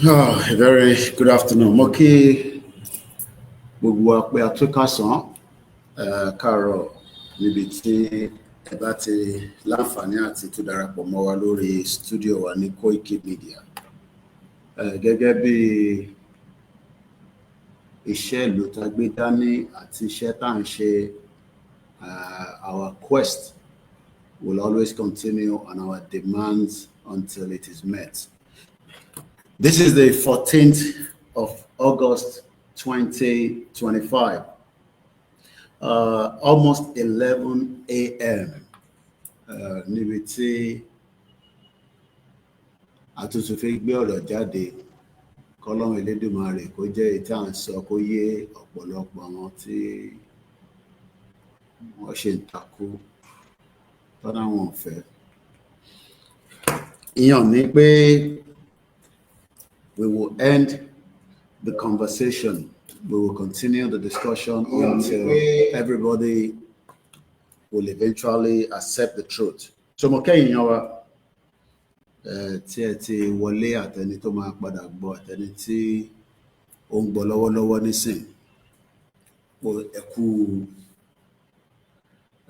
A very good afternoon. Mo kí gbogbo wa pé a tún kásán káàárọ̀ níbi tí ẹ bá ti láǹfààní àti tún darapọ̀ mọ́ wa lórí stúdíò wa ní Koiki Media. Gẹ́gẹ́ bí iṣẹ́ ìlú tá gbé dání àti iṣẹ́ tá ń ṣe, our quest will always continue and our demands until it is met. This is the 14th of August 2025, almost 11 a.m. Níbi tí a tún ti fi gbé ọ̀rọ̀ jáde k'Ọlọ́run Elédùmarè kó jẹ́ èyí tí à ń sọ kó yé ọ̀pọ̀lọpọ̀ àwọn tí wọ́n ṣe ń takò tọ́nà wọn fẹ́. Ìyẹn ni pé we will end the conversation. We will continue the discussion until everybody will eventually accept the truth. So mo kẹ́yìn yan wa tí ẹ ti wọlé àtẹni tó máa padà gbọ́ àtẹni tí ó ń gbọ́ lọ́wọ́lọ́wọ́ nísìn.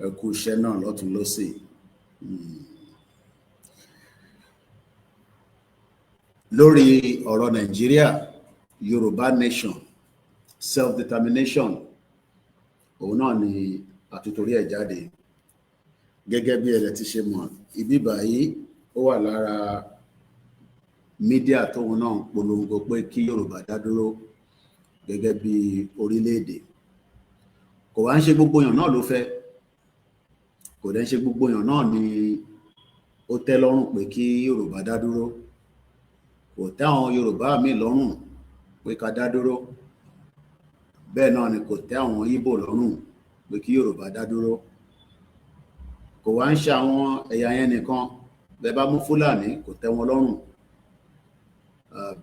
Ẹ kú iṣẹ́ náà lọ́tùn lósì. Lórí ọ̀rọ̀ Nàìjíríà, Yoruba nation, self-determination, òun náà ni àtútorí ẹ̀ jáde. Gẹ́gẹ́ bí ẹ̀rẹ̀ ti ṣe mọ̀, ibi báyìí ó wà lára mídíà tóun náà polongo pé kí Yorùbá dá dúró gẹ́gẹ́ bí orílẹ̀-èdè. Kò wá ń ṣe gbogbo èèyàn náà ló fẹ́, kò dẹ̀ ń ṣe gbogbo èèyàn náà ni ó tẹ́ lọ́rùn pé kí Yorùbá dá dúró. Kò tẹ́ àwọn Yorùbá míì lọ́rùn pé ká dá dúró, bẹ́ẹ̀ náà ni kò tẹ́ àwọn Ìgbò lọ́rùn pé kí Yorùbá dá dúró. Kò wá ń ṣe àwọn ẹ̀yà yẹn nìkan, bẹ́ẹ̀ bá mú Fúlàní kò tẹ́ wọn lọ́rùn,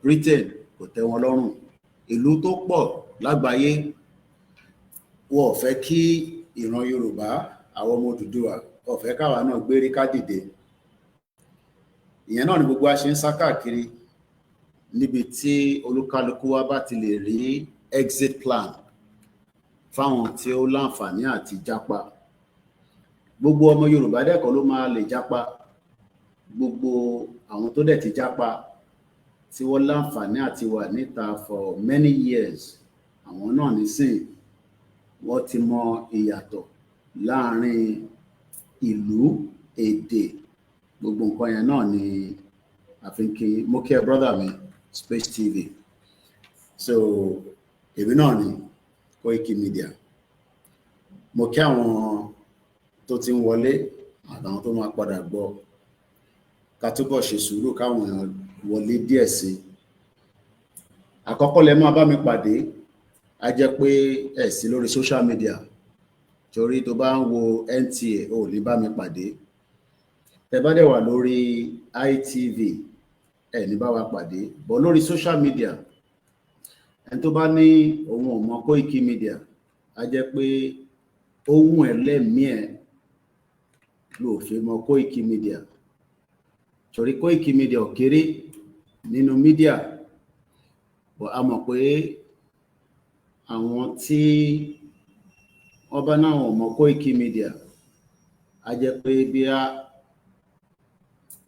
Britain kò tẹ́ wọn lọ́rùn. Ìlú tó pọ̀ lágbàáyé wọn ò fẹ́ kí ìran Yorùbá, àwọn ọmọ Odùduwà, wọn ò fẹ́ káwa náà gbérí ká dìde. Ìyẹn náà ni gbogbo wa ṣe ń sá káàkiri níbi tí olúkálukú wa bá ti lè rí exit plan fáwọn tí ó láǹfààní àti jápa. Gbogbo ọmọ Yorùbá dẹ́kọ̀ ló máa lè jápa. Gbogbo àwọn tó dẹ̀ ti jápa tí wọ́n láǹfààní àti wà níta for many years, àwọn náà nísìn wọ́n ti mọ ìyàtọ̀ láàrin ìlú, èdè, gbogbo nǹkan yẹn náà ni àfikí mo kí ẹ brother mi Space TV. So èmi náà ni Koiki Media. Mo kí àwọn tó ti ń wọlé àtàwọn tó máa padà gbọ́. Ká túbọ̀ ṣe sùúrù káwọn èèyàn wọlé díẹ̀ sí. Àkọ́kọ́ lẹ máa bá mi pàdé, a jẹ́ pé ẹ sí lórí social media. Torí tó bá ń wo NTA ò ní bá mi pàdé. Tẹ́ bá dẹ̀ wà lórí ITV ẹ ní bá wa pàdé, bọ̀ lórí social media ẹni tó bá ní òun ò mọ Koiki Media a jẹ́ pé ohun ẹlẹ́mìí ẹ̀ ló fi mọ Koiki Media. Torí Koiki Media ò kéré nínú media, bọ̀ a mọ̀ pé àwọn tí wọ́n bá náà ò mọ Koiki Media a jẹ́ pé bí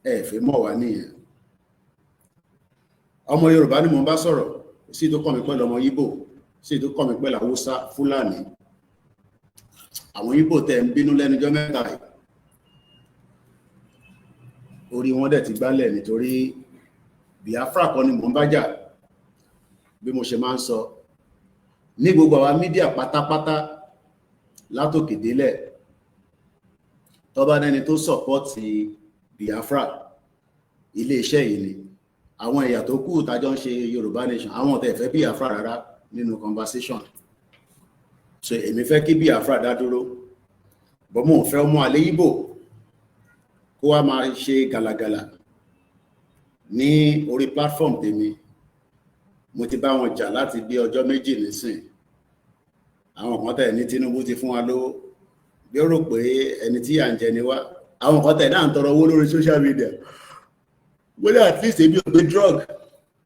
ẹ fi mọ̀ wá nìyẹn. Ọmọ Yorùbá ni mo bá sọ̀rọ̀, sí tó kọ́ mi pẹ̀lú ọmọ Ìgbò, sí tó kọ́ mi pẹ̀lú Haúsá, Fúlàní. Àwọn Ìgbò tẹ́ ń bínú lẹ́nujọ́ mẹ́ta yìí, orí wọn dẹ̀ ti gbálẹ̀ nítorí Biafra kọ́ ni mò ń bá jà. Bí mo ṣe máa ń sọ ní gbogbo àwa mídíà pátápátá látòkè délẹ̀, tó bá nẹni tó sọ̀pọ́tì Biafra, ilé iṣẹ́ yìí ni. Àwọn ẹ̀yà tó kù tájọ́ ń ṣe Yorùbá nation, àwọn ọ̀tẹ̀ fẹ́ Biafra rárá nínú conversation. So èmi fẹ́ kí Biafra dá dúró, bọ́ mo fẹ́ ọmọ àlè Ìgbò kó wá máa ṣe gàlàgàlà ní orí platform tèmi. Mo ti bá wọn jà láti bí ọjọ́ méjì nísìn. Àwọn kan tẹ̀ ní Tinubu ti fún wa lówó, bí ó rò pé ẹni tí à ń jẹ ni wá. Àwọn kan tẹ̀ náà ń tọrọ owó lórí social media. Wọ́n at least ebi ò gbé drug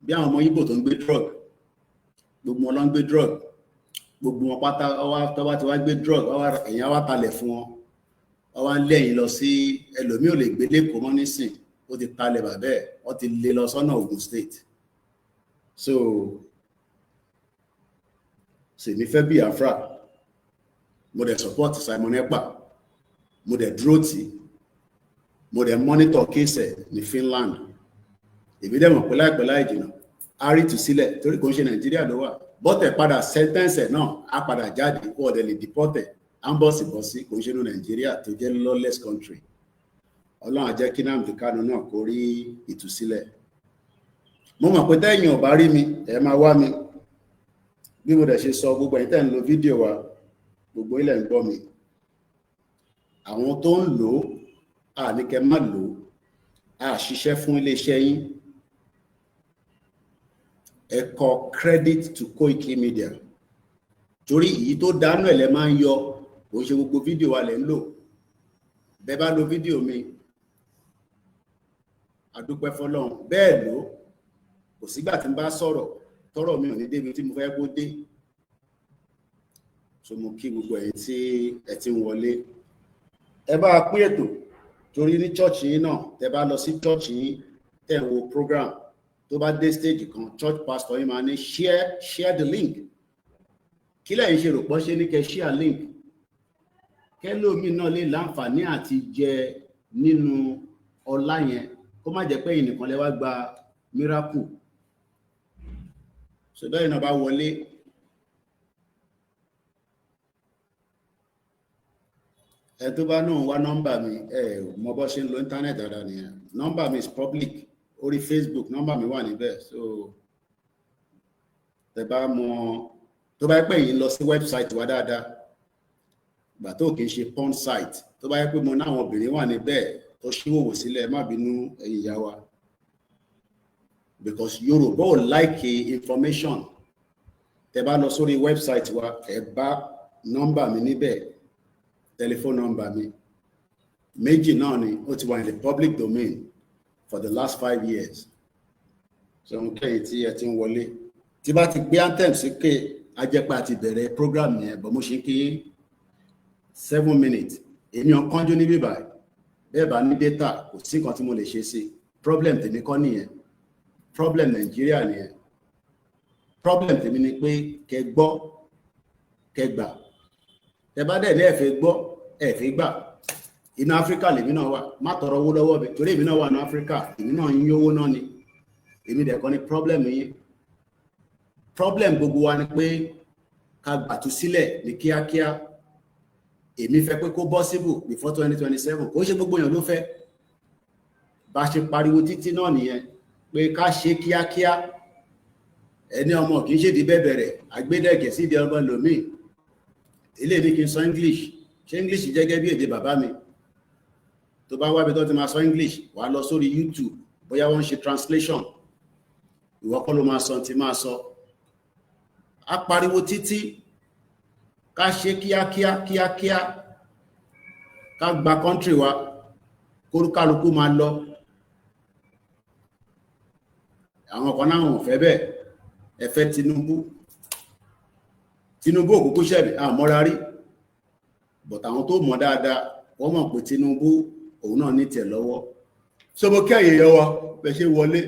bí àwọn ọmọ Ìgbò tó ń gbé drug gbogbo wọn ló ń gbé drug gbogbo wọn pátá tó bá ti wá gbé drug èèyàn wá talẹ̀ fún wọn wọ́n wá ń lẹ́yìn lọ sí ẹlòmíì ò lè gbé lẹ́kọ̀ọ́ mọ́ nísìn ó ti talẹ̀ bàbẹ́ ẹ̀ wọ́n ti lé lọ sọ́nà Ògùn state so sì ní fẹ́ Biafra mo dẹ̀ support Simon Ekpa mo dẹ̀ dúró tì mo dẹ̀ monitor case ẹ̀ ní Finland èmi dẹ̀ mọ̀ pé láìpẹ́ láì jìnnà á rí ìtúsílẹ̀ torí kò ń ṣe Nàìjíríà ló wà bọ́tẹ̀ padà sentence ẹ̀ náà á padà jáde kó ọ̀dẹ̀ lè deported ambọ̀sibọ̀sí kò ń ṣe ní Nàìjíríà tó jẹ́ lawless country Ọlọ́run á jẹ́ kí Nnamdi Kanu náà kó rí ìtúsílẹ̀ mo mọ̀ pé tẹ́yìn ò bá rí mi ẹ máa wá mi bí mo dẹ̀ ṣe sọ gbogbo ẹ̀yin tẹ́ ń lo fídíò wa gbogbo ilẹ̀ ń gbọ́ mi àwọn tó ń lò ó àníkẹ́ má lò ó a ṣiṣẹ́ fún iléeṣẹ́ yín ẹ kọ credit to Koiki Media torí èyí tó dánú ẹ̀ lẹ́ máa ń yọ kò ṣe gbogbo fídíò wa lẹ́ ń lò bẹ́ẹ̀ bá lo fídíò mi àdúpẹ́ fọlọ́run bẹ́ẹ̀ ló kò sígbà tí n bá sọ̀rọ̀ tọ́rọ̀ mi ò ní débi tí mo fẹ́ kó dé so mo kí gbogbo ẹ̀yin tí ẹ ti ń wọlé ẹ bá pín ètò torí ní church yín náà tẹ bá lọ sí church yín tẹ́ ń wo program tó bá dé stage kan church pastor yín máa ní share the link kí lẹ́yìn ṣe rò pọ́ ṣe ní kẹ́ share link kẹ́lómi náà lè láǹfààní àti jẹ nínú ọlá yẹn kó má jẹ́ pé ẹ̀yin nìkan lẹ wá gba miracle so bẹ́ẹ̀ náà bá wọlé ẹ tó bá náà wá nọ́mbà mi ẹ mọ bó ṣe ń lo internet dáadáa nìyẹn nọ́mbà mi is public orí Facebook nọ́mbà mi wà níbẹ̀ so tẹ bá mọ tó bá yẹ pé yìí lọ sí website wa dáadáa gbà tó kì í ṣe porn site tó bá yẹ pé mo náwọn obìnrin wà níbẹ̀ tó ṣíwòwò sílẹ̀ má bínú ẹ̀yin ìyá wa because Yoruba ò like information tẹ bá lọ sórí website wa ẹ bá nọ́mbà mi níbẹ̀ telephone number mi méjì náà ni ó ti wà in the public domain for the last 5 years so n kẹ́yìn tí ẹ ti ń wọlé tí bá ti gbé anthem síkè ajẹ́pẹ́ àti bẹ̀rẹ̀ program yẹn bọ̀ mo ṣe kí 7 minutes èmi ò kánjú níbí báyìí bẹ́ẹ̀ bá ní data kò sí nǹkan tí mo lè ṣe sí problem tèmi kọ́ nìyẹn problem Nàìjíríà nìyẹn problem tèmi ni pé kẹ́ gbọ́ kẹ́ gbà tẹ́ bá dẹ̀ ní ẹ fẹ́ gbọ́ ẹ fẹ́ gbà inú Áfíríkà lèmi náà wà má tọrọ owó lọ́wọ́ mi torí èmi náà wà ní Áfíríkà èmi náà ń yówó náà ni èmi dẹ̀ kọ́ ni problem yín problem gbogbo wa ni pé ká gbàtú sílẹ̀ ní kíákíá èmi fẹ́ pé kó possible before 2027 kò ṣe gbogbo èèyàn ló fẹ́ bá ṣe pariwo títí náà nìyẹn pé ká ṣe kíákíá ẹni ọmọ kì í ṣe di bẹ̀bẹ̀rẹ̀ àgbédẹ̀gẹ̀ sí ìdí ọgbọ́n lòmíì ilé ní kí n sọ English ṣé English jẹ́ gẹ́gẹ́ bí èdè bàbá mi tó bá wábi tó ti máa sọ English wà lọ sórí YouTube bóyá wọ́n ń ṣe translation ìwọ kọ́ ló máa sọ tí máa sọ á pariwo títí ká ṣe kíákíá ká gba country wa kórúkálukú máa lọ àwọn kan náà wọ́n fẹ́ bẹ́ẹ̀ ẹ fẹ́ Tinubu òkúkú ṣẹ̀bí àmọ́ra rí but àwọn tó mọ̀ dáadáa wọ́n mọ̀ pé Tinubu òun náà ní tẹ̀ lọ́wọ́ so mo kí àyè yọ wa bẹ̀ ṣe wọlé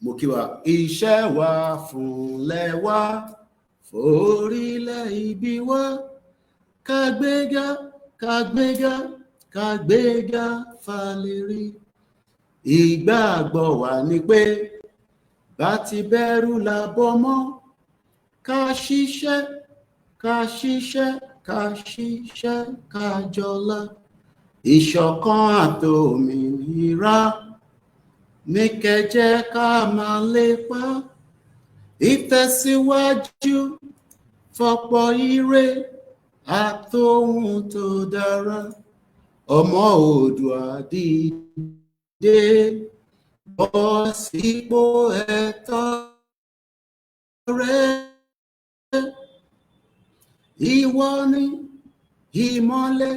mo kí wa iṣẹ́ wa fúnlẹ̀ wa forílẹ̀ ibi wa kàgbéga falérí ìgbàgbọ́ wa ni pé bá ti bẹ̀rù làbọ̀ mọ́ ká ṣiṣẹ́ ká jọlá ìṣọ̀kan àtòmìnira ní kẹjẹ ká máa lépa ìtẹ̀síwájú fọ́pọ̀ ire àtòhun tó dára ọmọ Oòduà dìde bọ́ sípò ẹ̀tọ́ rẹ̀. Ìwọ ni ìmọ́lẹ̀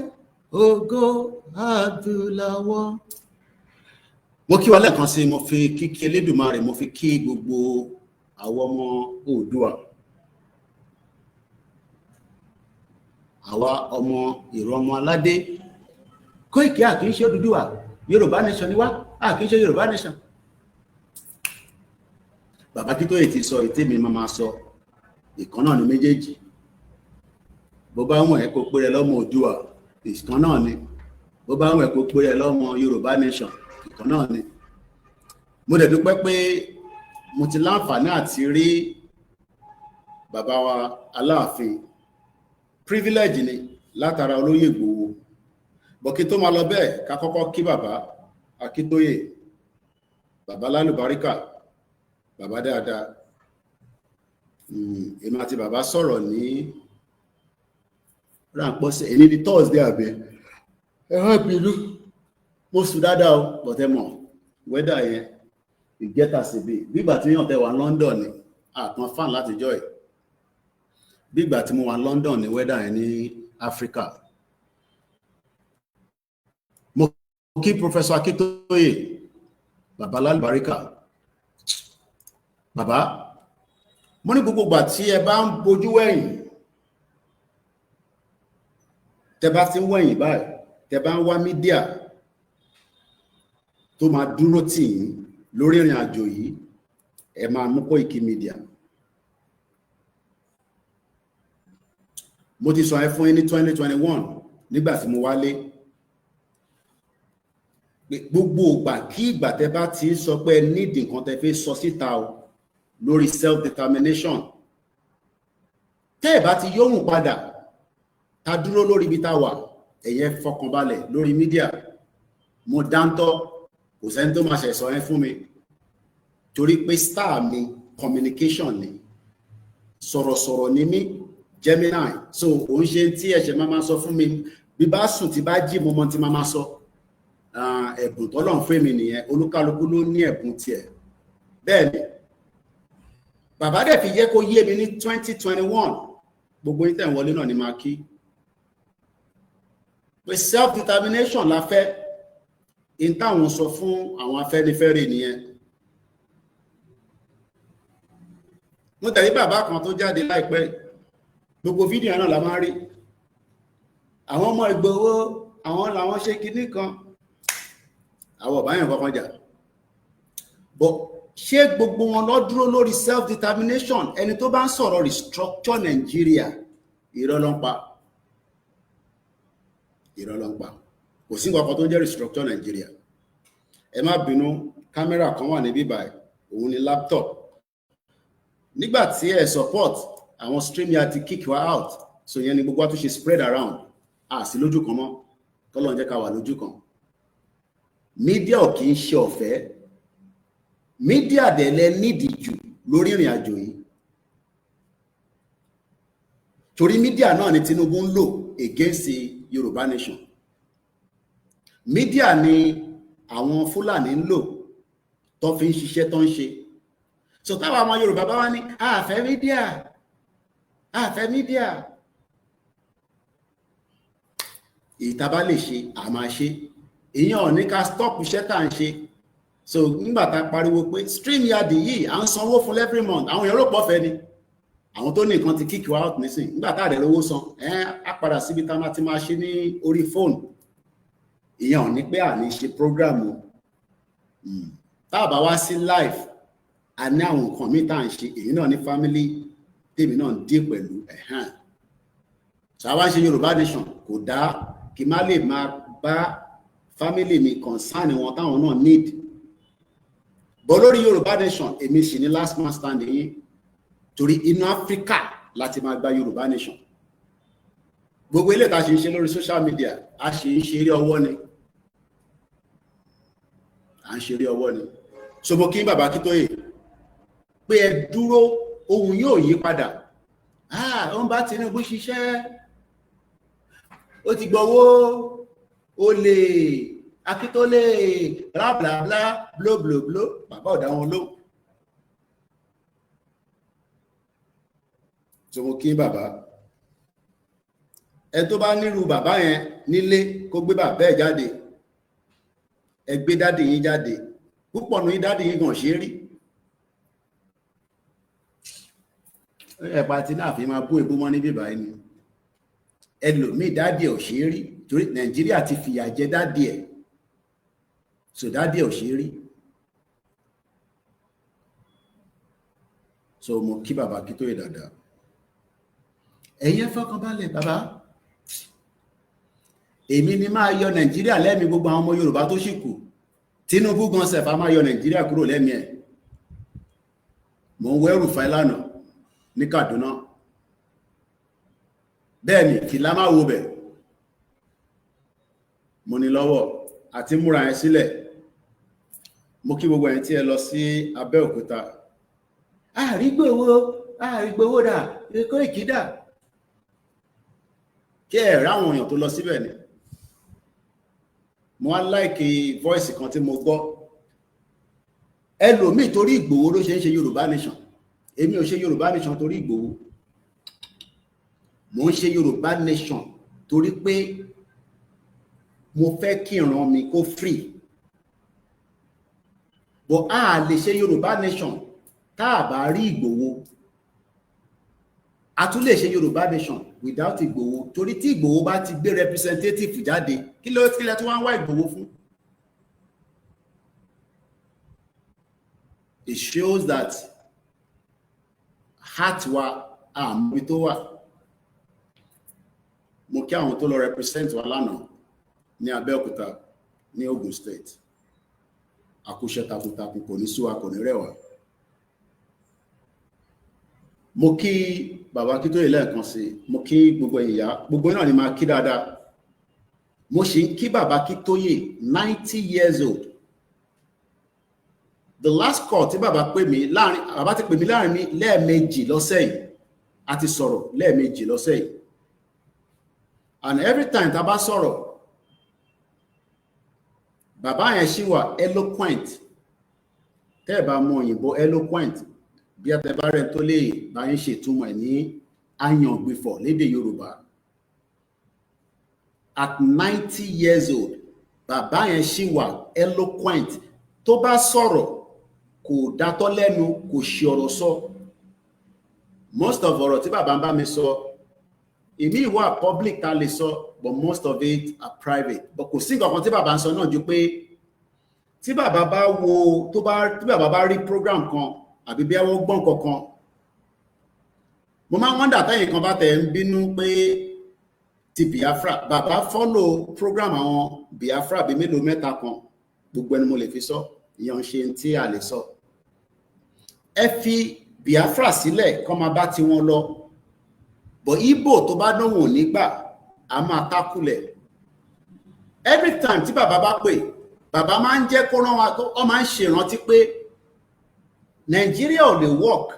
ògo adúláwọ̀ mo kí wa lẹ́ẹ̀kan sí, mo fi kíkí Elédùmarè, mo fi kí gbogbo àwọn ọmọ Oòduà, àwa ọmọ ìrọmọ aládé. Koiki a kì í ṣe Odùduwà, Yorùbá nation ni wá, a kì í ṣe Yorùbá nation. Bàbá Akíntóyè ti sọ ètè mi máa sọ, ìkan náà ni méjèèjì. Bó bá wọn ẹ kó péré lọ́mọ Oòduà, ìkan náà ni. Bó bá wọn ẹ kó péré lọ́mọ Yorùbá nation, ìkan náà ni. Mo dẹ̀ dúpẹ́ pé mo ti láǹfààní àti rí bàbá wa Aláàfin. Privilege ni látara Olóyè Ìgbòho. Bọ̀kí tó máa lọ bẹ́ẹ̀, ká kọ́kọ́ kí bàbá Akíntóyè, bàbá lálùbáríkà, bàbá dáadáa. Èmi àti bàbá sọ̀rọ̀ ní ráńpọ̀ sí ẹni ní Thursday àbí ẹ wá bínú. Mo sùn dáadáa o, bọ̀tẹ́ mọ̀ wẹ́dà yẹn ìgẹ́ta sí bí ìgbà tí yàn tẹ́ wà London ni àtàn fan láti jọ ẹ̀. Bí ìgbà tí mo wà London ni wẹ́dà yẹn ní Africa. Mo kí Professor Akíntóyè, bàbá lálùbáríkà. Bàbá, mo ní gbogbo ìgbà tí ẹ bá ń bojú wẹ̀yìn, tẹ bá ti ń wẹ̀yìn báyìí, tẹ bá ń wá mídíà tó máa dúró tì yín lórí ìrìn àjò yìí, ẹ máa mú Koiki Media. Mo ti sọ ẹ fún yín ní 2021 nígbà tí mo wálé. Gbogbo ìgbà kí ìgbà tẹ bá ti sọ pé ẹ nídìí nǹkan tẹ fẹ́ sọ síta o lórí self determination, tẹ́ ẹ bá ti yóhùn padà, ta dúró lórí ibi tá wà, ẹ̀yẹ fọkànbalẹ̀ lórí mídíà. Mo dáńtọ́, kò sẹ́ni tó máa ṣẹ̀sọ ẹ fún mi, torí pé star mi communication ni, sọ̀rọ̀sọ̀rọ̀ ni mí, Gemini. So òun ṣe tí ẹ̀ṣẹ̀ máa sọ fún mi, bí bá sùn tí bá jí mo mọ tí máa sọ. Ẹ̀bùn tọ́lọ́run fún mi nìyẹn, olúkálukú ló ní ẹ̀bùn tiẹ̀. Bẹ́ẹ̀ ni bàbá dẹ̀ fi yẹ kó yé mi ní 2021, gbogbo yín tẹ̀ ń wọlé náà ni máa kí, pé self determination la fẹ́. In táwọn sọ fún àwọn Afẹ́nifẹ́re nìyẹn. Mo tẹ̀lé bàbá kan tó jáde láìpẹ́, gbogbo fídíò náà la máa rí. Àwọn ọmọ Ìgbòho, àwọn làwọn ṣe kinní kan, àwọn ọ̀báyàn kankan jà. But ṣé gbogbo wọn lọ dúró lórí self determination? Ẹni tó bá ń sọ̀rọ̀ restructure Nigeria, irọ́ ló ń pa. Irọ́ ló ń pa. Kò sí nǹkan kan tó jẹ́ restructure Nigeria. Ẹ má bínú, kámẹ́rà kan wà níbí báyìí, òun ni laptop. Nígbà tí ẹ support àwọn StreamYard ti kick wa out, so yẹn ni gbogbo wa tún ṣe spread around, a sì lójú kan mọ́, kọ́lọ́run jẹ́ ká wà lójú kan. Mídíà ò kì í ṣe ọ̀fẹ́. Mídíà dẹ̀ lẹ nídìí jù lórí ìrìn àjò yìí. Torí mídíà náà ni Tinubu ń lò against Yorùbá nation. Mídíà ni àwọn Fúlàní ń lò tó fi ń ṣiṣẹ́ tó ń ṣe. So táwọn ọmọ Yorùbá bá wá ní àfẹ́ mídíà, àfẹ́ mídíà, ìta bá lè ṣe àmà ṣe. Èèyàn ò ní ká stop iṣẹ́ tá à ń ṣe. So nígbà tá a pariwo pé StreamYard yìí à ń sanwó fún every month, àwọn èèyàn rò pọ̀ fẹ́ ni. Àwọn tó ní nǹkan ti kick out nísìn, nígbà tá a dẹ̀ lówó san, á padà síbi tá a ti máa ṣe ní orí fóònù. Ìyẹn ò ní pé à ní ṣe program o. Tá a bá wá sí live, a ní àwọn nǹkan míì tá à ń ṣe. Èyí náà ní family tèmi náà ń dé pẹ̀lú ṣàwọn ṣe Yorùbá nation kò dá kí má lè máa bá family mi concern wọn táwọn náà need. Bọ́ lórí Yorùbá nation, èmi sì ní last man standing yìí, torí inú Áfíríkà láti máa gba Yorùbá nation. Gbogbo ilé ta ṣe ń ṣe lórí social media, a ṣe ń ṣeré ọwọ́ ni. À ń ṣeré ọwọ́ ni. So mo kí bàbá Akíntóyè pé ẹ dúró, ohun yóò yí padà. Wọ́n bá Tinubu ṣiṣẹ́, ó ti gbọ́wọ́, ó lè Akíntóyè bla bla bla blo blo blo, bàbá ọ̀dà wọn ló. So mo kí bàbá, ẹ tó bá nírú bàbá yẹn nílé kó gbé bàbá ẹ̀ jáde, ẹ gbé dáàdì yín jáde, púpọ̀ ní dádì yín gan ṣe rí ẹ̀pà tí náà fi máa bú ebú mọ́ ní bíbá ẹni ẹlòmíì dádì ẹ̀ ò ṣe rí torí Nàìjíríà ti fìyà jẹ dádì ẹ̀ so dádì ẹ̀ ò ṣe rí so mo kí bàbá kí tó yẹ dáadáa ẹ̀yin ẹ fọkàn balẹ̀ bàbá èmi ni máa yọ Nàìjíríà lẹ́mìí gbogbo àwọn ọmọ Yorùbá tó ṣì kù Tinubu gan sef a máa yọ Nàìjíríà kúrò lẹ́mìí ẹ̀ mo ń wẹ́rù fáìlànà ní Kaduna bẹ́ẹ̀ ni kìlá máa wo bẹ̀ mo ní lọ́wọ́ àti múra yẹn sílẹ̀ mo kí gbogbo ẹ̀yin tí ẹ lọ sí Abẹ́òkúta àrígbòwó dà Èkó ìkídà kí ẹ ráwọn èèyàn tó lọ síbẹ̀ ni mo wá láìkì voice kan tí mo gbọ́ ẹlòmíì torí Ìgbòho ló ṣe ń ṣe Yorùbá nation èmi ò ṣe Yorùbá nation torí Ìgbòho mo ń ṣe Yorùbá nation torí pé mo fẹ́ kí ìran mi kó free but a lè ṣe Yorùbá nation tá a bá rí Ìgbòho a tún lè ṣe Yorùbá nation without Ìgbòho torí tí Ìgbòho bá ti gbé representative jáde kí ló tilẹ̀ tí wọ́n ń wá Ìgbòho fún. It shows that heart wa àmì tó wà mo kí àwọn tó lọ represent wa lánàá ní Abẹ́òkúta ní Ogun State àkúṣe takuntakun kò ní sú wa kò ní rẹ̀ wá. Mo kí bàbá kí tó yẹ lẹ́ẹ̀kan sí mo kí gbogbo ìyá gbogbo náà ni máa kí dáadáa mo sì ń kí bàbá kí tó yẹ 90 years old. The last call tí bàbá pè mí láàrin bàbá ti pè mí láàrin mi lẹ́ẹ̀mejì lọ́sẹ̀ yìí a ti sọ̀rọ̀ lẹ́ẹ̀mejì lọ́sẹ̀ yìí and every time tá bá sọ̀rọ̀ bàbá yẹn ṣì wà eloquent tẹ́ ẹ bá mọ òyìnbó eloquent bí àtẹ̀bárẹ̀ tó lè bá yín ṣètúmọ̀ ẹ̀ ní àyàngbìfọ̀ lédè Yorùbá at 90 years old bàbá yẹn ṣì wà eloquent tó bá sọ̀rọ̀ kò dátọ́ lẹ́nu kò ṣe ọ̀rọ̀ sọ most of ọ̀rọ̀ tí bàbá ń bá mi sọ èmi ìwà public ta lè sọ but most of it are private but kò sí nǹkan kan tí bàbá ń sọ náà ju pé tí bàbá bá wo tí bàbá bá rí program kan àbí bí àwọn gbọ́n kankan mo máa ń wọ́ndà tẹ́yìn kan bá tẹ̀ ń bínú pé ti Biafra bàbá follow program àwọn Biafra bí mélòó mẹ́ta kan gbogbo ẹni mo lè fi sọ ìyàn ṣe tí a lè sọ ẹ fi Biafra sílẹ̀ kọ́ máa bá ti wọn lọ bọ̀ Ìgbò tó bá dánwò nígbà a máa tákùlẹ̀ every time tí bàbá bá pè bàbá máa ń jẹ́ kó rán wa ó máa ń ṣèrántí pé Nigeria ò lè work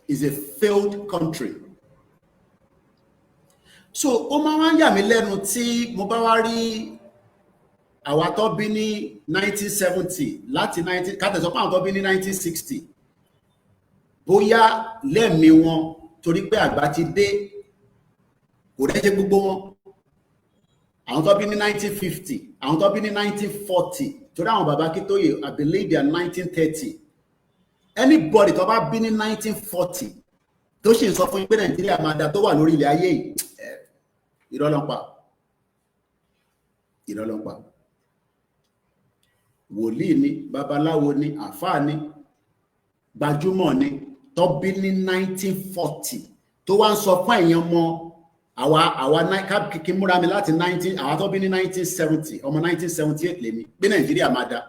is a failed country so ó máa ń yà mí lẹ́nu tí mo bá wá rí àwa tó bí ní 1970 láti 19 kátẹ̀sọ́ pé àwọn tó bí ní 1960 bóyá lẹ́mìí wọn torí pé àgbà ti dé kò rẹ́jẹ́ gbogbo wọn àwọn tó bí ní 1950 àwọn tó bí ní 1940 torí àwọn bàbá Akíntóyè I believe they are 1930 anybody tó bá bí ní 1940 tó ṣì ń sọ fún yín pé Nàìjíríà máa da tó wà lórí ilẹ̀ ayé yìí irọ́ ló ń pa irọ́ ló ń pa wòlíì ni babaláwo ni àfáà ni gbajúmọ̀ ni tó bí ní 1940 tó wá ń sọ fún èèyàn mọ́ àwa kí múra mi láti 19 àwa tó bí ní 1970 ọmọ 1978 lèmi pé Nàìjíríà máa da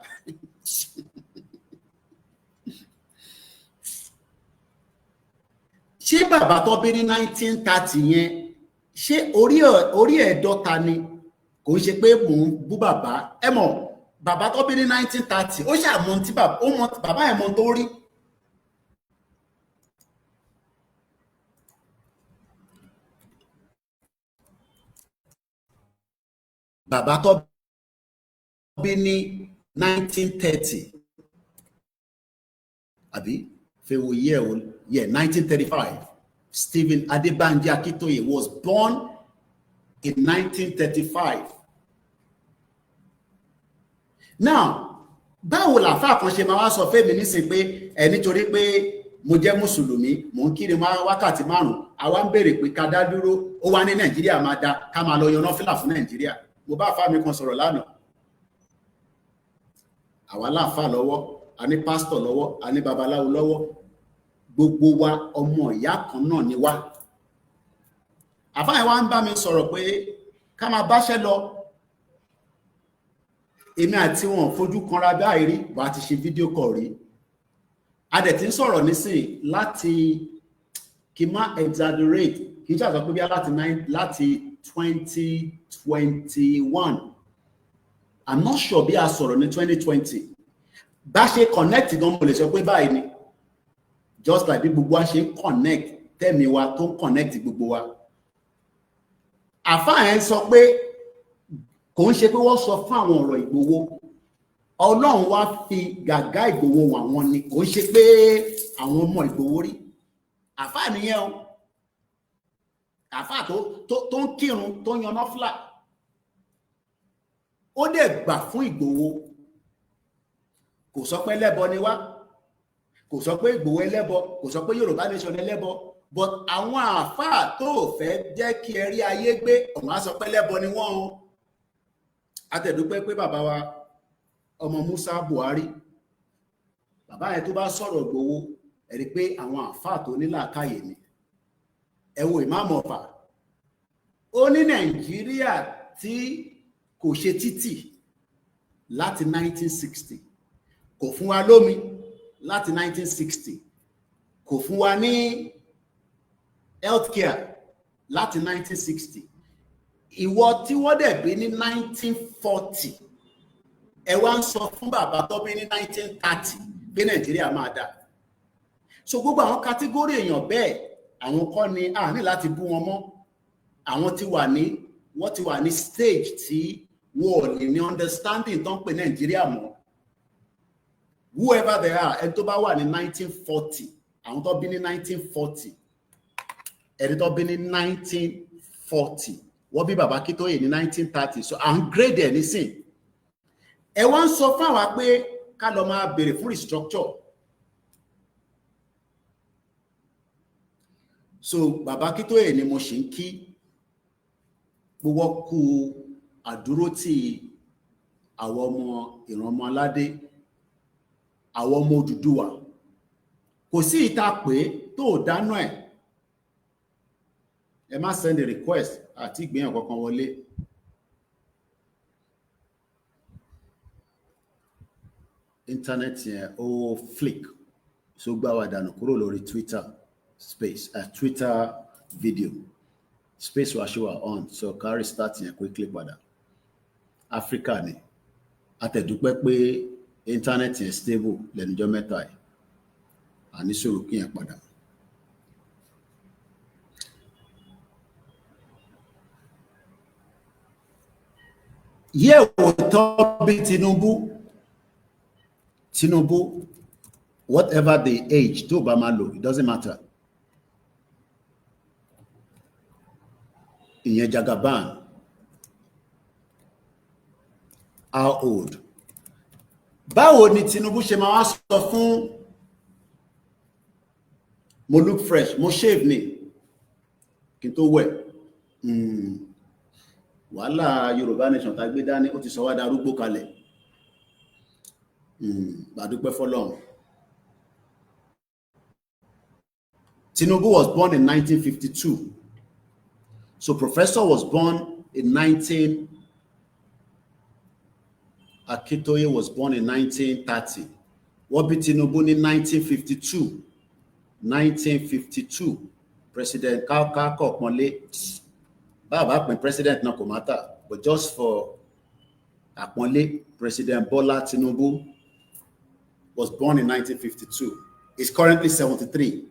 ṣé bàbá tó bí ní 1930 yẹn ṣé orí ẹ̀dọ́ta ni kò ń ṣe pé mò ń bú bàbá ẹ mọ̀ bàbá tó bí ní 1930 ó ṣàmọ́ tí bàbá ẹ̀ mọ́ tó rí bàbá tó bí ní 1930 àbí fèwò yẹ 1935 Stephen Adebanji Akintoye was born in 1935 now báwo làáfà kan ṣe máa wá sọ fẹ́mi nísìn pé nítorí pé mo jẹ́ mùsùlùmí mò ń kiri wákàtí 5 àwa ń béèrè pé ká dá dúró ó wá ní nàìjíríà máa dá ká máa lọ yan náfìlà fún nàìjíríà. Mo bá àfáà mi kan sọ̀rọ̀ lánàá, àwa láàfáà lọ́wọ́, a ní pásítọ̀ lọ́wọ́, a ní babaláwo lọ́wọ́, gbogbo wa ọmọ ìyá kan náà ni wá. Àfáà yẹn wá ń bá mi sọ̀rọ̀ pé ká máa báṣẹ́ lọ, èmi àti wọn fojú kanra báyìí rí, bá ti ṣe fídíò kọ̀ rí. A dẹ̀ ti ń sọ̀rọ̀ nísìn láti kí n má exaggerate, kì í ṣàtọ̀ pé bí láti 2021. I'm not sure bí a sọ̀rọ̀ ní 2020. Bá ṣe connect gan mo lè sọ pé báyìí ni. Just like bí gbogbo wa ṣe ń connect, tẹ́mi wa tó ń connect gbogbo wa. Àfáà yẹn sọ pé kò ń ṣe pé wọ́n sọ fún àwọn ọ̀rọ̀ Ìgbòho. Ọlọ́run wá fi gàgá Ìgbòho wà wọ́n ni, kò ń ṣe pé àwọn ọmọ Ìgbòho rí. Àfáà nìyẹn o. Àfáà tó ń kírun, tó ń yan náfìlà. Ó dẹ̀ gbà fún Ìgbòho. Kò sọ pé ẹlẹ́bọ ni wá, kò sọ pé Ìgbòho ẹlẹ́bọ, kò sọ pé Yorùbá nation ẹlẹ́bọ, but àwọn àfáà tó fẹ́ jẹ́ kí ẹ rí ayé gbé ọ̀hún á sọ pé ẹlẹ́bọ ni wọ́n o. Atẹ̀dúpẹ́ pé bàbá wa ọmọ Musa Buhari, bàbá yẹn tó bá sọ̀rọ̀ Ìgbòho ẹ rí pé àwọn àfáà tó ní làákàyè ni. Ẹ wo Ìmáàmù Ọ̀fà, ó ní Nàìjíríà tí kò ṣe títì láti 1960, kò fún wa lómi láti 1960, kò fún wa ní healthcare láti 1960. Ìwọ tí wọ́n dẹ̀ bí ní 1940 ẹ wá ń sọ fún bàbá tó bí ní 1930 pé Nàìjíríà máa dá. So gbogbo àwọn kátígórì èèyàn bẹ́ẹ̀, àwọn kọ́ ni a ní láti bú wọn mọ́. Àwọn wọ́n ti wà ní stage tí wọ́n lè ní understanding tó ń pè Nàìjíríà mọ́. Whoever they are, ẹni tó bá wà ní 1940, àwọn tó bí ní 1940, ẹni tó bí ní 1940, wọ́n bí bàbá Akíntóyè ní 1930, so à ń grade ẹ̀ nísìn. Ẹ wá ń sọ fún àwa pé ká lọ máa béèrè fún restructure. So bàbá Akíntóyè ni mo ṣì ń kí gbogbo kú àdúrótì àwọn ọmọ ìran aládé, àwọn ọmọ Odùduwà. Kò sí ìta pé tó dáná ẹ̀. Ẹ má send a request àti ìgbéyàn kankan wọlé. Internet yẹn ó flick, so gbá wa dànù kúrò lórí Twitter space, Twitter video space wa ṣe wà on, so carry start yẹn quickly padà. Africa ni àtẹ̀dúpẹ́ pé internet yẹn stable lẹ́nujọ́ mẹ́ta yìí, àní sọ̀rọ̀ kí yẹn padà. Yẹ́ òótọ́ bí Tinubu, whatever the age tó bá máa lò, it doesn't matter. Ìyẹn Jagaban, how old? Báwo ni Tinubu ṣe máa wá sọ fún mo look fresh, mo shave ni kí n tó wẹ̀? Wàhálà Yorùbá nation tá gbé dání ó ti sọ wá darúgbó kalẹ̀. Bàdúpẹ́ fọ́lọ́run. Tinubu was born in 1952. So Professor was born in Akintoye was born in 1930. Wọ́n bí Tinubu ní 1952. 1952. President Kákọ́ pọ́nlé. Bàbá pín president náà kò matter, but just for àpọ́nlé, President Bola Tinubu was born in 1952. He's currently 73.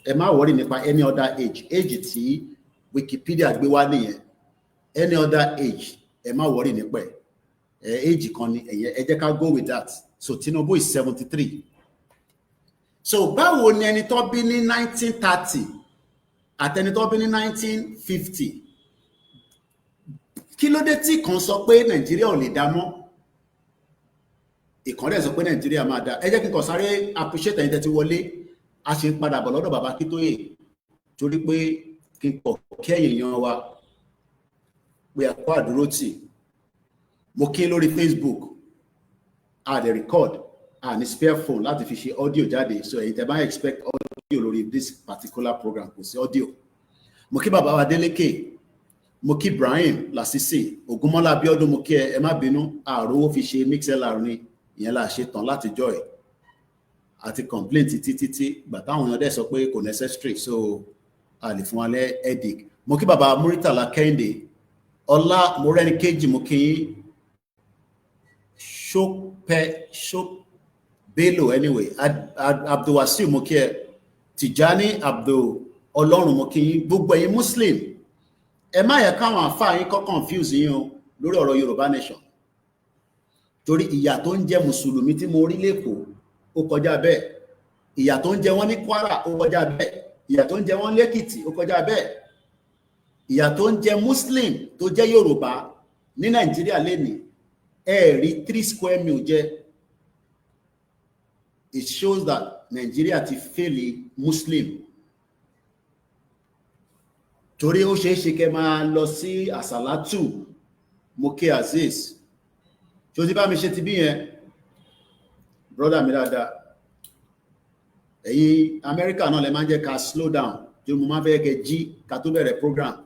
Ẹ má worry nípa any other age. Age tí Wikipedia gbé wá nìyẹn. Any other age, ẹ má worry nípa ẹ̀. Age kan ni ẹ jẹ́ ká go with that. So Tinubu is 73. So báwo ni ẹni tó bí ní 1930 àtẹni tó bí ní 1950? Kí ló dé tí kan sọ pé Nàìjíríà ò lè dá mọ́? ìkànnì sọ pé Nàìjíríà máa dá. Ẹ jẹ́ kí n kàn sáré appreciate ẹ̀yin tẹ́ ti wọlé. A ṣe ń padà bọ̀ lọ́dọ̀ bàbá Akíntóyè torí pé kí n kọ̀ kẹ́yìn èèyàn wa pé a kó àdúró tì. Mo kí lórí Facebook a dẹ̀ record a ní spare phone láti fi ṣe audio jáde, so ẹ̀yin tẹ́ bá expect audio lórí this particular program kò sí audio. Mo kí bàbá wa Délékè, mo kí Ibrahim Lasisi, Ògúnmọ́lá Abíọ́dún, mo kí ẹ má bínú àròwó fi ṣe mixlr ní ìyẹn là ṣe tán láti jọ ẹ̀ àti complaint títí gbà táwọn èèyàn dẹ̀ sọ pé kò necessary, so a lè fún wa lẹ́ headache. Mo kí bàbá Muritala Kẹ́hìndé, Ọlá Morẹ́ni Kejì, mo kí Ṣópẹ́ Bello, anyway, Abdulwasiu, mo kí ẹ, Tijani Abdul Ọlọ́run, mo kí yín, gbogbo ẹ̀yin Muslim. Ẹ má yẹ káwọn àfáà yín kọ́ confuse yín o lórí ọ̀rọ̀ Yorùbá nation. Torí ìyà tó ń jẹ Mùsùlùmí tí mo rí l'Ékòó ó kọjá bẹ́ẹ̀. Ìyà tó ń jẹ wọ́n ní Kwara ó kọjá bẹ́ẹ̀. Ìyà tó ń jẹ wọ́n l'Ékìtì ó kọjá bẹ́ẹ̀. Ìyà tó ń jẹ Muslim tó jẹ́ Yorùbá ní Nàìjíríà lénìí ẹ rí 3 square meal jẹ. It shows that Nigeria ti fail Muslim. Torí ó ṣe é ṣe kẹ́ máa lọ sí àsàlátù Moke Aziz. Tó ti bá mi ṣe ti bí yẹn, brother mi dáadáa. Ẹ̀yin Amẹ́ríkà náà lẹ máa ń jẹ́ ká slow down. Tí mo máa fẹ́ kẹ́ jí ká tó bẹ̀rẹ̀ program.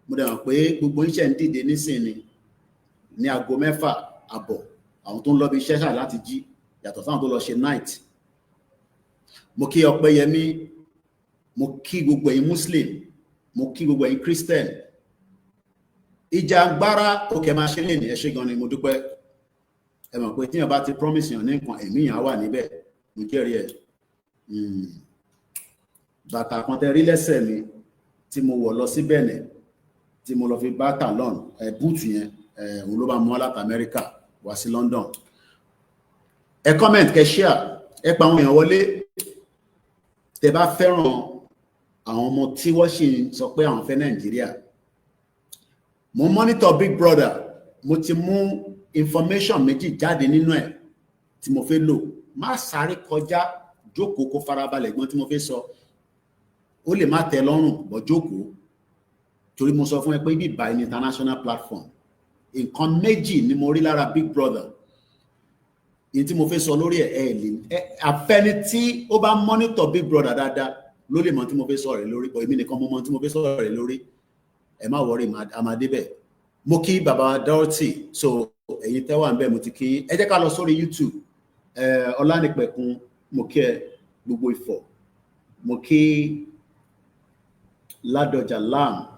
Mo dẹ̀ mọ̀ pé gbogbo yín ṣe ń dìde nísìnyí ní aago 6:30. Àwọn tó ń lọ bí iṣẹ́ ṣáà láti jí yàtọ̀ sáwọn tó lọ ṣe night. Mo kí Ọpẹ́yẹmí, mo kí gbogbo ẹ̀yin Muslim, mo kí gbogbo ẹ̀yin Christian. Ìjà agbára òkè máa ṣe lè ní ẹ ṣé gan ni mo dúpẹ́. Ẹ mọ̀ pé tíyàn bá ti promise yàn ní nǹkan ẹ̀mí yàn á wà níbẹ̀. Mo jẹ́rìí ẹ̀. Bàtà kan tẹ rí lẹ́sẹ̀ mi tí mo wọ̀ lọ sí Benin tí mo lọ fi bá talon búùtù yẹn òun ló bá mú wá láti Amẹ́ríkà wá sí London. Ẹ comment, kẹ́ share, ẹ pa àwọn èèyàn wọlé. Tẹ́ bá fẹ́ràn àwọn ọmọ tí wọ́n sì sọ pé àwọn fẹ́ Nàìjíríà. Mo monitor Big Brother, mo ti mú information méjì jáde nínú ẹ̀ tí mo fẹ́ lò. Má sáré kọjá, jókòó kó farabalẹ̀ gbọ́n tí mo fẹ́ sọ. Ó lè má tẹ́ lọ́rùn bọ̀ jókòó. Torí mo sọ fún ẹ pé ibi ìbá international platform. Nǹkan méjì ni mo rí lára Big Brother. Èyí tí mo fẹ́ sọ lórí ẹ̀ lè àfẹ́ni tí ó bá monitor Big Brother dáadáa ló lè mọ̀ tí mo fẹ́ sọ rẹ̀ lórí, but èmi nìkan mo mọ̀ tí mo fẹ́ sọ rẹ̀ lórí. Ẹ má worry, a máa débẹ̀. Mo kí bàbá Dorothy, so ẹ̀yin tẹ́ wà ńbẹ̀ mo ti kí. Ẹ jẹ́ ká lọ sórí YouTube. Ọlánìpẹ̀kun, mo kí ẹ gbogbo Ifọ̀. Mo kí Ládọjà Lam.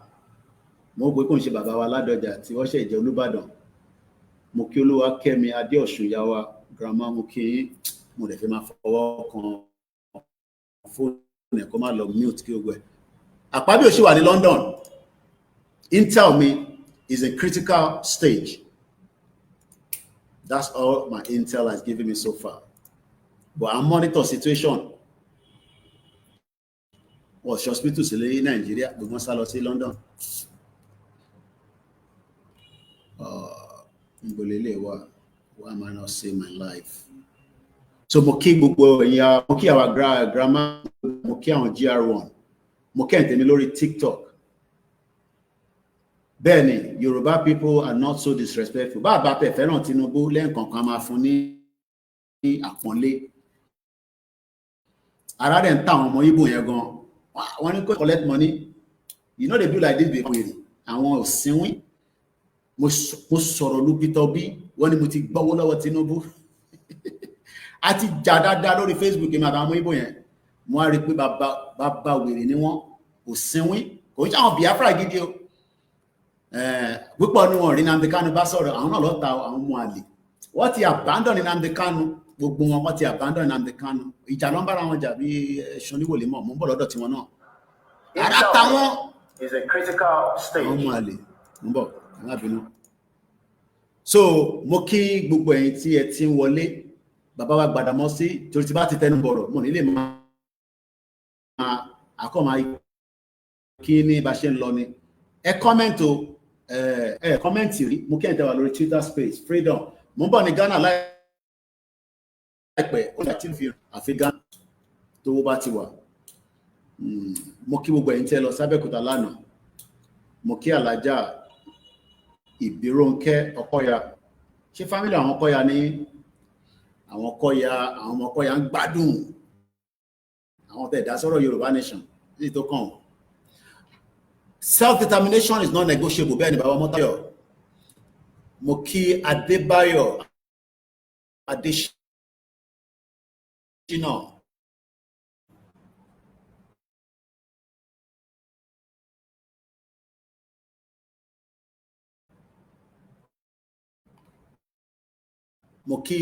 Mo gbé kò ń ṣe bàbá wa Ládọjà tí wọ́n ṣe ìjẹ́ Olúbàdàn. Mo kí Olúwakẹ́mi Adéọ̀ṣun ìyá wa grandma, mo kí mo dẹ̀ fẹ́ máa fọwọ́ kan fóònù ẹ̀ kó má lọ mute kí o gbẹ. Àpábíò ṣì wà ní London. Intel mi is a critical stage. That's all my intel has given me so far. But I monitor situation. What's hospital sílẹ̀ ní Nigeria? Gbogbo wọn sá lọ sí London. Why am I not seeing my life? So mo kí gbogbo ẹ̀yin, mo kí àwa grandma, mo kí àwọn GR1, mo kí ẹ̀yin tèmi lórí TikTok. Bẹ́ẹ̀ni, Yoruba people are not so disrespectful. Bá bá tẹ̀ fẹ́ràn Tinubu lẹ́ẹ̀kan kan máa fún ní àpọ́nlé. Ara rẹ̀ ń ta àwọn ọmọ Igbo yẹn gan. Wọ́n ní kó collect money. You know they do like this before. Àwọn òsínwín. Mo sọ̀rọ̀ lu Peter Obi, wọ́n ní mo ti gbọ́wọ́ lọ́wọ́ Tinubu. A ti jà dáadáa lórí Facebook ìmọ̀ àtàwọn ọmọ Igbo yẹn. Mo á rí pé bàbá wèrè ni wọ́n, òsínwín. Kò ń ṣe àwọn Biafra gidi o. Púpọ̀ ní wọn rí Nnamdi Kanu bá sọ̀rọ̀, àwọn náà lọ ta àwọn ọmọ àlè. Wọ́n ti abandon Nnamdi Kanu, gbogbo wọn wọ́n ti abandon Nnamdi Kanu. Ìjà ló ń bára wọn jà bí ẹ̀ṣọ́ níwòlé mọ̀, mo ń bọ̀ lọ́dọ̀ tiwọn náà. Ara ta wọn. Is a critical stage. Ọmọ àlè, mo ń bọ̀, ẹ má bínú. So mo kí gbogbo ẹ̀yin tí ẹ ti ń wọlé, bàbá wa Gbàdámọ́sí, torí tí bá ti tẹnu bọ̀rọ̀, mo nílé máa àkọ́mà kí ní bá ṣe ń lọ ni. Ẹ comment o. Comment rí, mo kí ẹ̀ tẹ́ wà lórí Twitter space freedom. Mo ń bọ̀ ní Ghana láì láìpẹ́ ó láti fi àfigán tó bá ti wà. Mo kí gbogbo ẹ̀yin tẹ́ lọ sábẹ́kúta lánàá. Mo kí alájà Ìbírónkẹ́ Ọkọ́ya. Ṣé fámílì àwọn Ọkọ́ya ní àwọn Ọkọ́ya, àwọn ọmọ Ọkọ́ya ń gbádùn àwọn tẹ́ dá sọ̀rọ̀ Yorùbá nation ní tó kàn. Self-determination is not negotiable. Bẹ́ẹ̀ ni bàbá Mọ́táyọ̀. Mo kí Adébáyọ̀ Adéṣínà. Mo kí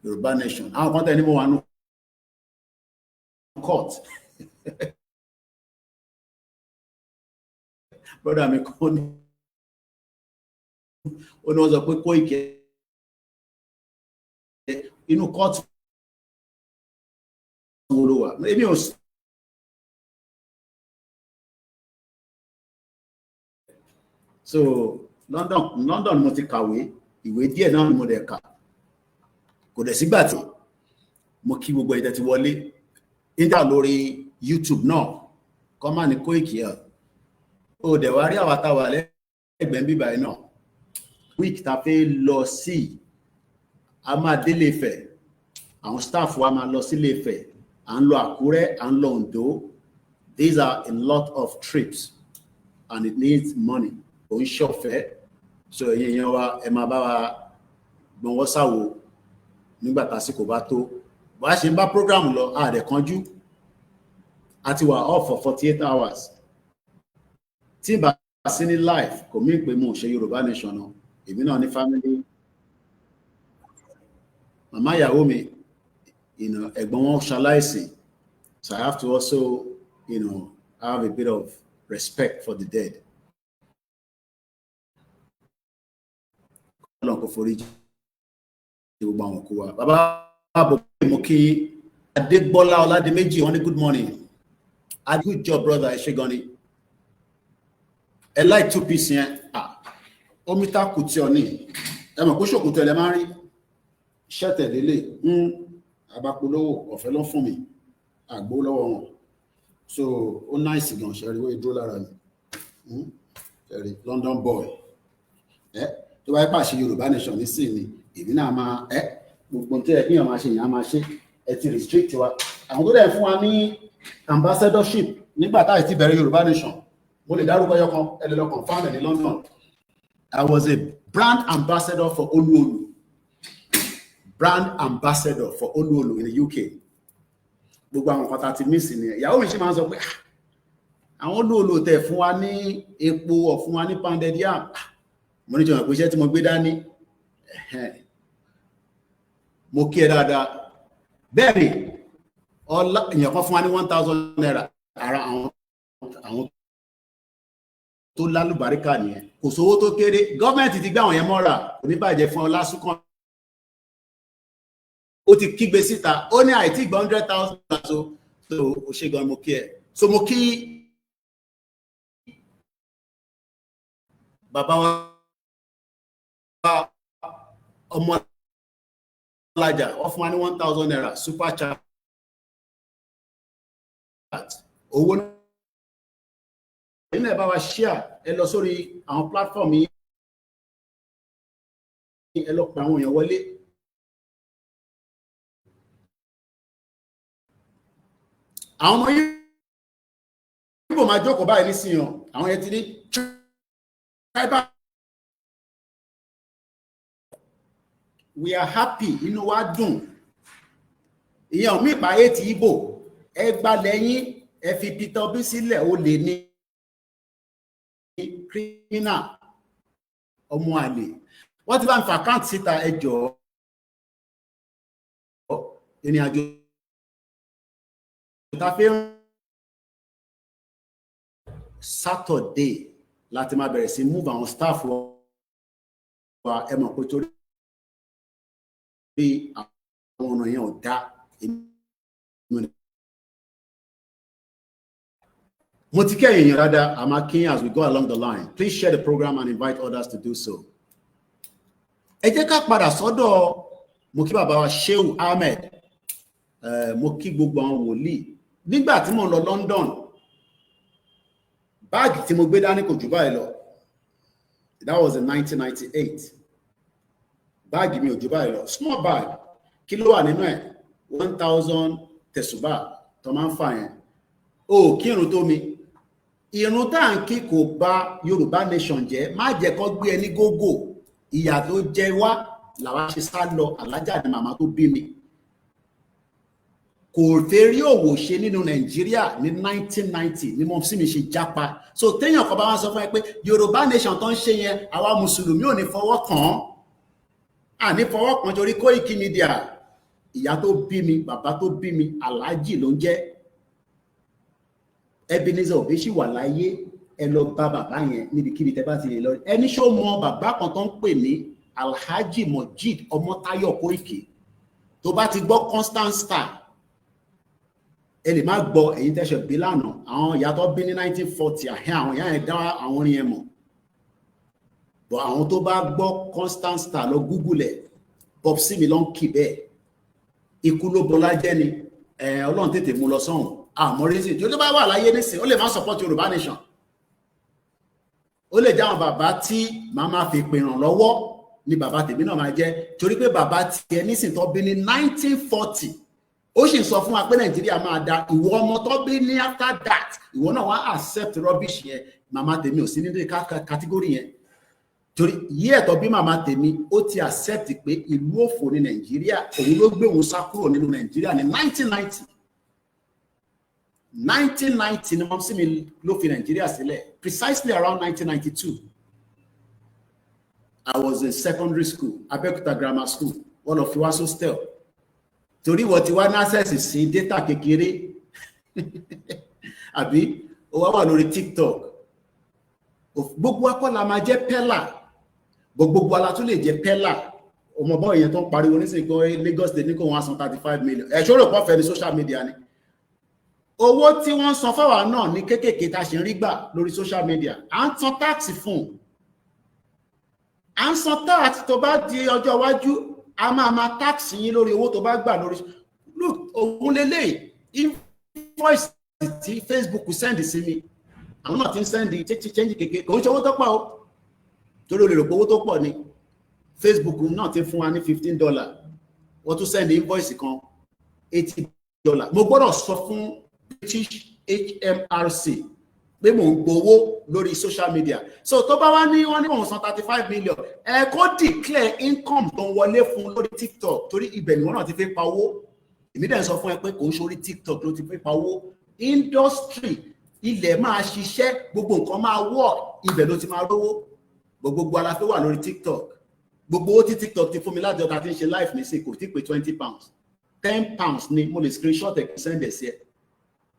Yorùbá nation. Àwọn kan tẹ́ ní mo wà nù court. Brother mi kò ní ó ní wọ́n sọ pé Koiki inú court wo ló wà. Èmi ò so London mo ti kàwé, ìwé díẹ̀ náà ni mo dẹ̀ kà. Kò dẹ̀ sígbà tí mo kí gbogbo ẹ̀dẹ̀ ti wọlé nígbà lórí YouTube náà kọ́ máa ní Koiki ẹ̀ ó dẹ̀ wá rí àwọn àtàwà lẹ́gbẹ̀ẹ́ bíbá ẹ̀ náà week ta fẹ́ lọ sí a máa délé Ifẹ̀, àwọn staff wa máa lọ sílé Ifẹ̀, à ń lọ Àkúrẹ́, à ń lọ Oǹdó. These are a lot of trips and it needs money. Kò ń ṣọ̀fẹ́, so ẹ̀yin yẹn wa ẹ máa bá wa gbọ́nwọ́ sáwo nígbà tásìkò bá tó. Bá ṣe ń bá program lọ àdẹ̀ kanjú àti wà off for 48 hours. Tí bá sí ní life kò mí pé mo ṣe Yorùbá nation náà. Èmi náà ní family. Màmá ìyàwó mi, ẹ̀gbọ́n wọn ṣaláìsí. So I have to also, have a bit of respect for the dead. Ọlọ́run kò forí jì gbogbo àwọn òkú wa. Bàbá àbò mo kí Adégbọ́lá Ọládéméjì, wọ́n ní good morning. A good job brother, ẹ ṣé gan ni. Ẹ like 2 piece yẹn. Omi tá kù tí ọ ní. Ẹ mọ̀ kó ṣòkòtò ẹ lẹ máa ń rí. Iṣẹ́ tẹ̀lé lè abapolówó ọ̀fẹ́ lọ fún mi. Àgbó lọ́wọ́ wọn. So ó nice gan ṣe rí wọ́n dúró lára mi. London boy. Tó bá yẹ pàṣẹ Yorùbá nation ní sí ni èmi náà máa gbogbo tí ẹ kíyàn máa ṣe yàn á máa ṣe. Ẹ ti restrict wa. Àwọn tó dẹ̀ fún wa ní ambassadorship nígbà táyì ti bẹ̀rẹ̀ Yorùbá nation. Mo lè dárúkọ yọkan ẹ lè lọ confirm ní London. I was a brand ambassador for Oluolu. Brand ambassador for Oluolu in the UK. Gbogbo àwọn kan tá ti miss ni ìyàwó mi ṣe máa ń sọ pé àwọn Oluolu tẹ̀ fún wa ní epo ọ̀ fún wa ní pounded yam. Mo ní jọ̀wọ́ pé iṣẹ́ tí mo gbé dání mo kí ẹ dáadáa. Bẹ́ẹ̀ ni èèyàn kan fún wa ní 1,000 naira ara àwọn tó lálùbáríkà nìyẹn. Kò sówó tó kéré. Gọ́ọ̀mẹ̀ntì ti gbé àwọn yẹn mọ́ra kò ní bàjẹ́ fún Ọlásùnkàn. Ó ti kígbe síta ó ní àìtí gba 100,000 so ó ṣe gan mo kí ẹ. So mo kí bàbá wa ọmọ alájà wọ́n fún wa ní 1,000 naira super chat owó náà nínú ẹ̀ bá wa share ẹ lọ sórí àwọn platform yìí ẹ lọ pa àwọn èèyàn wọlé. Àwọn ọmọ yìí bò máa jókòó báyìí nísìnyàn àwọn yẹn ti ní tribal. We are happy, inú wa dùn. Ìyẹn omi ìpàyé ti Ìgbò ẹ gbà lẹ́yìn ẹ fi Peter Obi sílẹ̀ ó lè ní criminal ọmọ àlè. Wọ́n ti bá ń fa account síta ẹjọ́ ìrìn àjò ta fi Saturday láti máa bẹ̀rẹ̀ sí move àwọn staff wa ẹ mọ̀ pé torí àwọn ọ̀nà yẹn ò dá. Mo ti kí ẹ̀yin èèyàn dáadáa, I'm akin as we go along the line. Please share the program and invite others to do so. Ẹ jẹ́ ká padà sọ́dọ̀ mo kí bàbá wa Shehu Ahmed, mo kí gbogbo àwọn wòlíì. Nígbà tí mo lọ London, báàgì tí mo gbé dání kò jù báyìí lọ. That was in 1998. Báàgì mi ò jù báyìí lọ. Small bag. Kí ló wà nínú ẹ̀? 1,000 tẹ̀sùbà tó máa ń fà yẹn. O kírun tó mi. Ìrun tá à ń kí kò bà Yorùbá nation jẹ́. Má jẹ́ kó gbé ẹni gógó. Ìyà tó jẹ wá làwa ṣe sá lọ. Alájà ni màmá tó bí mi. Kò fẹ́ rí òwò ṣe nínú Nàìjíríà ní 1990 ni mo sì mi ṣe jápa. So téèyàn kan bá wá sọ fún ẹ pé Yorùbá nation tó ń ṣe yẹn àwa mùsùlùmí ò ní fọwọ́ kàn án. Àní fọwọ́ kàn torí Koiki Media. Ìyá tó bí mi, bàbá tó bí mi, Aláàjì ló ń jẹ́. Ebenezer Obey ṣì wà láyé, ẹ lọ bá bàbá yẹn níbikíbi tẹ́ bá ti lè lọ. Ẹni ṣó mọ bàbá kan tó ń pè ní Alhaji Mojid Ọmọ́táyọ̀ Koiki. Tó bá ti gbọ́ Constant Star, ẹ lè má gbọ́ ẹ̀yin tẹ́ṣẹ̀ bí lánàá. Àwọn ìyá tó bí ní 1940 àwọn ìyá yẹn dá àwọn orin yẹn mọ̀. But àwọn tó bá gbọ́ Constant Star lọ Google ẹ̀, Popsi mi ló ń kì bẹ́ẹ̀. Ikú ló bọlá jẹ́ ni, Ọlọ́run tètè mú lọ sọ́hùn. Àmọ́ reason tí ó bá wà láyé nísìn, ó lè má support Yorùbá nation. Ó lè jẹ́ àwọn bàbá tí màá máa fi pè ràn lọ́wọ́ ni bàbá tèmi náà máa jẹ́. Torí pé bàbá tiẹ̀ nísìn tó bí ní 1940. Ó sì ń sọ fún wa pé Nàìjíríà máa da. Ìwọ ọmọ tó bí ní after that, ìwọ náà wá accept rubbish yẹn. Màmá tèmi ò sí nínú category yẹn. Torí yí ẹ̀tọ́ bí màmá tèmi ó ti accept pé ìlú òfò ní Nàìjíríà, òun ló gbé òun sá kúrò nínú Nàìjíríà ní 1990. 1990 ni mọ́mísí mi ló fi Nàìjíríà sílẹ̀, precisely around 1992. I was in secondary school, Abẹ́òkúta Grammar School, one of Fiwas hostel. Torí wọ́n ti wá ní access sí data kékeré, àbí ó wá lórí TikTok. Gbogbo akọ́lá máa jẹ́ pẹ́là, gbogbo ala tún lè jẹ́ pẹ́là. Ọmọ bọ́ ìyẹn tó ń pariwo nísìnyí kan Lagos State ní kò wọ́n san 35 million. Ẹ̀ṣọ́ rò pọ̀ fẹ́ ní social media ni. Owó tí wọ́n san fáwa náà ní kéékèèké tá a ṣe ń rí gbà lórí social media. À ń san tax fún. À ń san tax tó bá di ọjọ́ iwájú, a máa tax yín lórí owó tó bá gbà lórí. Look, òun lélẹ̀ invoice tí Facebook send sí mi. Àwọn náà ti ń send change kékeré. Kò ń ṣe owó tó pọ̀ o. Torí o lè rò pé owó tó pọ̀ ni. Facebook náà ti fún wa ní $15. Wọ́n tún send invoice kan $80. Mo gbọ́dọ̀ sọ fún British HMRC pé mò ń gbowó lórí social media. So tó bá wá ní wọ́n ní wọ́n san 35 million, ẹ kó declare income tó ń wọlé fún lórí TikTok torí ibẹ̀ ni wọ́n náà ti fi pa owó. Èmi dẹ̀ ń sọ fún ẹ pé kò ń ṣorí TikTok ló ti fi pa owó. Industry ilẹ̀ máa ṣiṣẹ́, gbogbo nǹkan máa work, ibẹ̀ ló ti máa rówó. Gbogbo aláfẹ́ wà lórí TikTok. Gbogbo owó tí TikTok ti fún mi láti ọ̀tá tí ń ṣe live ní sí kò tí pé £20. £10 ni mo lè screenshot ẹ̀ send ẹ̀ sí ẹ.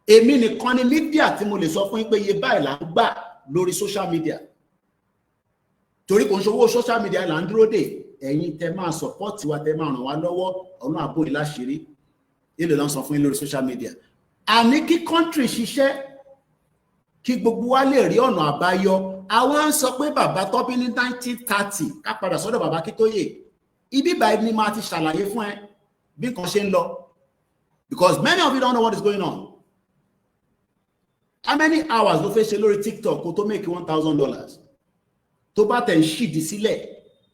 Èmi nìkan ni media tí mo lè sọ fún yín pé iye báyìí là ń gbà lórí social media. Torí kò ń ṣòwò social media là ń dúró dè. Ẹ̀yin tẹ máa support wa, tẹ máa ràn wá lọ́wọ́, ọ̀nà àbò ìláṣìírí. Ilé ló ń sọ fún yín lórí social media. Àní kí country ṣiṣẹ́, kí gbogbo wa lè rí ọ̀nà àbáyọ. Àwọn ń sọ pé bàbá tó bí ní 1930 ká padà sọ́dọ̀ bàbá Kítóyè. Ibi báyìí ni máa ti ṣàlàyé fún ẹ bí nǹkan ṣe ń lọ. Because many of you don't know what is going on. How many hours ló fẹ́ ṣe lórí TikTok kó tó make $1,000? Tó bá tẹ̀ ń ṣìdí sílẹ̀,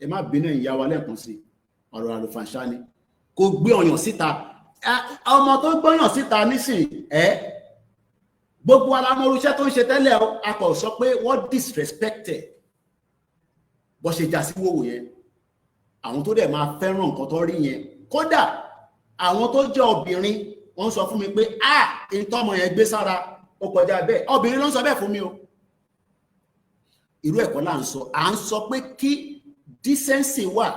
ẹ má bínú ìyá wa lẹ́ẹ̀kan sí ọ̀rọ̀ àlùfàǹṣá ni. Kò gbé ọyàn síta. Ọmọ tó gbọ́yàn síta nísìn gbogbo alámọ̀rúṣẹ́ tó ń ṣe tẹ́lẹ̀ a kò sọ pé wọ́n disrespected bó ṣe jà sí wòwò yẹn. Àwọn tó dẹ̀ máa fẹ́ràn nǹkan tó rí yẹn. Kódà àwọn tó jẹ́ obìnrin wọ́n sọ fún mi pé ìtọ́mọ yẹn gbé sára ó kọjá bẹ́ẹ̀. Obìnrin ló ń sọ bẹ́ẹ̀ fún mi o. Irú ẹ̀kọ́ là ń sọ. À ń sọ pé kí decency wà.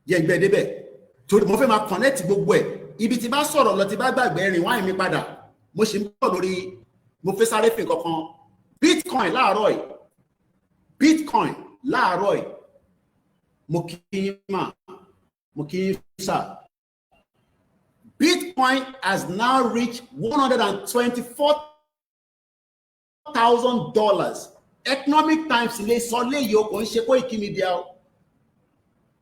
Yẹn gbẹ débẹ̀. Torí mo fẹ́ máa connect gbogbo ẹ̀. Ibi tí bá sọ̀rọ̀ lọ tí bá gbàgbé rìn wáyé mi padà. Mo ṣe ń bọ̀ lórí mo fẹ́ sáré fi kankan bitcoin láàárọ̀ yìí bitcoin láàárọ̀ yìí mo kí yín mà mo kí yín sà. Bitcoin has now reached $124,000. Economic Times ilé sọ léyìí o kò ń ṣe Koiki Media o.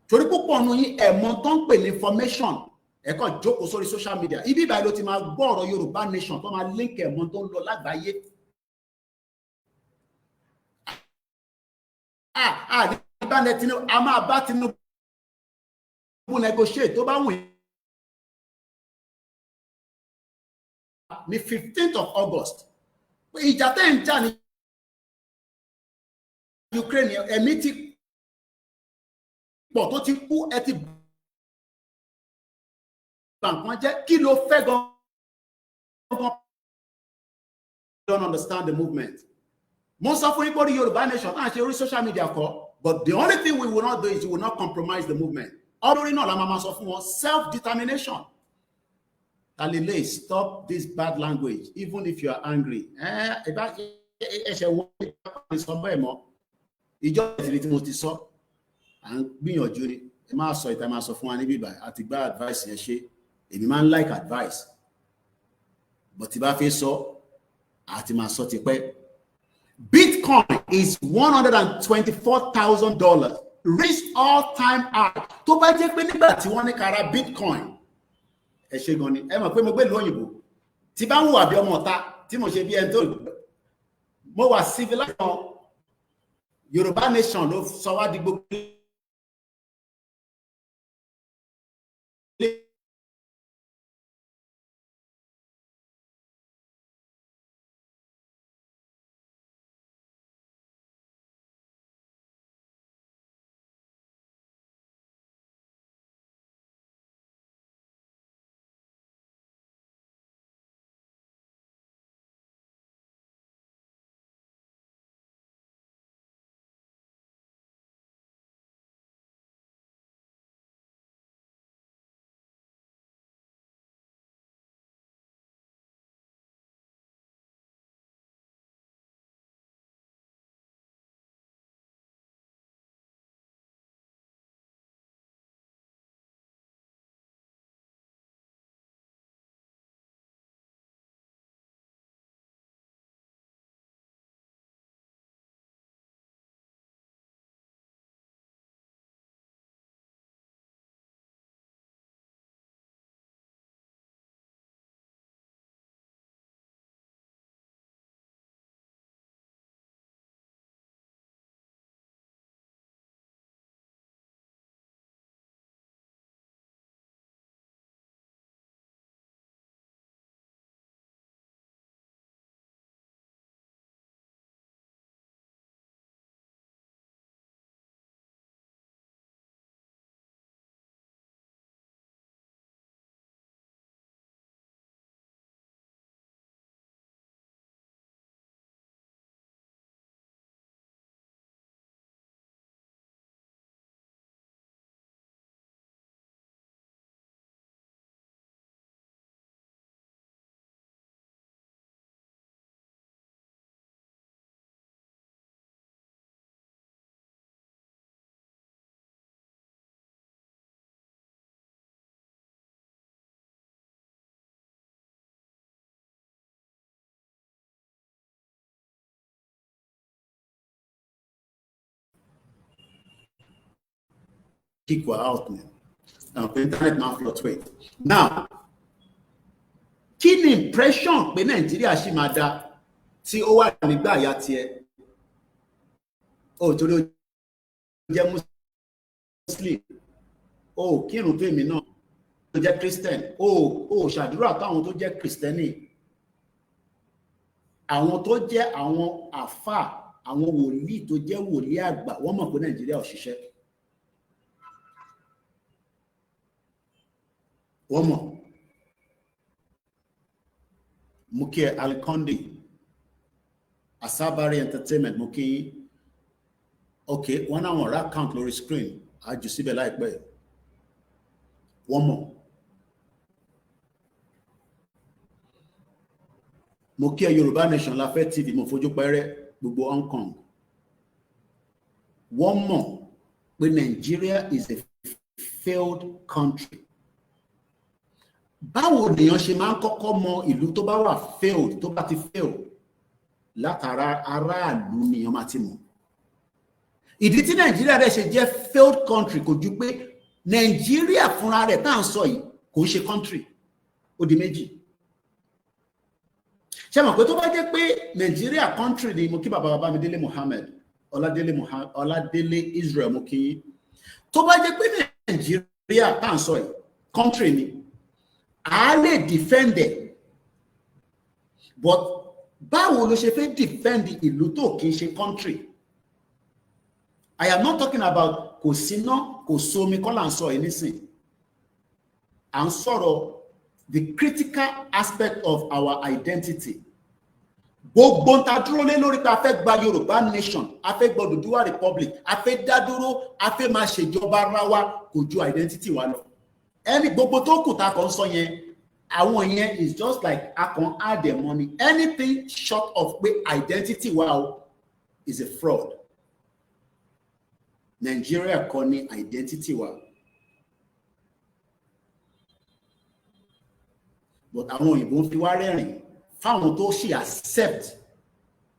Torí púpọ̀ nù yín ẹ̀mọ́ tó ń pè ní information ẹ̀kọ́ jókòó sórí social media. Ibi ìbáyìí ló ti máa gbọ́ ọ̀rọ̀ Yorùbá Nation tó máa link ẹ̀mọ́ tó ń lọ lágbàáyé. A máa bá Tinubu negotiate tó bá wù yín. Ní 15th of August ìjà tẹ́ ń jà ní Ukraine ẹ̀mí ti pọ̀ tó ti kú ẹ ti bàǹkan jẹ́ kí ló fẹ́ gan-an. Don't understand the movement. Most of you go to Yoruba Nation and share social media call, but the only thing we will not do is we will not compromise the movement. Already know la mama sọ fún wọn self-determination. Alile, stop this bad language, even if you are angry. Ìjọ ìdílé tí mo ti sọ, à ń gbìyànjú ni, ẹ máa sọ ìta máa sọ fún wa níbí báyìí, àti gba advice yẹn ṣe, èmi máa ń like advice, but tí bá fẹ́ sọ, àti máa sọ ti pẹ́. Bitcoin is $124,000, reached all-time high. Tó bá jẹ́ pé nígbà tí wọ́n ní kára Bitcoin, ẹ ṣe gan ni ẹ mọ̀ pé mo gbé ìlú òyìnbó tí bá ń wà bí ọmọ ọ̀tá tí mo ṣe bí ẹni tó mo wà civilization Yorùbá Nation ló sọ wá di gbogbo kick wa out ni internet máa fluctuate. Now kí ni impression pé Nàìjíríà ṣì máa dá tí ó wà nígbà àyà tiẹ̀ ó torí ó jẹ́ Muslim ó kírun fèmí náà tó jẹ́ Christian ó ṣàdúrà táwọn tó jẹ́ Kristẹni àwọn tó jẹ́ àwọn àfà àwọn wòlíì tó jẹ́ wòlíì àgbà wọ́n mọ̀ pé Nàìjíríà ò ṣiṣẹ́. Wọ́n mọ̀ mo kí Alikonde Asabari Entertainment mo kí ok wọ́n náà wọ́n rà account lórí screen àjù síbẹ̀ láìpẹ́ wọ́n mọ̀ mo kí Yorùbá Nation la fẹ́ TV mo fojú pẹ́rẹ́ gbogbo Hong Kong wọ́n mọ̀ pé Nigeria is a failed country. Báwo nìyàn ṣe máa ń kọ́kọ́ mọ ìlú tó bá wà failed tó bá ti fail látara aráàlú nìyàn máa ti mọ̀. Ìdí tí Nigeria rẹ̀ ṣe jẹ́ failed country kò ju pé Nigeria fúnra rẹ̀ tá à ń sọ yìí kò ń ṣe country ó di méjì. Ṣé mọ̀ pé tó bá jẹ́ pé Nigeria country ni mo kí bàbá mi Délé Mohammed Ọládélé Israel mo kí tó bá jẹ́ pé Nigeria tá à ń sọ yìí country ni a lè defend it but báwo ló ṣe fẹ́ defend ìlú tó kì í ṣe country. I am not talking about kò síná kò sómi kọ́ là ń sọ yìí nísìn à ń sọ̀rọ̀ the critical aspect of our identity. Gbogbo ń ta dúró lé lórí pé a fẹ́ gba Yorùbá nation, a fẹ́ gba Odùduwà republic, a fẹ́ dá dúró, a fẹ́ máa ṣèjọba ara wa kò ju identity wa lọ. Ẹni gbogbo tó kù ta kàn sọ yẹn, àwọn yẹn is just like a kàn add their money. Anything short of pé identity wa is a fraud. Nigeria kọ́ ní identity wa. But àwọn òyìnbó ń fi wá rẹ́rìn fáwọn tó ṣì accept.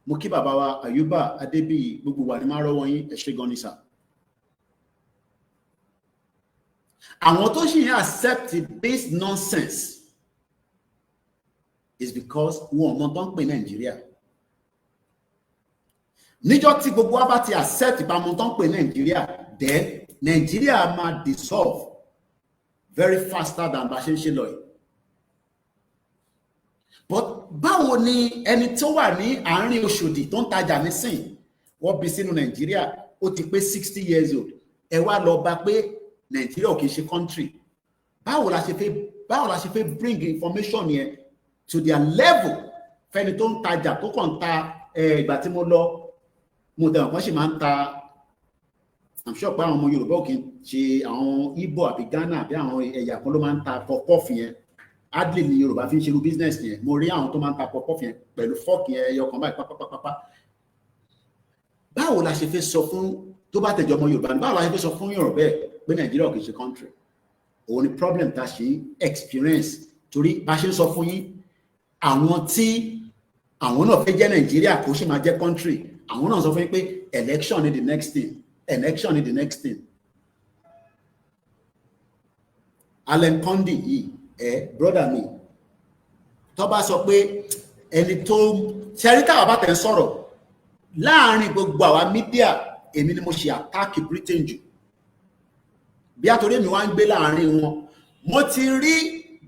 Mo kí bàbá wa Ayuba Adébíyì gbogbo wa ní máa rọ́wọ́ yín ẹ ṣé gan ni sà. Àwọn tó ṣì accept this nonsense is because wọn mọ tó ń pè Nàìjíríà. Níjọ́ tí gbogbo wa bá ti accept ìpamọ́ tó ń pè Nàìjíríà, then Nàìjíríà máa dissolve very faster than bá ṣe ń ṣe lọ yìí. But báwo ni ẹni tó wà ní àárín Òṣòdì tó ń tajà nísìn wọ́n bí sínú Nàìjíríà ó ti pé 60 years old ẹ wá lọ bá pé Nàìjíríà ò kìí ṣe country. Báwo la ṣe fẹ́ bring information yẹn to their level fẹ́ni tó ń tajà tó kàn ta ìgbà tí mo lọ mo dẹ̀ wọ́n sì máa ń ta I'm sure pé àwọn ọmọ Yorùbá ò kì í ṣe àwọn Igbo àbí Ghana àbí àwọn ẹ̀yà kan ló máa ń ta pọ̀pọ̀fù yẹn. Adley ni Yorùbá fi ń ṣerú business yẹn mo rí àwọn tó máa ń ta pọ̀pọ̀fù yẹn pẹ̀lú fọ́ọ̀kì yẹn ẹyọ kan báyìí pápápápá. Báwo la ṣe fẹ́ sọ fún tó bá tẹ̀jọ́ ọmọ Yorùbá ni báwo la ṣe fẹ́ sọ fún Yorùbá bẹ́ẹ̀ pé Nàìjíríà kì í ṣe country. Òun ni problem tá a ṣe experience torí bá ṣe ń sọ fún yín àwọn tí àwọn náà fẹ́ jẹ́ Nàìjíríà kò ṣe máa jẹ́ country àwọn náà sọ fún yín pé election ni the next thing. Election is the next thing. Alan Kondi yìí brother mi tó bá sọ pé ẹni tó ṣẹ́rí táwa bá tẹ̀ ń sọ̀rọ̀ láàrin gbogbo àwa mídíà èmi ni mo ṣe attack Britain jù bí àtòrí mi wá ń gbé láàrin wọn mo ti rí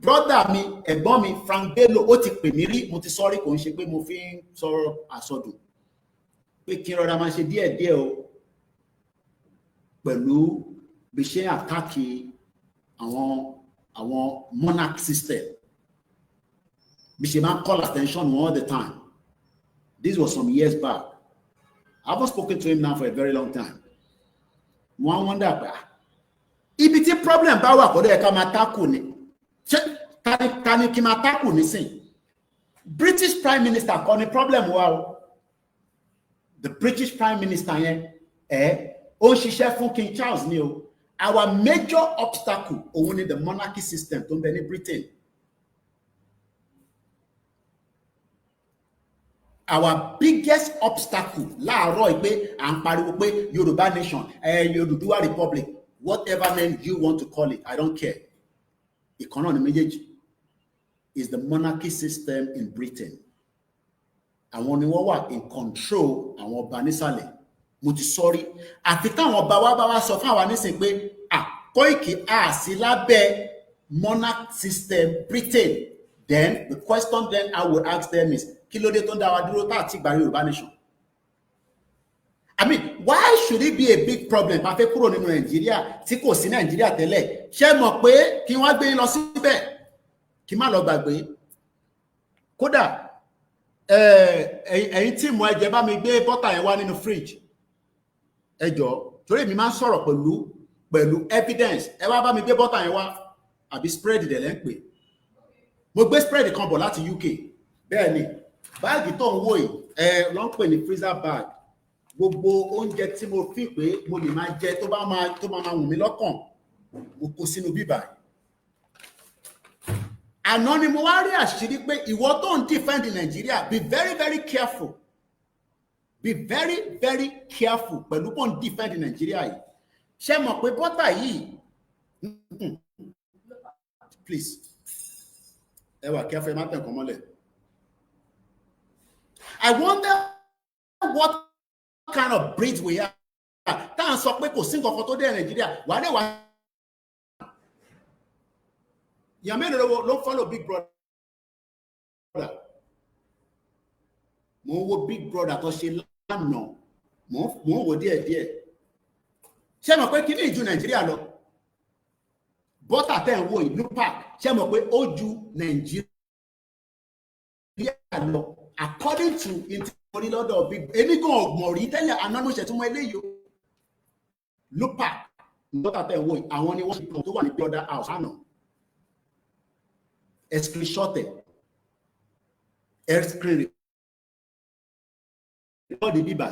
brother mi ẹ̀gbọ́n mi Frank Bello ó ti pè mí rí mo ti sọ́rí kò ń ṣe pé mo fi ń sọ̀rọ̀ àsọdùn pé kí n rọra máa ṣe díẹ̀díẹ̀ o pẹ̀lú bí ṣe àtàkì àwọn monarch system bí ṣe máa call attention all the time. This was some years back. I haven't spoken to him now for a very long time. Mo wá wonder pé ibi tí problem bá wà kò dé ká máa tackle ni ta ni kí máa tackle nísìn. British Prime Minister kọ́ ni problem wa o. The British Prime Minister yẹn ó ń ṣiṣẹ́ fún King Charles ni o. Our major obstacle òun ni the monarchy system tó ń bẹ ní Britain. Our biggest obstacle láàárọ̀ pé à ń pariwo pé Yorùbá nation Odùduwà republic whatever name you want to call it I don't care. Ìkan náà ni méjèèjì is the monarchy system in Britain. Àwọn ni wọ́n wà in control àwọn ọba nísàlẹ̀. Mo ti sọrí àfi táwọn ọba wa bá wá sọ fún àwa nísìn pé Koiki sí lábẹ́ monarch system Britain, then the question then I would ask them is kí ló dé tó ń dá wa dúró tá àti ìgbà Yorùbá nation. I mean, why should it be a big problem bá fẹ́ kúrò nínú Nàìjíríà tí kò sí Nàìjíríà tẹ́lẹ̀? Ṣé mọ̀ pé kí wọ́n gbé lọ síbẹ̀ kí má lọ gbàgbé kódà ẹ̀yin tí mo ẹ̀jẹ̀ bá mi gbé bọ́tà yẹn wá nínú fridge ẹ jọ̀ọ́ torí mi máa ń sọ̀rọ̀ pẹ̀lú evidence ẹ wá bá mi gbé bọ́tà yẹn wá àbí spread dẹ̀ lẹ́ ń pè mo gbé spread kan bọ̀ láti UK bẹ́ẹ̀ ni báàgì tó ń wò yìí ló ń pè ní freezer bag. Gbogbo oúnjẹ tí mo fi pé mo lè máa jẹ tó bá máa wù mí lọ́kàn mo kó sínú bíbà. Àná ni mo wá rí àṣírí pé ìwọ tó ń defend Nigeria, be very very careful. Be very very careful pẹ̀lú bó ń defend Nigeria yìí. Ṣé mọ̀ pé bọ́tà yìí please ẹ wà careful, ẹ má tẹ̀ nǹkan mọ́lẹ̀. I wonder what kind of breed we are. Tá à ń sọ pé kò sí nǹkan kan tó dé Nàìjíríà wà á dé wà. Ìyá mélòó ló follow Big Brother? Mo ń wo Big Brother tó ṣe lánàá, mo ń wo díẹ̀díẹ̀. Ṣé mọ̀ pé kí ni ìjú Nàìjíríà lọ? Bọ́tà tẹ̀ ń wo ìlú park, ṣé mọ̀ pé ó ju Nàìjíríà lọ according to ìtìmọ̀rí lọ́dọ̀ Big. Èmi gan ọ̀gbọ̀n rí tẹ́lẹ̀ anánú ṣẹ̀túnmọ́ eléyìí o. Ìlú park bọ́tà tẹ̀ ń wo àwọn ni wọ́n ṣe kàn tó wà ní Brother House àná. Screenshotted, screen recorded bíbá.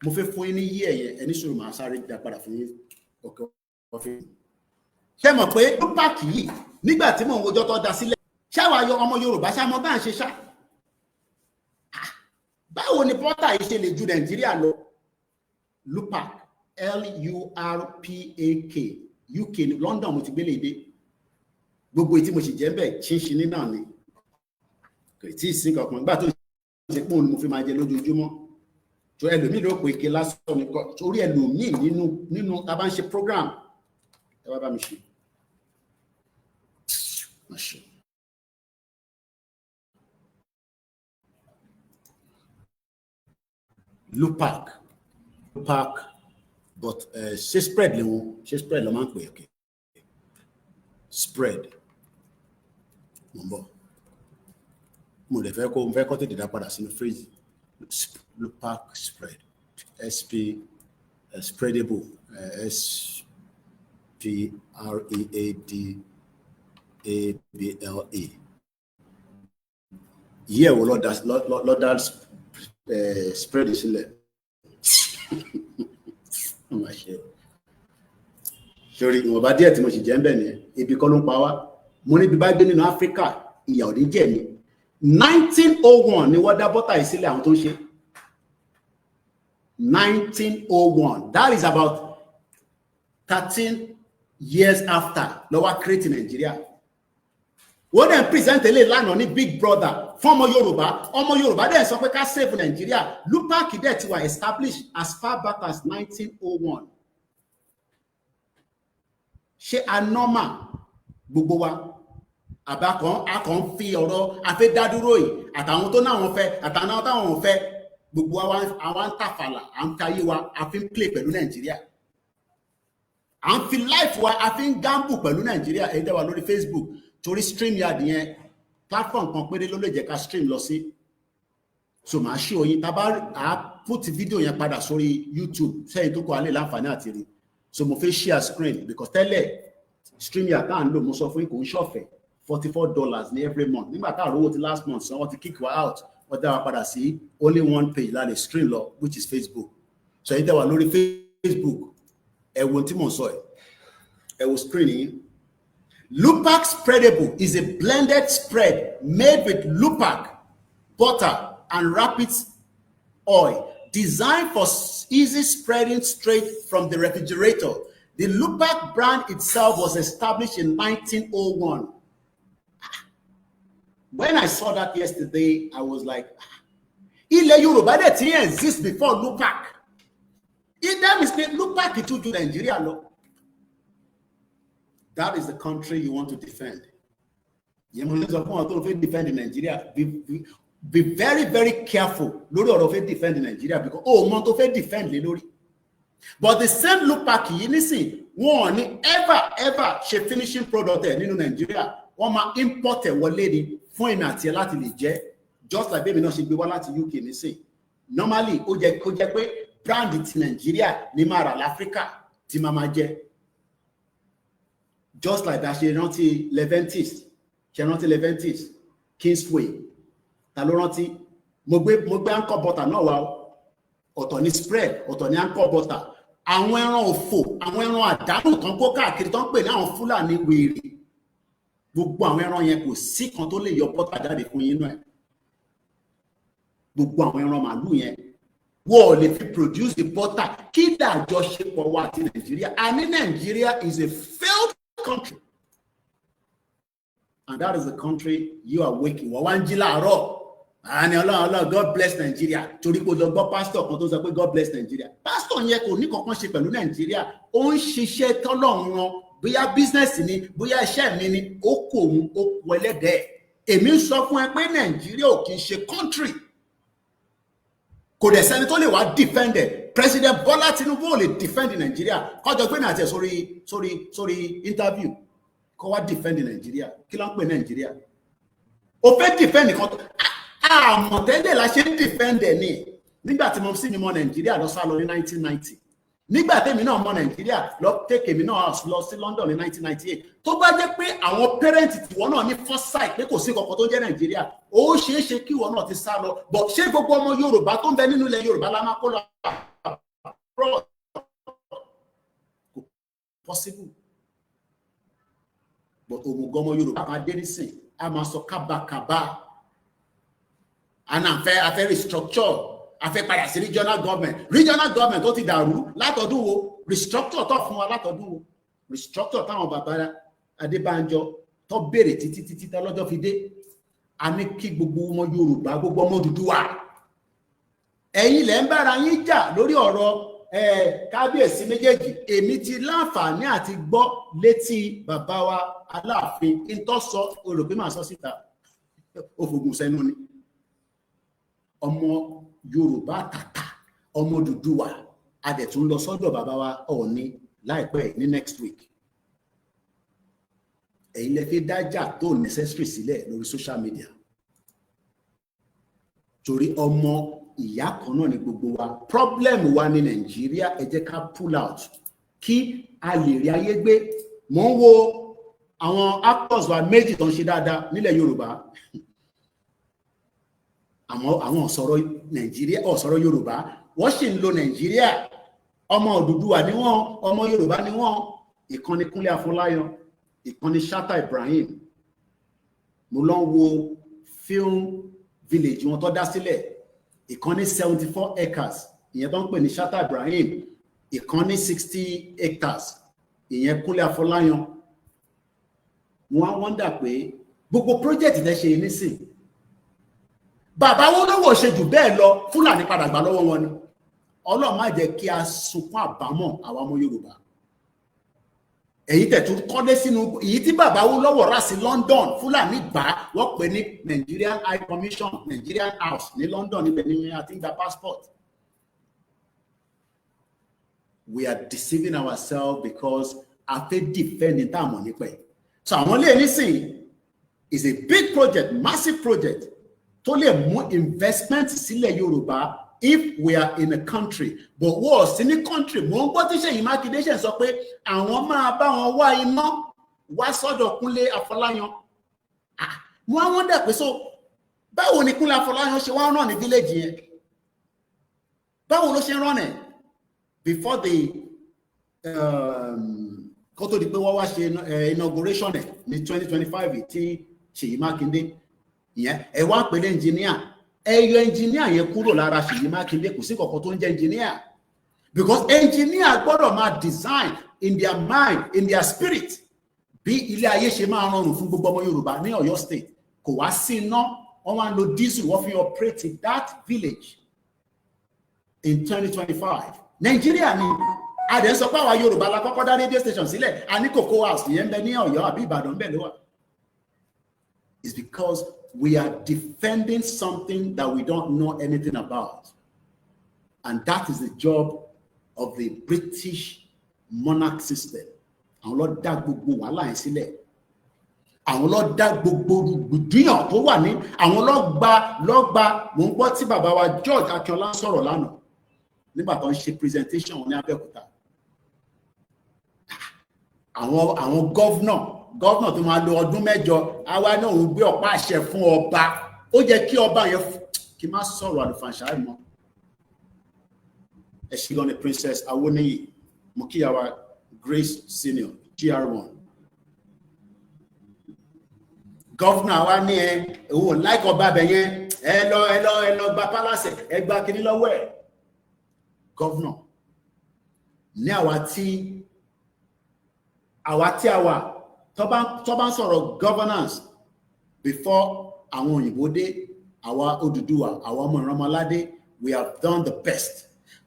Mo fẹ́ fún yín ní yí ẹ̀yẹ ẹni sọ̀rọ̀ máa sáré dá padà fún yín ọkọ̀ ọ̀fẹ́. Ṣé mọ̀ pé ní páàkì yìí nígbà tí mò ń wojọ́ tó dá sílẹ̀ ṣáwa yọ ọmọ Yorùbá ṣá mọ bá ń ṣe ṣá. Báwo ni pọ́tà yìí ṣe lè ju Nàìjíríà lọ? Lupac, L-U-R-P-A-K, UK ní London mo ti gbélé dé. Gbogbo tí mo sì jẹ́ bẹ́ẹ̀ ṣínṣin ní náà ni. Kò tí ì sí kankan nígbà tó ṣe pé òun ni mo fi máa jẹ lójoojúmọ́. Tó ẹlòmíì ló pè ike lásán ni torí ẹlòmíì nínú tá a bá ń ṣe program. Ẹ wá bá mi ṣe. Lupac, but ṣe spread lè wọn, ṣe spread lọ máa ń pè é. Spread. Mo lè fẹ́ kó tètè dá padà sínú phrase. Lupac spread. SP spreadable. SPREADABLE. Yeah, wo lọ dá spread sílẹ̀. Sori ìwọ̀nba díẹ̀ tí mo sì jẹ́ ń bẹ̀ nìyẹn, ibi kọ́ ló ń pa wá. Mo ní bí bá gbé nínú Áfíríkà ìyà ò ní jẹ ni. 1901 ni wọ́n dá bọ́tà yìí sílẹ̀ àwọn tó ń ṣe. 1901, that is about 13 years after lọ́wọ́ create Nigeria. Wọ́n dẹ̀ present eléyìí lánàá ní Big Brother fún ọmọ Yorùbá dẹ̀ sọ pé ká save Nigeria. Lupac dẹ̀ ti wà established as far back as 1901. Ṣé anọ́mà gbogbo wa àbákan akàn fi ọ̀rọ̀ afẹ́ dádúró yìí àtàwọn tó náà wọn fẹ́ àtàwọn táwọn wọn fẹ́ gbogbo àwọn ń tàfàlà à ń tayé wa a fi ń play pẹ̀lú Nàìjíríà, à ń fi life wa a fi ń gamble pẹ̀lú Nàìjíríà. Èyí tẹ́ wà lórí Facebook torí StreamYard yẹn platform kan péré ló lè jẹ́ ká stream lọ sí. So màá ṣí oyin tábà á put fídíò yẹn padà sórí YouTube sẹ́yìn tó kọ́ alẹ́ láǹfààní àti rí. So mo fẹ́ share screen because tẹ́lẹ̀ StreamYard tá à ń lò mo sọ fún yín kò ń ṣọ̀fẹ́ $44 ní every month. Nígbà tá a rówó ti last month so wọ́n ti kick wa out wọ́n dá wa padà sí only one page láti stream lọ which is Facebook. So èyí tẹ́ wà lórí Facebook ẹ wo tí mo sọ ẹ wo screen yìí. Lupac spreadable is a blended spread made with Lupac, butter, and rapid oil, designed for easy spreading straight from the refrigerator. The Lupac brand itself was established in 1901. When I saw that yesterday, I was like, ilẹ̀ Yorùbá dẹ̀ ti exist before Lupac. That means Lupac tún ju Nigeria lọ. That is the country you want to defend. You must defend Nigeria. Be very, very careful. Lórí ọ̀rọ̀ fẹ́ defend Nigeria because mọ tó fẹ́ defend lé lórí. But the same Lupac yìí nísìn wọn ní ever ṣe finishing product ẹ̀ nínú Nigeria. Wọ́n máa import ẹ̀ wọlé ni fún ẹ̀mí àti ẹ̀ láti lè jẹ́. Just like bẹ́ẹ̀ mi náà ṣe gbé wá láti UK nísìn. Normally ó jẹ́ pé brand ti Nigeria ní máa rà l'Áfíríkà tí máa jẹ́. Just like that ṣe rántí Leventis Kingsway ta ló rántí mo gbé anchor butter náà wá ọ̀tọ̀ ní spread ọ̀tọ̀ ní anchor butter àwọn ẹran òfò àwọn ẹran àdánù tán kó káàkiri tán pè ní àwọn Fúlàní wèrè gbogbo àwọn ẹran yẹn kò sí kan tó lè yọ butter jáde fún yín náà gbogbo àwọn ẹran màálù yẹn wọ́n lè fi produce the butter kí dàjọṣepọ̀ wa àti Nàìjíríà àní Nàìjíríà is a failed country and that is the country you are waking wọ́n wá ń jí láàárọ̀ àní ọlọ́run God bless Nigeria torí kò lọ gbọ́ pásítọ̀ kan tó sọ pé God bless Nigeria pásítọ̀ yẹn kò ní kankan ṣe pẹ̀lú Nàìjíríà ó ń ṣiṣẹ́ tọ́lọ́run ran bóyá business ni bóyá iṣẹ́ mi ni ó kò òun ó kú ẹlẹ́dẹ̀ẹ́ èmi ń sọ fún ẹ pé Nàìjíríà ò kì í ṣe country kò dẹ̀ sẹ́ni tó lè wá defend it President Bola Tinubu ò lè defend Nàìjíríà kọjọ gbé nàìjíríà sórí interview kó wá defend Nàìjíríà kí ló ń pè Nàìjíríà ó fẹ́ defend nìkan tó àmọ̀tẹ́lẹ̀ la ṣe ń defend ẹ̀ ní nígbà tí mo sì ní mọ Nàìjíríà lọ sá lọ ní 1990 nígbà tèmi náà mọ Nàìjíríà lọ tẹ́kẹ̀ mi náà lọ sí London ní 1998 tó bá jẹ́ pé àwọn parent tiwọn náà ní foresight pé kò sí kankan tó jẹ́ Nàìjíríà ó ṣeé ṣe kí ìwọ náà ti sá lọ but ṣé gbogbo ọmọ Yorùbá tó ń bẹ nínú ilẹ̀ Yorùbá la máa kó lọ kò possible but òmùgọ̀ ọmọ Yorùbá máa dé nísìn a máa sọ kábàkàbà and afẹ́ restructure afẹ́ padà sí regional government tó ti dàrú látọdún wo restructure tó fún wa látọdún wo restructure táwọn bàbá Adébánjọ tó béèrè títí lọ́jọ́ fi dé a ní kí gbogbo ọmọ Yorùbá gbogbo ọmọ Odùduwà ẹ̀yin lẹ́ ń bára yín jà lórí ọ̀rọ̀ kábíyèsí méjèèjì èmi ti láǹfààní àti gbọ́ létí bàbá wa Aláàfin kí n tó sọ olùpẹ́ máa sọ síta òfògùn sẹ́nu ni ọmọ Yorùbá tàtà ọmọ Odùduwà adẹ̀tún lọ sọ́dọ̀ bàbá wa Ọọ̀ni láìpẹ́ ní next week ẹ̀yin lẹ fi dájà tó necessary sílẹ̀ lórí social media torí ọmọ ìyá kan náà ni gbogbo wa problem wa ní Nàìjíríà ẹ jẹ́ ká pull out kí a lè rí ayé gbé mò ń wo àwọn actors wa méjì tó ń ṣe dáadáa nílẹ̀ Yorùbá àwọn ọ̀sọ̀rọ̀ Nàìjíríà ọ̀sọ̀rọ̀ Yorùbá wọ́n sì ń lo Nàìjíríà ọmọ Odùduwà ni wọ́n ọmọ Yorùbá ni wọ́n ìkànnì Kúnlé Afọláyan ìkànnì Shatta Ibrahim mo lọ ń wo film village wọn tó dá sílẹ̀ ìkànnì 74 acres ìyẹn tó ń pè ní Shatta Ibrahim ìkànnì 60 hectares ìyẹn Kúnlé Afọláyan wọ́n á wọ́ndà pé gbogbo project tẹ́ ṣe nísìn bàbá wọn lọ́wọ́ ṣe jù bẹ́ẹ̀ lọ Fúlàní padà gbà lọ́wọ́ wọn ni Ọlọ́run má jẹ́ kí a sunkún àbámọ̀ àwọn ọmọ Yorùbá èyí tẹ̀tún kọ́dé sínú èyí tí bàbá wọn lọ́wọ́ rà sí London Fúlàní gbà wọ́n pè ní Nigerian High Commission Nigerian House ní London níbẹ̀ ní àti gba passport. We are deceiving ourselves because a fẹ́ defend ní táwọn nípa ẹ̀ so àwọn ilé nísìnyí is a big project massive project tó lè mú investment sílẹ̀ Yorùbá if we are in a country but wọ́n sí ní country mo ń gbọ́ tí Ṣèyí Mákindé ṣe sọ pé àwọn máa bá wọn wá iná wá sọ́dọ̀ Kúnlé Afọláyan wọ́n dẹ̀ pé so báwo ni Kúnlé Afọláyan ṣe wá rán ní village yẹn báwo ló ṣe rán ẹ̀ before the kó tó di pé wọ́n wá ṣe inauguration ẹ̀ ní 2025 tí Ṣèyí Mákindé ìyẹn ẹ wá pẹ̀lú engineer ẹyọ engineer yẹn kúrò lára Ṣèyí Mákindé kò sí kankan tó ń jẹ́ engineer because engineer gbọ́dọ̀ máa design in their mind in their spirit bí ilé ayé ṣe máa rọrùn fún gbogbo ọmọ Yorùbá ní Ọ̀yọ́ state kò wá sí iná wọ́n wá ń lo diesel wọ́n fi operate in that village in 2025 Nàìjíríà ni adẹ̀ ń sọ pé àwa Yorùbá la kọ́kọ́ dá radio station sílẹ̀ a ní Cocoa House ìyẹn ń bẹ ní Ọ̀yọ́ àbí Ìbàdàn bẹ́ẹ̀ ló wà. It's because we are defending something that we don't know anything about. And that is the job of the British monarch system. Àwọn ló dá gbogbo wàhálà yẹn sílẹ̀. Àwọn ló dá gbogbo gbìyànjú tó wà ní àwọn ló gba mo ń gbọ́ tí bàbá wa George Akínọlá sọ̀rọ̀ lánàá nígbà tó ń ṣe presentation wọn ní Abẹ́òkúta. Àwọn gọ́vnà tó máa lo ọdún mẹ́jọ àwa náà ń gbé ọ̀pá àṣẹ fún ọba ó jẹ́ kí ọba yẹn kí má sọ̀rọ̀ àlùfàǹṣá mọ́. Ẹ ṣé gan ni Princess Awoniyi, mo kí àwa Grace Senior GR1. Governor wa ní òun like ọba bẹ̀ yẹn, ẹ lọ gba palace, ẹ gba kíní lọ́wọ́ ẹ̀. Governor ní àwa tí tó bá ń sọ̀rọ̀ governance before àwọn òyìnbó dé, àwa Odùduwà, àwa ọmọ ìrànmọ́ládé, we have done the best.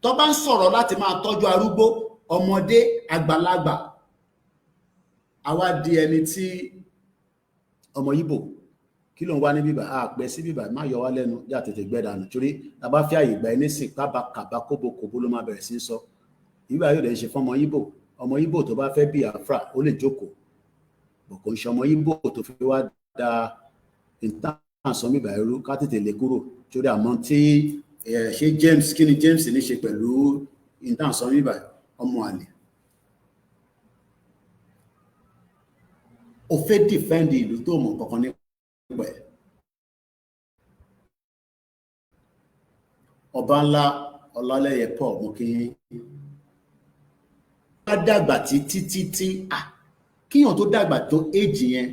Tó bá ń sọ̀rọ̀ láti máa tọ́jú arúgbó, ọmọdé, àgbàlagbà, àwa di ẹni tí ọmọ Ìgbò kí ló ń wá ní bíbà àpẹ sí bíbà má yọ wá lẹ́nu já tètè gbẹ́dànù torí tá bá fi àyè gba ẹni sìn kábàkàbà kóbókòbó ló máa bẹ̀rẹ̀ sí sọ. Ìgbà yóò dẹ̀ ṣe fún ọmọ Ìgbò tó bá fẹ́ Biafra ó lè jókòó, bò kò ń ṣe ọmọ Ìgbò tó fi wá da ìtànsán bíbà ẹrú ká tètè lè kúrò torí àmọ́ tí ṣe James kí ni James ní ṣe pẹ̀lú ìtànsán bíbà ọmọ àlè. Ó fẹ́ defend ìlú tó mọ̀ kankan nípa ẹ̀. Ọba ńlá Ọlálẹ́yẹ Paul mú kí bá dàgbà títí kíyàn tó dàgbà tó éjì yẹn,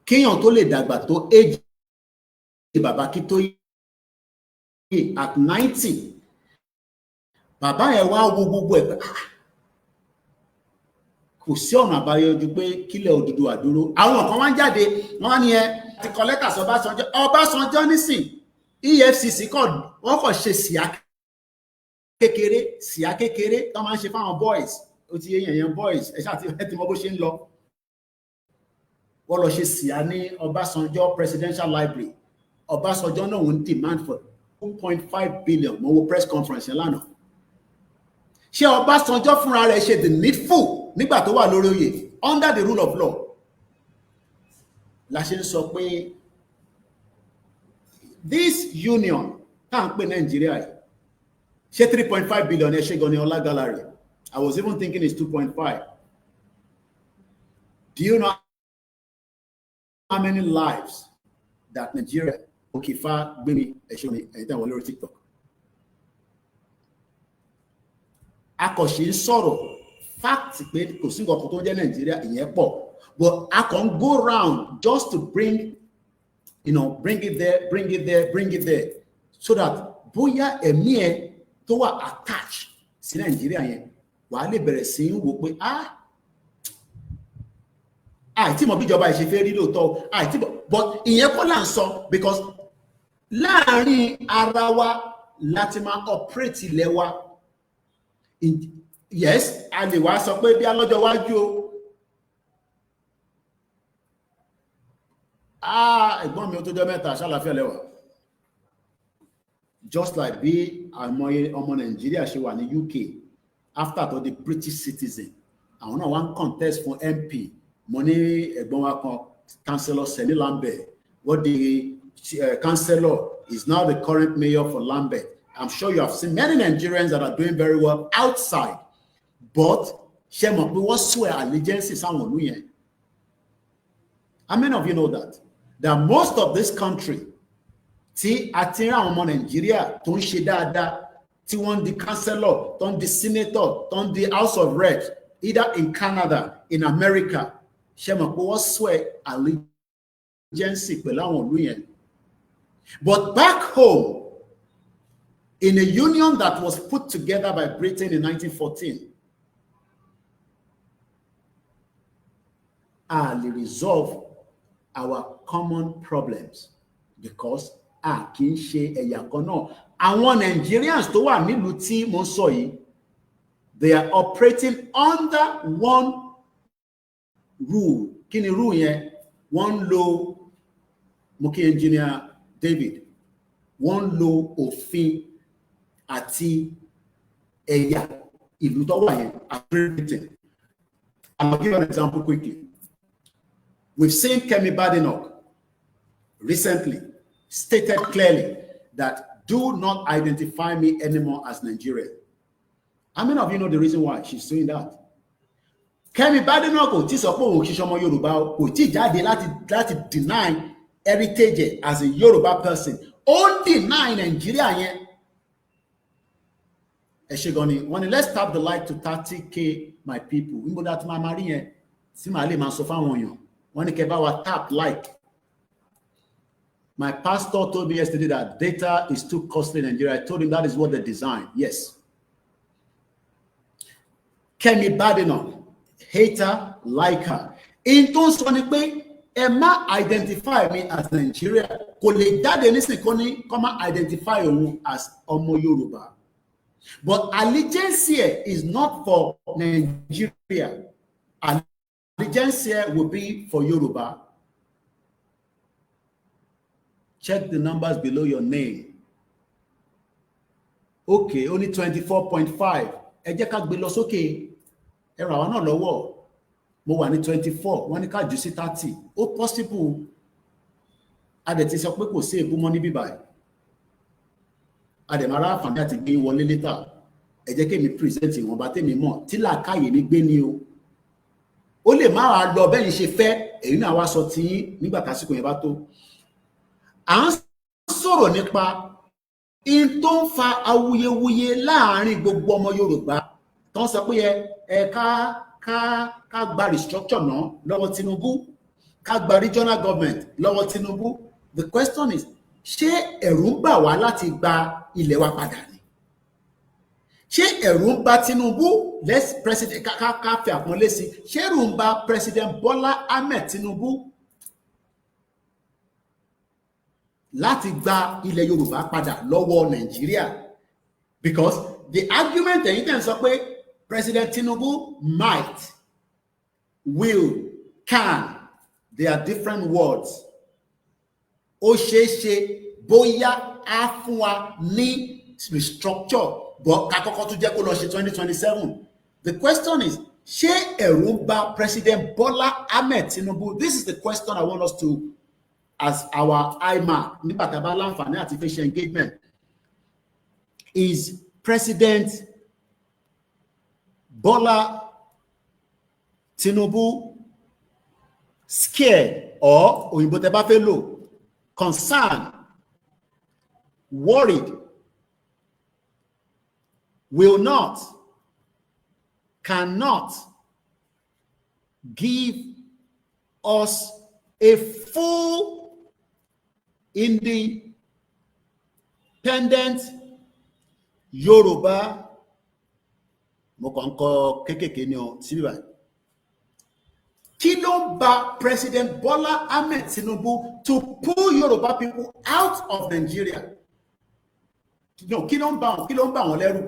kíyàn tó lè dàgbà tó éjì bàbá kí tó yé at 90, bàbá yẹn wá wo gbogbo ẹ̀ pé kò sí ọ̀nà àbáyọ ju pé kílẹ̀ Odùduwà dúró. Àwọn kan wá ń jáde wọ́n ní ti kọ lẹ́tà sí Ọbásanjọ́ nísìn EFCC wọ́n kàn ṣe síá kékeré tó máa ń ṣe fáwọn boys, ó ti yé yẹn boys ẹ ṣáà ti mọ bó ṣe ń lọ. Wọ́n lọ ṣe síá ní Ọbásanjọ́ Presidential Library. Ọbásanjọ́ náà ń demand for 2.5 billion mo wo press conference yẹn lánàá. Ṣé Ọbásanjọ́ fúnra rẹ̀ ṣe the needful nígbà tó wà lórí oyè under the rule of law? La ṣe ń sọ pé this union tá à ń pè Nàìjíríà yìí ṣé 3.5 billion ẹ ṣe gan ni Ọlá Gallery? I was even thinking it's 2.5. Do you know how many lives that Nigeria Okifa Gbemi ẹ̀ṣọ́ ni ẹ̀yìn tẹ̀wọ̀n lórí TikTok? Akọ̀ṣe ń sọ̀rọ̀ fact pé kò sí nǹkan tó jẹ́ Nàìjíríà ìyẹn pọ̀, but I can go round just to bring it there so that bóyá ẹ̀mí ẹ tó wà attached sí Nàìjíríà yẹn wà á lè bẹ̀rẹ̀ sí ń wò pé àìtí mọ̀ bí ìjọba ìṣe fẹ́ rí lóòótọ́ àìtí mọ̀, but ìyẹn kọ́ là ń sọ because láàárín ara wa láti máa operate ilẹ̀ wa. Yes, a lè wá sọ pé bí alọ́jọ́ wájú o ẹ̀gbọ́n mi ó tó jẹ́ mẹ́ta ṣàlàfíà lẹ́wà, just like bí àmọye ọmọ Nàìjíríà ṣe wà ní UK after tó di British citizen, àwọn náà wá ń contest fún MP. Mo ní ẹ̀gbọ́n wa kan Councillor Seni Lambert, what the councillor is now the current mayor for Lambert. I'm sure you have seen many Nigerians that are doing very well outside, but ṣé mọ̀ pé wọ́n swear allegiance sáwọn ìlú yẹn. How many of you know that most of this country tí a ti rán àwọn ọmọ Nàìjíríà tó ń ṣe dáadáa tí wọ́n di councillor, tó ń di senator, tó ń di House of Reps, either in Canada, in America, ṣé mọ̀ pé wọ́n swear allegiance pẹ̀lú àwọn ìlú yẹn. But back home, in a union that was put together by Britain in 1914, we resolve our common problems because kì í ṣe ẹ̀yà kan náà. Àwọn Nigerians tó wà nílùú tí mo sọ yìí, they are operating under one rule. Kí ni rule yẹn? Wọ́n lo, mo kí engineer David, wọ́n lo òfin àti ẹ̀yà ìlú tó wà yẹn Britain. I'll give you an example quickly. We've seen Kemi Badenoch recently stated clearly that do not identify me anymore as Nigerian. How many of you know the reason why she's doing that? Kemi Badenoch kò tí sọ pé òun kìí ṣọmọ Yorùbá, kò tí jáde láti deny heritage as a Yoruba person. Only 9 Nigeria yẹn. When let's tap the light to 30K, my people. We that my marine. See my lay man so far on you. When it came about tap like. My pastor told me yesterday that data is too costly in Nigeria. I told him that is what they designed. Yes. Kemi Badenoch, hater, liker. In terms of Emma identify me as Nigeria. Kò lè jáde nísìnyí kó ní come identify òun as ọmọ Yoruba. But allegiance here is not for Nigeria. Allegiance here will be for Yoruba. Check the numbers below your name. Okay, only 24.5. Ẹ jẹ́ ká gbé lọ sókè. Ẹ ràn wá náà lọ́wọ́. Mo wà ní 24. Wọ́n ní ká jù sí 30. Ó possible. A dẹ̀ ti sọ pé kò sí èbú mọ́ níbí báyìí. A dẹ̀ máa rá àǹfààní àti gbé wọlé létà. Ẹ jẹ́ kí èmi present ìwọ̀nba tèmi mọ̀ tí làákàyè mi gbé ní o. Ó lè má wàá lọ bẹ́yìn ṣe fẹ́ èyí náà wá sọ tí nígbà tásìkò yẹn bá tó. À ń sọ̀rọ̀ nípa in tó ń fa awuyewuye láàárín gbogbo ọmọ Yorùbá tó ń sọ pé ká gba restructure náà lọ́wọ́ Tinubu, ká gba regional government lọ́wọ́ Tinubu. The question is, ṣé ẹ̀rù ń bà wá láti gba ilẹ̀ wa padà ni? Ṣé ẹ̀rù ń bà Tinubu? Let's president ká fi àpọ́nlé sí. Ṣé ẹ̀rù ń bà President Bola Ahmed Tinubu láti gba ilẹ̀ Yorùbá padà lọ́wọ́ Nàìjíríà? Because the argument ẹ̀yin tẹ̀ ń sọ pé President Tinubu might, will, can, they are different words. Ó ṣeé ṣe bóyá á fún wa ní restructure but ká kọ́kọ́ tún jẹ́ kó lọ ṣe 2027. The question is, ṣé ẹ̀rù ń bà President Bola Ahmed Tinubu? This is the question I want us to, as our IMAC, nígbà tá a bá láǹfààní àti fi ṣe engagement. Is President Bola Tinubu scared or òyìnbó tẹ́ bá fẹ́ lò concerned, worried, will not, cannot give us a full independent Yoruba? Mo kàn ń kọ kékèké ni o síbí báyìí. Kí ló ń bà President Bola Ahmed Tinubu to pull Yoruba people out of Nigeria? No, kí ló ń bà wọ́n lẹ́rù?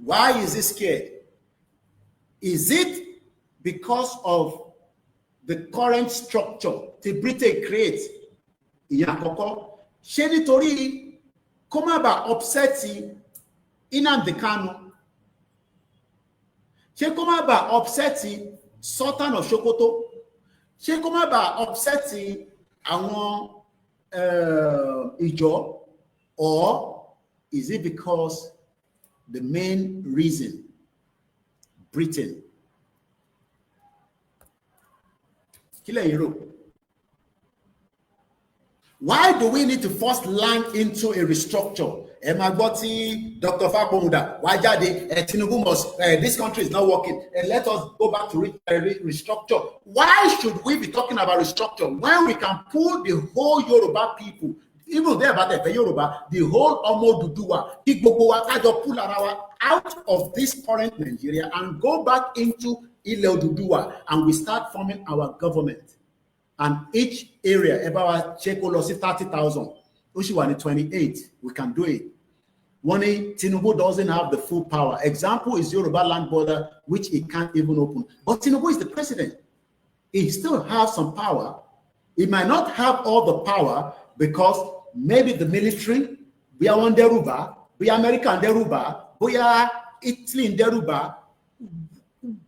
Why is he scared? Is it because of the current structure tí Britain create? Ìyẹn àkọ́kọ́. Ṣé nítorí kó má bàa upset Nnamdi Kanu? Ṣé kó má bàa upset Sultan of Sokoto? Ṣé kó má bàa upset àwọn ìjọ? Or is it because the main reason Britain? Kí lẹ̀yin rò? Why do we need to first land into a restructure? Ẹ máa gbọ́ tí Dr. Fapomuda wá jáde, Tinubu must, this country is not working, and let us go back to restructure. Why should we be talking about restructure when we can pull the whole Yoruba people, even there about the Yoruba, the whole Omo Duduwa, kí gbogbo wa ká jọ pull ara wa out of this current Nigeria and go back into Ilẹ̀ Oduduwa, and we start forming our government? And each area, about check lọ sí 30,000. Oshiwani 28, we can do it. One, Tinubu doesn't have the full power. Example is Yoruba land border, which he can't even open. But Tinubu is the president. He still has some power. He might not have all the power because maybe the military, we are on Deruba, we are American Deruba, we are Italy in Deruba.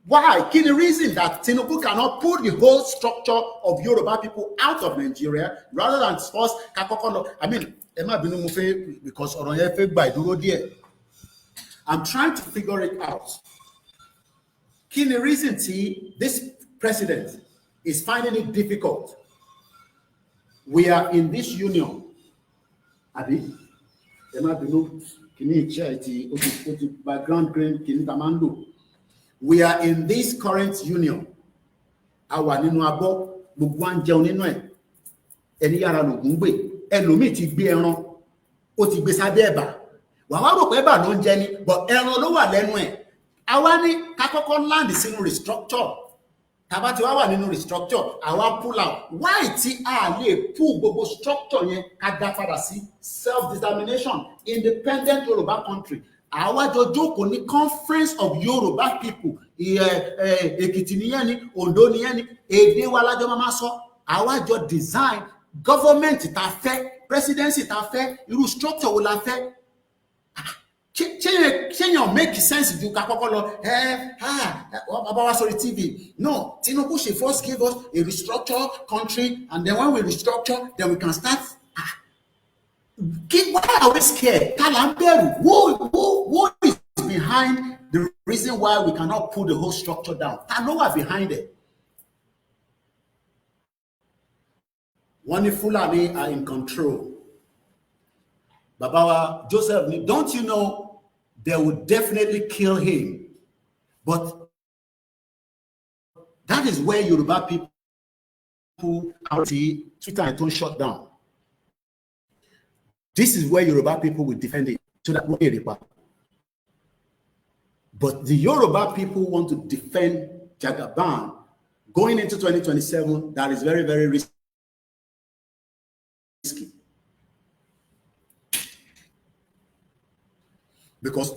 Why? Kí ni reason that Tinubu cannot pull the whole structure of Yoruba people out of Nigeria rather than first kakoko? I mean, because I'm trying to figure it out. Kí ni reason this president is finding it difficult We are in this union. Abi, background we are in this current union. Àwa nínú abọ́, gbogbo à ń jẹun nínú ẹ̀. Ẹni yára lògùn gbé, ẹlòmíì ti gbé ẹran, ó ti gbé sábẹ́ ẹ̀bà. Wàá wá rò pé ẹ̀bà ló ń jẹ ni, but ẹran ló wà lẹ́nu ẹ̀. Àwa ní ká kọ́kọ́ land sínú restructure. Tàbá tí wá wà nínú restructure, àwa pull out. Why tí a lè pull gbogbo structure yẹn ká dá padà sí self-determination, independent Yoruba country? Àwa jọ jókòó ní conference of Yoruba people. Èkìtì nìyẹn ni, Oǹdó nìyẹn ni, èdè wa lájọ máa sọ. Àwa jọ design government tá fẹ́, presidency tá fẹ́, irú structure wo la fẹ́. Ṣéyàn make sense ju ká kọ́kọ́ lọ bàbá wa sórí TV. No, Tinubu should first give us a restructure country, and then when we restructure, then we can start. Why are we scared? Who is behind the reason why we cannot pull the whole structure down? I know what's behind it. One Fulani are in control. Babawa Joseph, don't you know they would definitely kill him? But that is where Yoruba people are. Twitter and don't shut down. This is where Yoruba people will defend it. So that but the Yoruba people want to defend Jagaban going into 2027. That is very, very risky. Because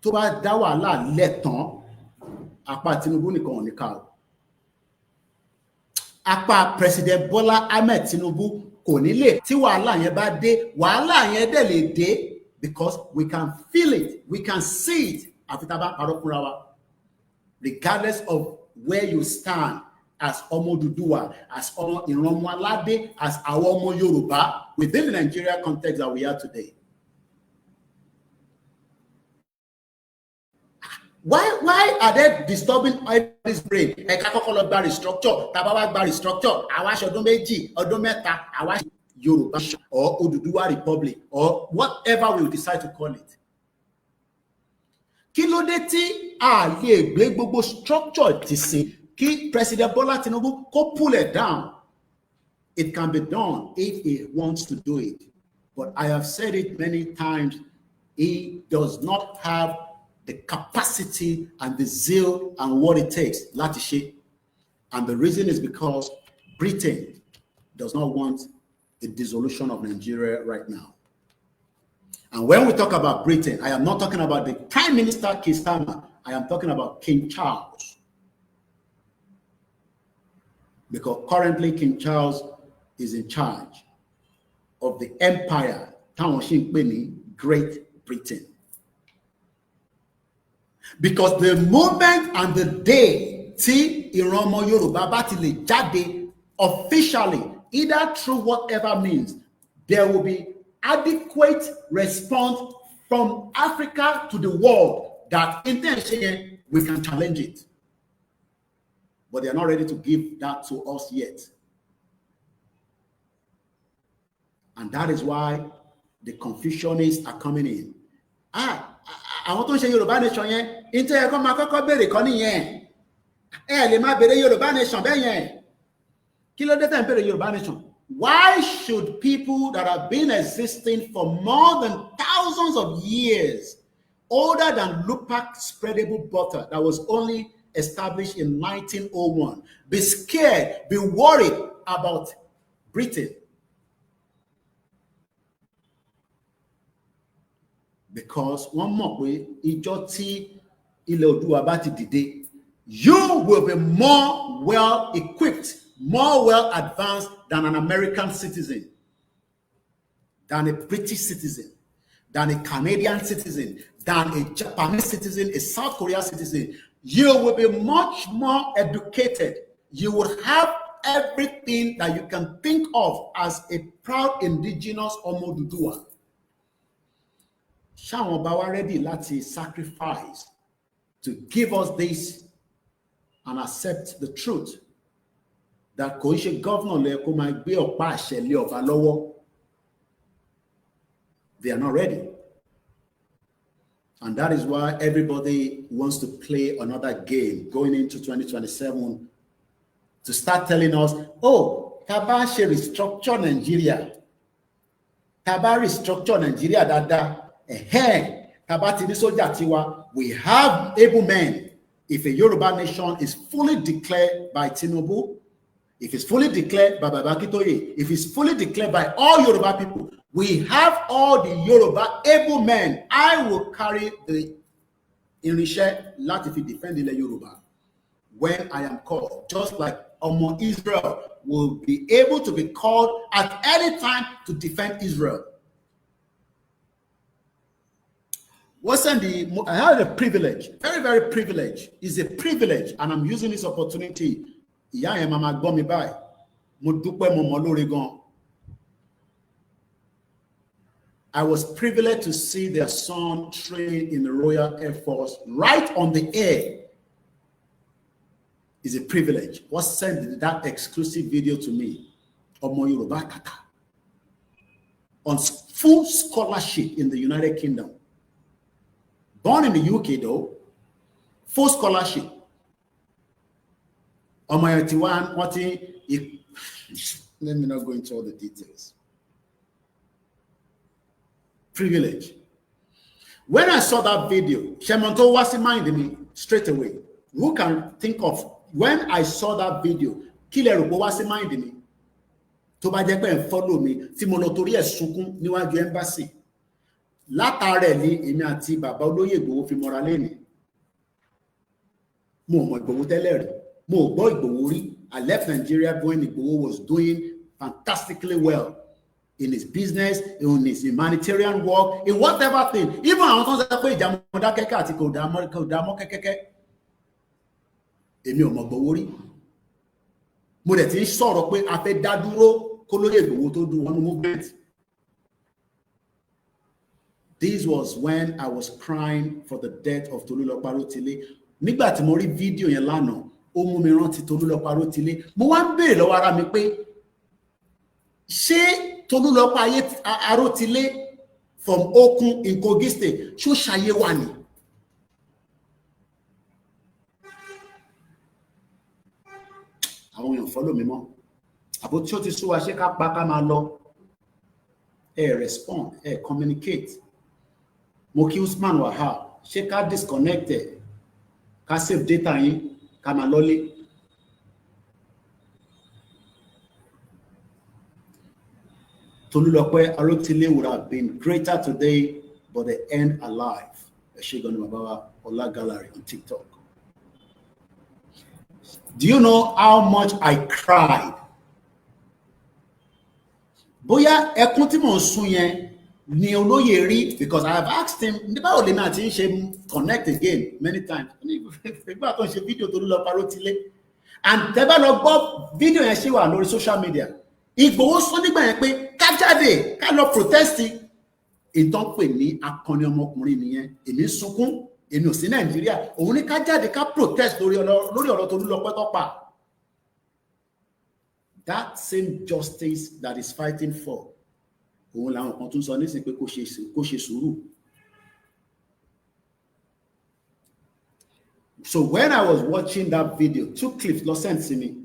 tó bá dá wàhálà lẹ́tàn, apá Tinubu nìkan ò ní ká o. Apá President Bola Ahmed Tinubu kò ní lè. Tí wàhálà yẹn bá dé, wàhálà yẹn dẹ̀ lè dé, because we can feel it, we can see it. Àfi tá bá parọ́ fúnra wa. Regardless of where you stand as Ọmọ Odùduwà, as Ọmọ Ìran Ọmọ Aládé, as àwọn ọmọ Yorùbá within the Nigeria context that we are today. Why are they disturbing this brain? Ẹ̀ka kọ́kọ́ lọ gba restructure, tàbá wá gba restructure, àwa ṣe ọdún méjì, ọdún mẹ́ta, àwa ṣe Yorùbá or Odùduwà Republic or whatever we will decide to call it. Kí ló dé tí a lè gbé gbogbo structure ti sìn kí President Bola Tinubu kó pull it down? It can be done if he wants to do it. But I have said it many times, he does not have the capacity and the zeal and what it takes láti ṣe. And the reason is because Britain does not want the dissolution of Nigeria right now. And when we talk about Britain, I am not talking about the Prime Minister Keir Starmer. I am talking about King Charles. Because currently King Charles is in charge of the empire, táwọn ṣì ń pè ní Great Britain. Because the moment and the day tí ìran ọmọ Yorùbá bá ti lè jáde officially, either through whatever means, there will be adequate response from Africa to the world that intention we can challenge it. But they are not ready to give that to us yet. And that is why the Confucianists are coming in. Àwọn tó ń ṣe Yorùbá nation yẹn, ìtẹ́ ẹ̀kọ́ máa kọ́kọ́ béèrè kọ́ nìyẹn. Lè má béèrè Yorùbá nation bẹ́ẹ̀ yẹn. Kí ló dé tẹ́ ń béèrè Yorùbá nation? Why should people that have been existing for more than thousands of years, older than Lupac spreadable butter that was only established in 1901, be scared, be worried about Britain? Because one more way, ìjọ tí ilẹ̀ Oòduà bá ti dìde, you will be more well equipped, more well advanced than an American citizen, than a British citizen, than a Canadian citizen, than a Japanese citizen, a South Korean citizen. You will be much more educated. You will have everything that you can think of as a proud indigenous Ọmọ Odùduwà. Ṣáwọn bá wá ready láti sacrifice to give us this and accept the truth. that kò ń ṣe governor lẹ kó máa gbé ọ̀pá àṣẹ lé ọba lọ́wọ́. They are not ready. And that is why everybody wants to play another game going into 2027 to start telling us, oh, Taba should restructure Nigeria. Taba restructure Nigeria dada. Taba tini soja tiwa. We have able men. If a Yoruba nation is fully declared by Tinubu, if it's fully declared by Baba Akintoye, if it's fully declared by all Yoruba people, we have all the Yoruba able men. I will carry the irinṣẹ́ láti fi defend ilẹ̀ Yoruba when I am called. Just like Omo Israel will be able to be called at any time to defend Israel. I had a privilege, very, very privileged. It's a privilege, and I'm using this opportunity. Ìyá yẹn máa gbọ́ mi báyìí. Mo dúpẹ́ mo mọ̀ lórí gan. I was privileged to see their son train in the Royal Air Force right on the air. It's a privilege. What sent that exclusive video to me? Omo Yoruba Kaka. On full scholarship in the United Kingdom. Born in the UK though, full scholarship. Omo Yotiwan, let me not go into all the details. Privilege. When I saw that video, Shemonto was reminding me straight away. Who can think of when I saw that video? Killer was reminding me. To bá jẹ́ pé ń follow me, tí mo lọ torí ẹ̀ sunkún níwájú embassy. Látàrẹ̀ ni èmi àti bàbá olóyè Ìgbòho fi mọ́ra lẹ́ni. Mo mọ̀ Ìgbòho tẹ́lẹ̀ rí. Mo gbọ́ Ìgbòho rí. I left Nigeria when Ìgbòho was doing fantastically well. In his business, in his humanitarian work, in whatever thing. Even àwọn tó ń sọ pé ìjà mọ́dá kẹ́kẹ́ àti kò dá mọ́ kẹ́kẹ́kẹ́. Èmi ò mọ̀ Ìgbòho rí. Mo dẹ̀ ti ń sọ̀rọ̀ pé a fẹ́ dá dúró kó lóye Ìgbòho tó dùn wọnú movement. This was when I was crying for the death of Tolulope Arotile. Nígbà tí mo rí fídíò yẹn lánàá, ó mú mi rántí Tolulope Arotile. Mo wá ń béèrè lọ́wọ́ ara mi pé ṣé Tolulope Arotile from Okun in Kogi State ṣó ṣayé wà ní? Àwọn èèyàn follow mi mọ́. Àbò tí ó ti sú wa ṣé ká pa ká máa lọ. Respond, communicate. Mo kí Usman Wahab, ṣé ká disconnected, ká save data yín, ká máa lọlé. Tolulope Arotile would have been greater today, but they end alive. Eshegun Mabawa Ola Gallery on TikTok. Do you know how much I cried? Bóyá ẹkún tí mò ń sun yẹn ni olóyè rí, because I have asked him, nígbà wo lèmi àti ń ṣe connect again many times. Nígbà tó ń ṣe fídíò Tolulope Arotile. And tẹ́ bá lọ gbọ́ fídíò yẹn ṣì wà lórí social media. Ìgbòho sọ nígbà yẹn pé ká jáde ká lọ protest. Ìtàn pè ní akọni ọmọkùnrin nìyẹn. Èmi sunkún, èmi ò sí Nàìjíríà. Òun ní ká jáde ká protest lórí ọ̀rọ̀ Tolulope tó pa. That same justice that is fighting for. Òun làwọn kan tún sọ nísìnyí pé kó ṣe sùúrù. So when I was watching that video, 2 clips lọ sent to me.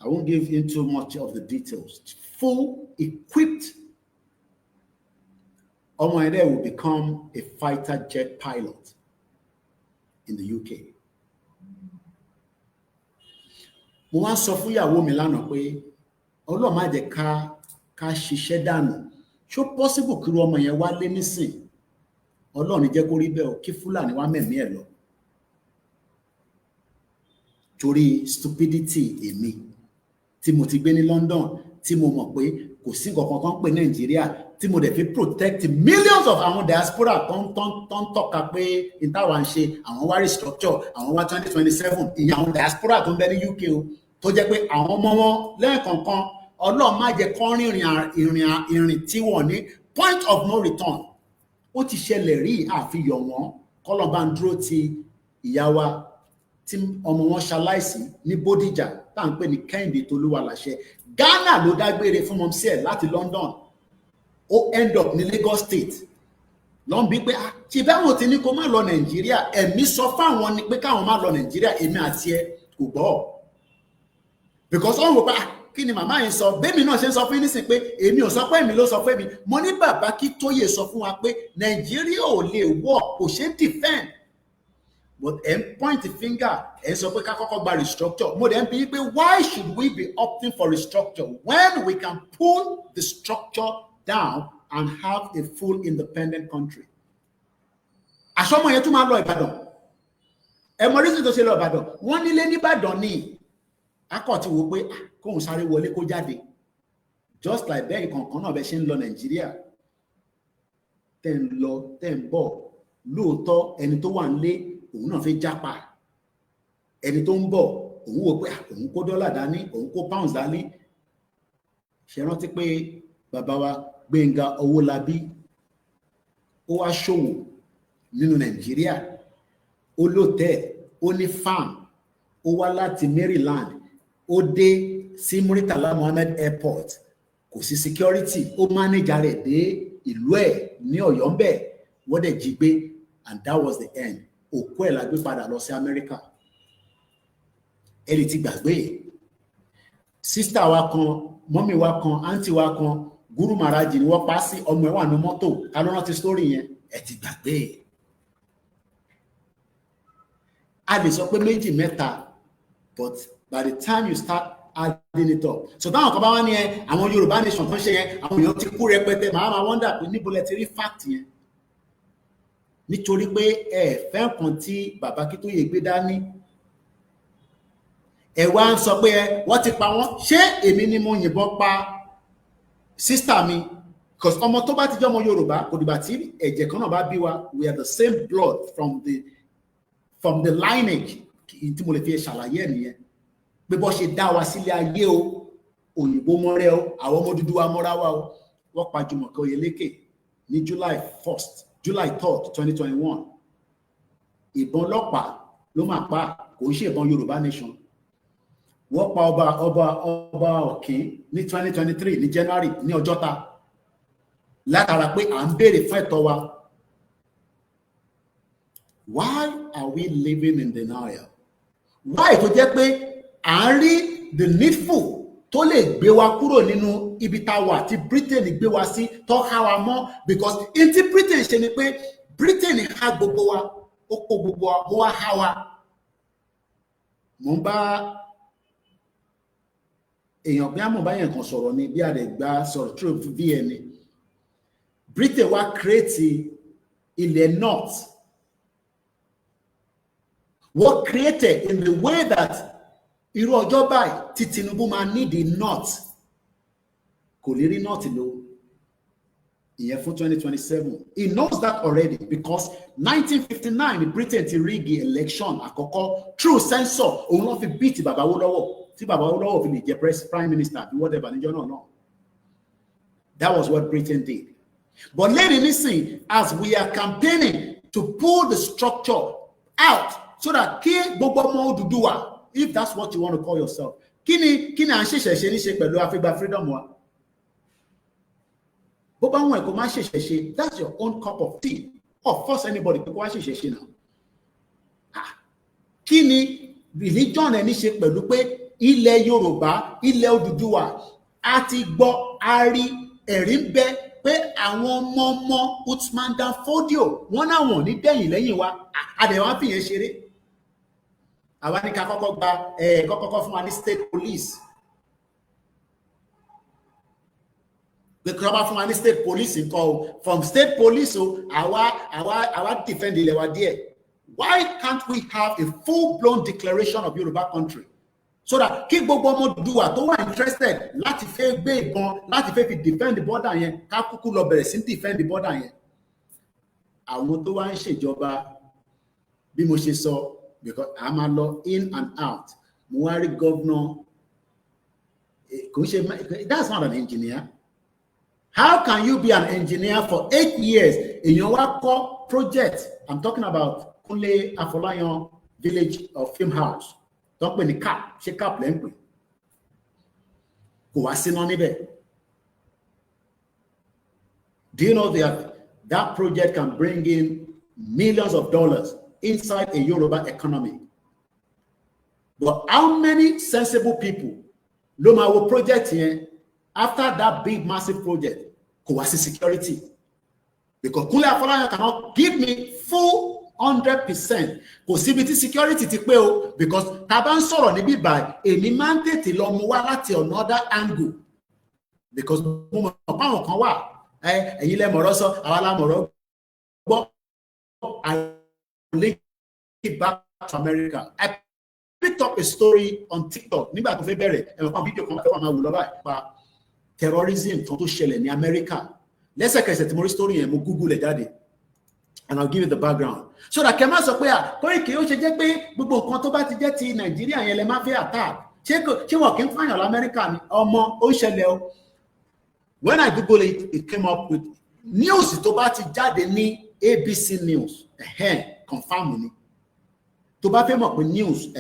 I won't give into much of the details. Full equipped, Omoede will become a fighter jet pilot in the UK. Mo wá sọ fún ìyàwó mi lánàá pé Ọlọ́run má jẹ́ ká ṣiṣẹ́ dànù. Ṣó possible kí ọmọ yẹn wá lé nísìn? Ọlọ́run jẹ́ kó rí bẹ́ẹ̀ o, kí Fúlàní wá mẹ̀mí ẹ̀ lọ. Torí stupidity èmi tí mo ti gbé ní London, tí mo mọ̀ pé kò sí nǹkan kan pé Nàìjíríà, tí mo dẹ̀ fi protect millions of àwọn diaspora tó ń tọ́ka pé ìtawà ń ṣe àwọn wá restructure, àwọn wá 2027, ìyẹn àwọn diaspora tó ń bẹ ní UK o, tó jẹ́ pé àwọn ọmọ wọn lẹ́ẹ̀kọ̀ọ̀kan Ọlọ́run má jẹ́ kán ìrìn tí wọ́n ní point of no return. Ó ti ṣẹlẹ̀ rí àfihàn wọn, kọ́lọ̀ bá ń dúró ti ìyá wa tí ọmọ wọn ṣaláìsí ní Bódìjà. tá à ń pè ní Kẹ́hìndé Tolúwaláṣẹ. Ghana ló dágbére fún mọ́mísí ẹ̀ láti London, ó end up ní Lagos State. Lọ́n bí pé ṣe báwọn ti ní kó má lọ Nàìjíríà, ẹ̀mí sọ fáwọn ni pé káwọn má lọ Nàìjíríà, èmi àti ẹ kò gbọ́. Because wọ́n wò pé kí ni màmá yẹn sọ, bẹ́ẹ̀mi náà ṣe ń sọ fún yín nísìnyí pé èmi ò sọ pé èmi ló sọ fún mi. Mo ní bàbá Akíntóyè sọ fún wa pé Nàìjíríà ò lè wọ̀, kò ṣe defend. But point the finger ẹ sọ pé ká kọ́kọ́ gba restructure. Mo dẹ̀ ń bi pé why should we be opting for restructure when we can pull the structure down and have a full independent country? Àṣọmọ yẹn tún máa lọ Ìbàdàn. Ẹ mọ oríṣiríṣi tó ṣe lọ Ìbàdàn. Wọ́n nílé ní Ìbàdàn ni. Akọ̀ ti wò pé kóun sáré wọlé kó jáde. Just like bẹ́ẹ̀ kankan náà bẹ́ẹ̀ ṣe ń lọ Nàìjíríà. Tẹ́ ń lọ, tẹ́ ń bọ̀. Lóòótọ́ ẹni tó wà nílé òun náà fẹ́ jápa. Ẹni tó ń bọ̀ òun wò pé òun kó dọ́là dání, òun kó pounds dání. Ṣé rántí pé bàbá wa Gbénga Owólabí ó wá ṣòwò nínú Nàìjíríà, ó lóòtẹ́, ó ní farm, ó wá láti Maryland, ó dé sí Muritala Muhammed Airport, kò sí security, ó manager rẹ̀ dé ìlú ẹ̀ ní Ọ̀yọ́ ń bẹ̀, wọ́n dẹ̀ jí gbé, and that was the end. Òkú ẹ̀ la gbé padà lọ sí Amẹ́ríkà. Ẹni tí gbàgbé sísítà wa kan, mọ́mí wa kan, àǹtí wa kan, Guru Maharaji ni wọ́n pa sí, ọmọ ẹ̀ wà ní mọ́tò. Ta ló rántí story yẹn? Ẹ ti gbàgbé. A lè sọ pé méjì mẹ́ta, but by the time you start adding it up, so táwọn kan bá wá ní àwọn Yorùbá nation tó ń ṣe yẹn, àwọn èèyàn ti kú rẹpẹtẹ, màá máa wonder pé níbo lẹ ti rí fact yẹn. Nítorí pé ẹ fẹ́ nǹkan tí bàbá Akíntóyè gbé dání. Ẹ wá ń sọ pé wọ́n ti pa wọ́n. Ṣé èmi ni mo yìnbọn pa sister mi? Because ọmọ tó bá ti jẹ́ ọmọ Yorùbá kò dìgbà tí ẹ̀jẹ̀ kan náà bá bí wa, we are the same blood from the lineage. Tí mo lè fi ṣàlàyé ẹ̀ nìyẹn. Pé bó ṣe dá wa sílé ayé o, òyìnbó mọ́rẹ́ o, àwọn ọmọ dúdú wa mọ́ra wa o. Wọ́n pa Jùmọ̀kẹ́ Oyèlékè ní July 3rd, 2021. Ìbọn ọlọ́pàá ló máa pa, kò ń ṣe ìbọn Yorùbá nation. Wọ́n pa ọba Ọ̀kín ní 2023 ní January ní Ọjọ́ta látara pé à ń béèrè fún ẹ̀tọ́ wa. Why are we living in denial? Why tó jẹ́ pé à ń rí the needful tó lè gbé wa kúrò nínú ibi tá a wà tí Britain gbé wa sí tó há wa mọ́, because in tí Britain ṣe ni pé Britain há gbogbo wa, ó kó gbogbo wa, ó wá há wa. Mo ń bá èèyàn bí àmọ́ báyẹn kan sọ̀rọ̀ ni bí àdẹ̀gbá sọ̀rọ̀ through VN. Britain wá create ilẹ̀ north. What created in the way that irú ọjọ́ báyìí tí Tinubu máa need the north kò lè rí north lò ìyẹn fún 2027. He knows that already because 1959 Britain ti rig election àkọ́kọ́ through censor. Òun ló fi beat Baba Awólọ́wọ̀ tí Baba Awólọ́wọ̀ fi lè jẹ prime minister bí whatever níjọ́ náà náà. That was what Britain did. But lẹ́yìn nísìn, as we are campaigning to pull the structure out so that kí gbogbo ọmọ Odùduwà, if that's what you want to call yourself, kí ni à ń ṣẹ̀ṣẹ̀ ní ṣe pẹ̀lú àfẹ́gbà freedom wa? Bó bá wọn ẹ̀kọ́ máa ṣẹ̀ṣẹ̀ ṣe, that's your own cup of tea. Of course anybody pé kó wá ṣẹ̀ṣẹ̀ ṣe náà. Kí ni religion ẹni ṣe pẹ̀lú pé ilẹ̀ Yorùbá, ilẹ̀ Odùduwà, a ti gbọ́, a rí, ẹ̀rí ń bẹ pé àwọn ọmọ Usman Dan Fodio wọ́n náà wọ̀n ní dẹ̀yìn lẹ́yìn wa, àdẹ̀wà fìyẹn ṣeré. Àwa ní ká kọ́kọ́ gba kọ́kọ́ fún wa ní state police. Pé kí wọ́n bá fún wa ní state police nǹkan o, from state police o, àwa defend ilẹ̀ wa díẹ̀. Why can't we have a full-blown declaration of Yoruba country? So that kí gbogbo ọmọ Odùduwà tó wà interested láti fẹ́ gbé ìbọn, láti fẹ́ fi defend the border yẹn, ká kúkú lọ bẹ̀rẹ̀ sí defend the border yẹn. Àwọn tó wá ń ṣèjọba bí mo ṣe sọ, because a máa lọ in and out. Mo wá rí governor, kò ṣe, that's not an engineer. How can you be an engineer for 8 years? Èèyàn wá kọ́ project. I'm talking about Kunle Afolayan village of film house. Don't pè ní cap, ṣe cap lẹ́ ń pè. kò wá síná níbẹ̀. Do you know that project can bring in millions of dollars inside a Yoruba economy? But how many sensible people ló máa wo project yẹn after that big massive project kò wá sí security? Because Kunle Afolayan cannot give me full 100%. Kò síbi tí security ti pé o, because tá bá ń sọ̀rọ̀ níbí báyìí èmi máa ń tètè lọ mú wá láti another angle, because mo mọ̀ pé àwọn kan wà ẹ̀yin lẹ mọ̀rọ̀ sọ àwa la mọ̀rọ̀ gbọ́. I link it back to America. I picked up a story on TikTok nígbà tó fẹ́ bẹ̀rẹ̀ ẹ̀rọ kan fídíò kan fẹ́ máa wù lọ́wọ́ pa terrorism tó ṣẹlẹ̀ ní America. Lẹ́sẹ̀kẹsẹ̀ tí mo rí story yẹn mo Google ẹ̀ jáde, and I'll give you the background so that kẹ́ má sọ pé Koiki ó ṣe jẹ́ pé gbogbo nǹkan tó bá ti jẹ́ ti Nàìjíríà yẹn lẹ máa fẹ́ attack. Ṣé wọn kì í fàyàn l'Amẹ́ríkà ni? Ọmọ ó ṣẹlẹ̀ o. When I Google it, it came up with news tó bá ti jáde ní ABC News. Confirm ni. Tó bá fẹ́ mọ̀ pé news,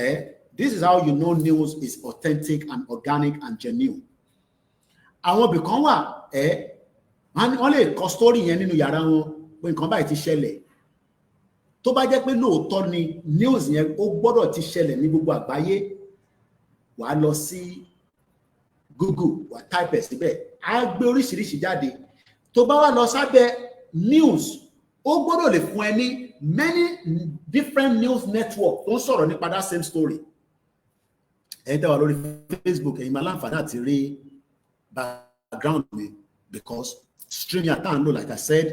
this is how you know news is authentic and organic and genuine. Àwọn ibì kan wà, wọ́n lè kọ story yẹn nínú yàrá wọn pé nǹkan báyìí ti ṣẹlẹ̀. Tó bá jẹ́ pé lóòótọ́ ni news yẹn ó gbọ́dọ̀ ti ṣẹlẹ̀ ní gbogbo àgbáyé, wàá lọ sí Google, wàá type ẹ̀ síbẹ̀, á gbé oríṣiríṣi jáde. Tó bá wá lọ sábẹ́ news, ó gbọ́dọ̀ lè fún ẹ ní many different news network tó ń sọ̀rọ̀ nípa that same story. Ẹ̀yin tẹ́ wà lórí Facebook, ẹ̀yin máa láǹfààní àti rí background mi, because stream yà tá à ń lò, like I said,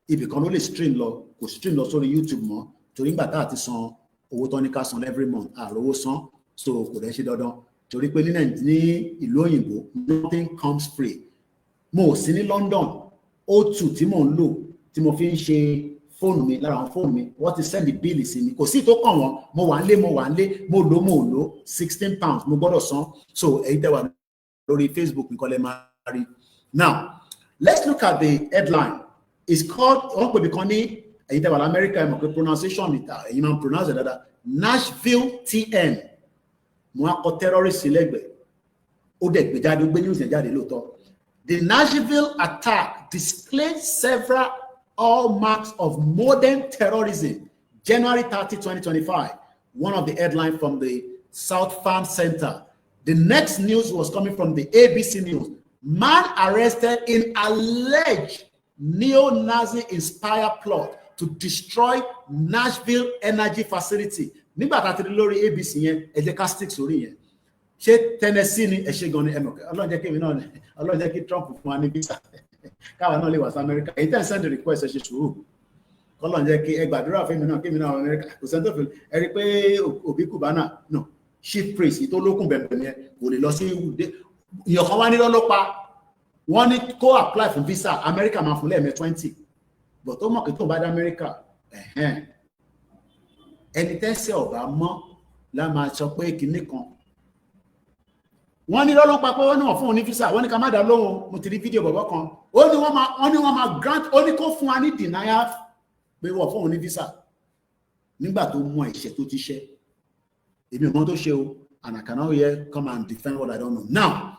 ibì kan ló lè stream lọ, kò stream lọ sórí YouTube mọ́, torí nígbà tá à ti san owó tó ní ká san every month, àròwó san, so kò dẹ̀ ṣe dandan, torí pé ní ìlú òyìnbó nothing comes free. Mo ò sí ní London, O2 tí mò ń lò tí mo fi ń ṣe fóònù mi, lára àwọn fóònù mi wọ́n ti send bíìlì sí mi, kò sí tó kàn wọ́n, mo wà ń lé, mo lò £16 mo gbọ́dọ̀ san. So ẹ̀yin tẹ́ wà lórí Facebook nǹkan lè máa rí. Now let's look at the headline. It's called, wọ́n pè mí kan ní ẹ̀yin tẹ́ wà l'Amẹ́ríkà ẹ̀ mọ̀ pé pronunciation ẹ̀yin máa ń pronounce it dáadáa, Nashville TN. Mo á kọ terrorist lẹ́gbẹ̀ẹ́, ó dẹ̀ gbé jáde, ó gbé news yẹn jáde lóòótọ́. The Nashville attack displayed several hallmarks of modern terrorism. January 30, 2025. One of the headlines from the South Farm Center. The next news was coming from the ABC News. Man arrested in alleged neo-Nazi inspired plot to destroy Nashville energy facility. Nígbà tá a ti rí lórí ABC yẹn, ẹ jẹ́ ká stick sórí yẹn. Ṣé Tennessee ni ẹ ṣe gan ni ẹ mọ̀ pé Ọlọ́run jẹ́ kí èmi náà, Ọlọ́run jẹ́ kí Trump fún wa ní visa káwa náà lè wá sí Amẹ́ríkà. Èyí tẹ́ ń send request ẹ ṣe sùúrù. Ọlọ́run jẹ́ kí ẹ gbàdúrà fún èmi náà kí èmi náà wá Amẹ́ríkà. Kò sẹ́ni tó fi ẹ rí pé Obi Cubana no chief priest tó lókun bẹ̀rẹ̀ yẹn kò lè lọ sí ìyàn kan wá nílọ́ ló pa. Wọ́n ní kó apply fún visa Amẹ́ríkà máa fún lẹ́ẹ̀mẹ́ 20. But tó mọ̀ pé tó bá dé Amẹ́ríkà ẹni tẹ́sẹ̀ ọ̀bá mọ́ la máa sọ pé kinní kan. Wọ́n ní lọ́lọ́ pa pé wọ́n ní wọ́n fún un ní visa, wọ́n ní ká má dá lóhùn. Mo ti rí fídíò bọ̀bọ̀ kan, ó ní wọ́n máa grant, ó ní kó fún wa ní denial pé wọ́n fún un ní visa nígbà tó mọ ẹ̀ṣẹ̀ tó ti ṣẹ̀. Èmi ò mọ̀ tó ṣe o, and I cannot here come and defend what I don't know. Now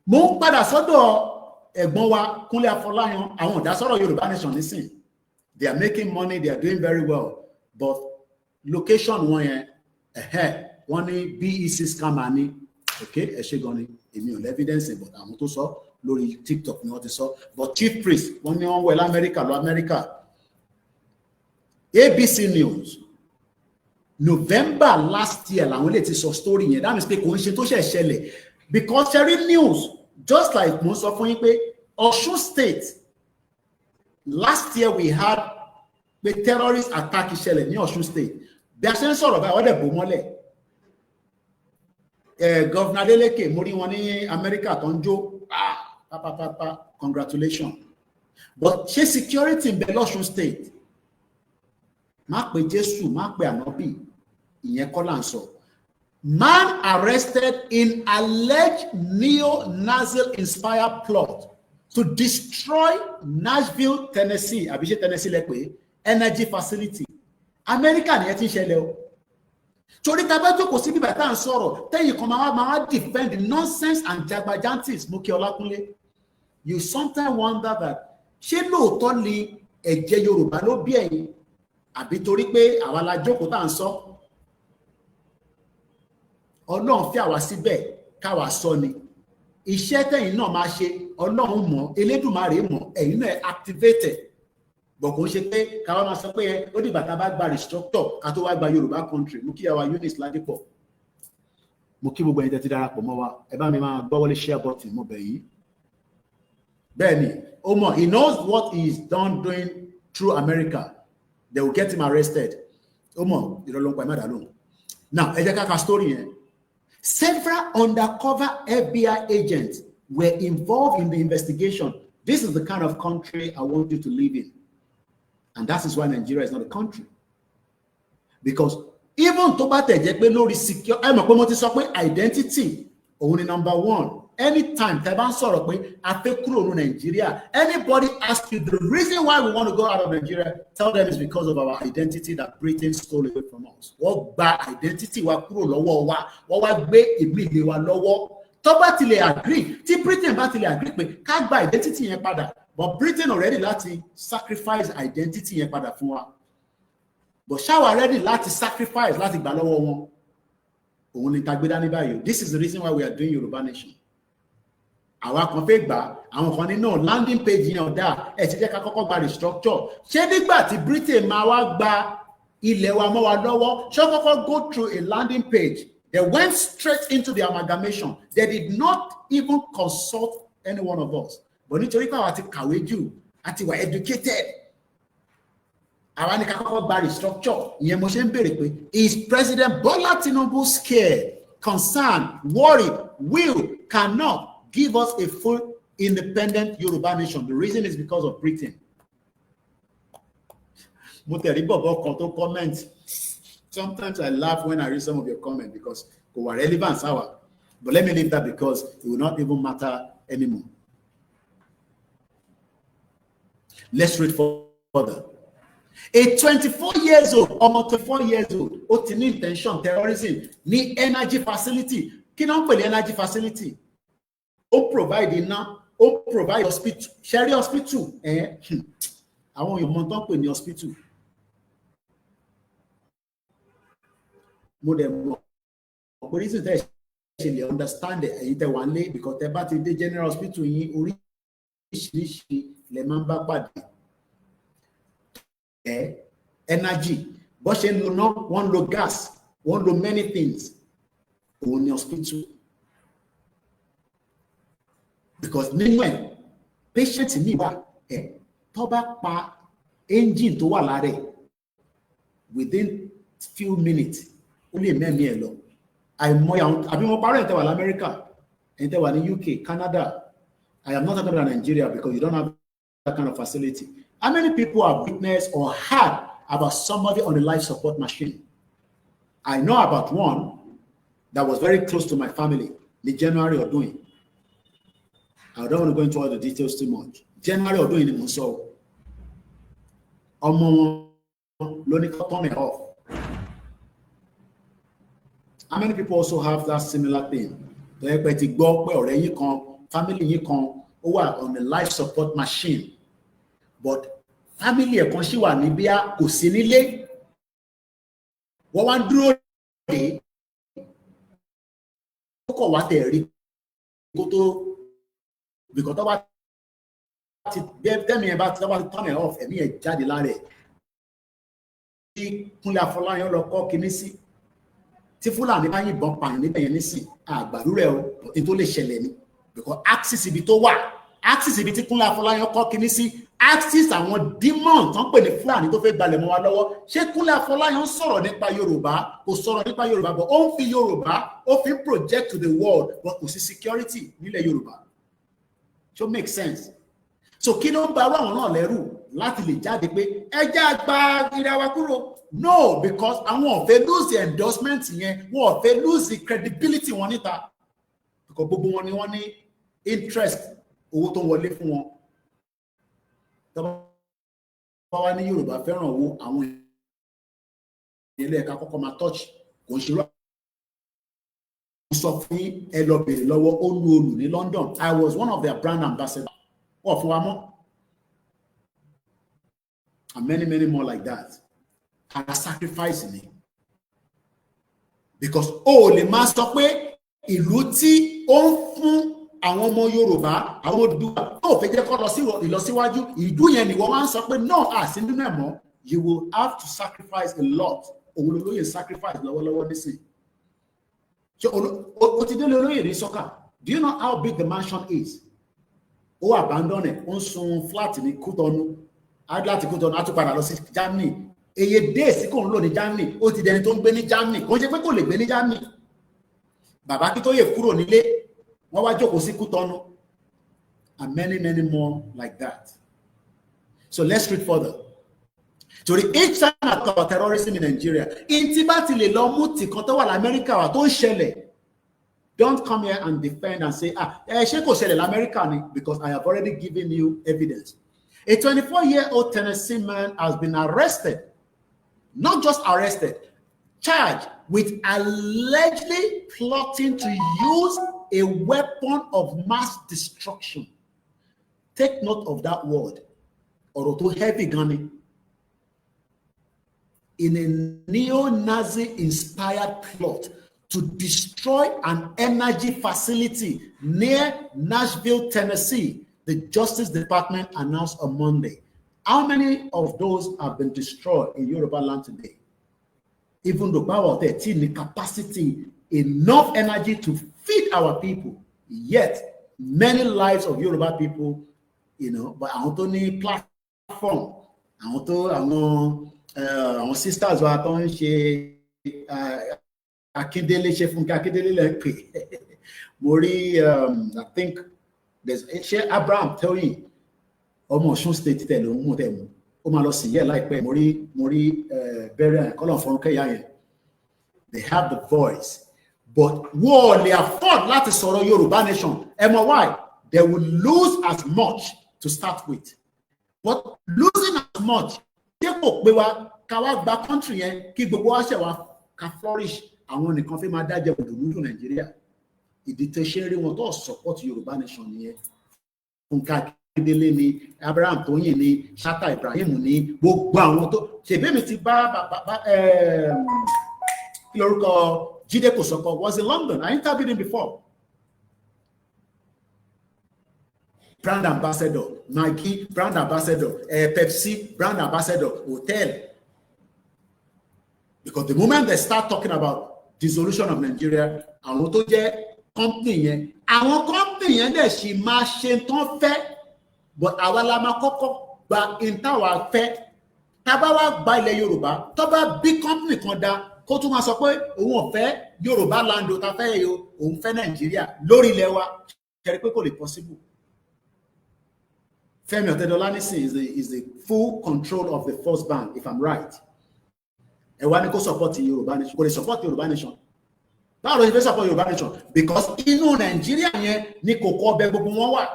mo ń padà sọ́dọ̀ ẹ̀gbọ́n wa Kúnlé Afọláyan, àwọn ìdásọ́rọ̀ Yorùbá Nation nísìn. They are making money, they are doing very well, but location wọn yẹn wọ́n ní BEC scammer ni. Okay, ẹ ṣe gan ni, èmi ò lè evidence, but àwọn tó sọ lórí TikTok ni wọ́n ti sọ. But chief priest wọ́n ní wọ́n wọ l'Amẹ́ríkà lọ Amẹ́ríkà. ABC News November last year làwọn lè ti sọ story yẹn. That means pé kò ń ṣe tó ṣe ṣẹlẹ̀, because ṣe news just like mo sọ fún yín pé Ọ̀ṣun State last year we had pé terrorist attack ìṣẹ̀lẹ̀ ní Ọ̀ṣun State. Bí a ṣe ń sọ̀rọ̀ báyìí wọ́n dẹ̀ bò mọ́lẹ̀. Governor Adeleke mo rí wọn ní Amẹ́ríkà tó ń jó congratulations. But ṣé security ń bẹ l'Ọ̀ṣun State? Má pe Jésù, má pe Ànábì, ìyẹn kọ́ là ń sọ. Man arrested in alleged neo-Nazi inspired plot to destroy Nashville, Tennessee, àbí ṣé Tennessee lẹ pé, energy facility. Amẹ́ríkà ni ẹ ti ń ṣẹlẹ̀ o. torí tá bá jókòó sí bíbá tá ń sọ̀rọ̀ tẹ́yìn kan máa defend the nonsense and jagbajantis mú kí Ọlákúnlé. You sometimes wonder that ṣé lóòótọ́ ni ẹ̀jẹ̀ Yorùbá ló bí ẹ̀yin àbí torí pé àwa la jókòó tá ń sọ. Ọlọ́run fi àwa síbẹ̀ káwa sọ ni. Iṣẹ́ tẹ́yìn náà máa ṣe Ọlọ́run mọ̀, Elédùmarè mọ̀, ẹ̀yin náà activated. Bọ̀ kò ń ṣe pé káwa máa sọ pé ó dìgbà tá a bá gba restructure ká tó wá gba Yorùbá country. Mo kí àwa Eunice Ládìpọ̀. Mo kí gbogbo ẹ̀yin tẹ́ ti darapọ̀ mọ́ wa. Ẹ bá mi máa gbọ́wọ́lé share button mo bẹ̀ yín. Bẹ́ẹ̀ni, ó mọ̀, he knows what he is doing through America. They will get him arrested. Ó mọ̀, ìrọ̀lọ́pàá ẹ̀ má dà lóhùn. Now, ẹ jẹ́ ká ka story yẹn. Several undercover FBI agents were involved in the investigation. This is the kind of country I want you to live in. And that is why Nigeria is not a country. Because even tó bá tẹ̀ jẹ́ pé lórí secure, ẹ mọ̀ pé mo ti sọ pé identity òun ni number one. Anytime tẹ́ bá ń sọ̀rọ̀ pé a fẹ́ kúrò ní Nigeria, anybody ask you the reason why we want to go out of Nigeria, tell them it's because of our identity that Britain stole away from us. Wọ́n gba identity wa kúrò lọ́wọ́ wa, wọ́n wá gbé ìlú ilé wa lọ́wọ́. Tó bá ti lè agree, tí Britain bá ti lè agree pé ká gba identity yẹn padà, but Britain already láti sacrifice identity yẹn padà fún wa. But ṣáwa ready láti sacrifice láti gbà lọ́wọ́ wọn. Òun ni tá gbé dání báyìí. This is the reason why we are doing Yoruba Nation. Àwa kan fẹ́ gbà, àwọn kan ní no landing page yẹn ọ̀dà, ẹ̀ ti jẹ́ ká kọ́kọ́ gba restructure. Ṣé nígbà tí Britain máa wá gba ilẹ̀ wa mọ́ wa lọ́wọ́, ṣé kọ́kọ́ go through a landing page? They went straight into the amalgamation. They did not even consult any one of us. But nítorí pé àwa ti kàwé jù, àti wà educated. Àwa ní ká kọ́kọ́ gba restructure. Ìyẹn mo ṣe ń béèrè pé, is President Bola Tinubu scared, concerned, worried, cannot give us a full independent Yoruba nation? The reason is because of Britain. Mo tẹ̀rí bọ̀bọ̀ kan tó comment. Sometimes I laugh when I read some of your comments because kò wà relevant sáwà. But let me leave that because it will not even matter anymore. Let's read further. A 24 years old, almost 24 years old, ó ti ní intention terrorism ní energy facility. Kí ló ń pè ní energy facility? Ó provide iná, ó provide hospital, ṣẹ́rí hospital, àwọn èèyàn mọ̀ tán pè ní hospital. Mo dẹ̀ mọ̀ pé reason tẹ́ ṣe lè understand ẹ̀yin tẹ́ wà nílé because tẹ́ bá ti dé general hospital yín oríṣiríṣi lè máa ń bá pàdé. Energy, bó ṣe ń lo náà, wọ́n ń lo gas, wọ́n ń lo many things. Òun ni hospital. Because nínú ẹ̀ patient ní wà tó bá pa engine tó wà lára ẹ̀ within few minutes ó lè mẹ́mí ẹ̀ lọ. Àìmọye àwọn àbí wọn parọ́ ẹ̀ tẹ́ wà l'America, ẹ̀ tẹ́ wà ní UK, Canada. I am not talking about Nigeria because you don't have that kind of facility. How many people have witnessed or heard about somebody on a life support machine? I know about one that was very close to my family, the January or doing. I don't want to go into all the details too much. January or doing it so. Ọmọ ló ní kó turn it off. How many people also have that similar thing? Tó yẹ pé ti gbọ́ pé ọ̀rẹ́ yín kan, family yín kan, ó wà on a life support machine. But family ẹ̀ kan ṣì wà ní bí a kò sí nílé. Wọ́n wá ń dúró dé. Ó kọ̀ wá tẹ̀ rí kó tó because tó bá ti tẹ́mi ẹ̀ bá ti turn it off, ẹ̀mí ẹ̀ jáde lára ẹ̀. Tí Kúnlé Afọláyan lọ kọ́ kinní sí. Tí Fúlàní bá yìnbọn pààyàn níbẹ̀ yẹn nísìn, àgbàdúrà o, ní tó lè ṣẹlẹ̀ ni. Because axis ibi tó wà, axis ibi tí Kúnlé Afọláyan kọ́ kinní sí, axis àwọn demon tán pè ní Fúlàní tó fẹ́ gbalẹ̀ mọ́ wa lọ́wọ́. Ṣé Kúnlé Afọláyan sọ̀rọ̀ nípa Yorùbá? Kò sọ̀rọ̀ nípa Yorùbá, but ó ń fi Yorùbá, ó fi project to the world, but kò sí security nílẹ̀ Yorùbá. So make sense. So kí ló ń ba àwọn náà lẹ́rù láti lè jáde pé ẹjẹ́ àgbà ìràwá kúrò? No, because àwọn ò fẹ́ lose the endorsement yẹn, wọ́n ò fẹ́ lose the credibility wọn níta. Because gbogbo wọn ni wọ́n ní interest owó tó ń wọlé fún wọn. Tọ́ba wá ní Yorùbá fẹ́ràn owó, àwọn ilé ẹ̀ka kọ́kọ́ máa touch kò ṣe rọ sọ fún ẹ lọ bèrè lọ́wọ́ ó lu olù ní London. I was one of their brand ambassadors. Wọ́n fún wa mọ́. And many more like that. And a sacrifice ni. Because lè máa sọ pé ìlú tí ó ń fún àwọn ọmọ Yorùbá àwọn Odùduwà tó fẹ́ jẹ́ kó lọ sí ìlọsíwájú ìlú yẹn ni wọ́n máa ń sọ pé no sí nínú ẹ̀ mọ́. You will have to sacrifice a lot. Òun ló yẹ sacrifice lọ́wọ́lọ́wọ́ nísìnyí. So o ti délé olóyè ní sọ́kà. Do you know how big the mansion is? Ó abandon it. Ó ń sun flat ní Kútọ́nù. Láti Kútọ́nù á tún padà lọ sí Germany. Eye days kò ń lò ní Germany. Ó ti dẹni tó ń gbé ní Germany. Kò ń ṣe pé kò lè gbé ní Germany. Bàbá Akíntóyè kúrò nílé. Wọ́n wá jókòó sí Kútọ́nù. And many more like that. So let's read further. Torí each time I talk about terrorism in Nigeria, intibati lè lọ mú tí kan tó wà l'Amẹ́ríkà wà tó ń ṣẹlẹ̀. Don't come here and defend and say, ṣé kò ṣẹlẹ̀ l'Amẹ́ríkà ni? Because I have already given you evidence. A 24-year-old Tennessee man has been arrested, not just arrested, charged with allegedly plotting to use a weapon of mass destruction. Take note of that word. Ọ̀rọ̀ tó heavy gan ni. In a neo-Nazi inspired plot to destroy an energy facility near Nashville, Tennessee, the Justice Department announced on Monday. How many of those have been destroyed in Yoruba land today? Even though power 13, the capacity, enough energy to feed our people, yet many lives of Yoruba people, but àwọn tó ní platform, àwọn sisters wa tó ń ṣe Akíndélé ṣe Fúnkẹ́ Akíndélé lẹ pè mo rí I think there's ṣe Abraham Tóyìn ọmọ Ọ̀ṣun state tẹ ló ń mú tẹ mú ó máa lọ sí yẹ láìpẹ́ mo rí bẹ̀rẹ̀ kọlọ Fọlúnkẹ́ yá yẹn. They have the voice but wọ́n lè afford láti sọ̀rọ̀ Yorùbá nation. Ẹ mọ̀ why? They will lose as much to start with, but losing as much kò pé wa ká wá gba country yẹn kí gbogbo wa ṣe wa ká flourish. Àwọn nìkan fi máa dájẹ́ òdòdó Nàìjíríà. Ìdí tẹ́ ṣe rí wọn tó support Yorùbá nation nìyẹn. Fúnkẹ́ Akíndélé ni Abraham Tóyìn ni Shatta Ibrahim ni gbogbo àwọn tó ṣèbí mi ti bá kí lórúkọ Jídé Kòsọ́kọ́ was in London. I interviewed him before. Brand ambassador, Nike, brand ambassador, Pepsi, brand ambassador, hotel. Because the moment they start talking about dissolution of Nigeria, àwọn tó jẹ́ company yẹn, àwọn company yẹn dẹ̀ sì máa ṣe tán fẹ́, but àwa la máa kọ́kọ́ gba ìtawà fẹ́. Tábà wá gba ilẹ̀ Yorùbá, tó bá bí company kan dá, kó tún máa sọ pé òun ò fẹ́ Yorùbá land ó ta fẹ́ yìí o, òun fẹ́ Nàìjíríà lórí ilẹ̀ wa. Kẹ̀rí pé kò lè possible. Femi Ọ̀tẹ́dọ́lá is the full control of the First Bank, if I'm right. Ẹ wá ní kó support Yorùbá nation, kò lè support Yorùbá nation. Báwo ló ṣe fẹ́ support Yorùbá nation? Because inú Nàìjíríà yẹn ní kòkó ọbẹ̀ gbogbo wọn wà.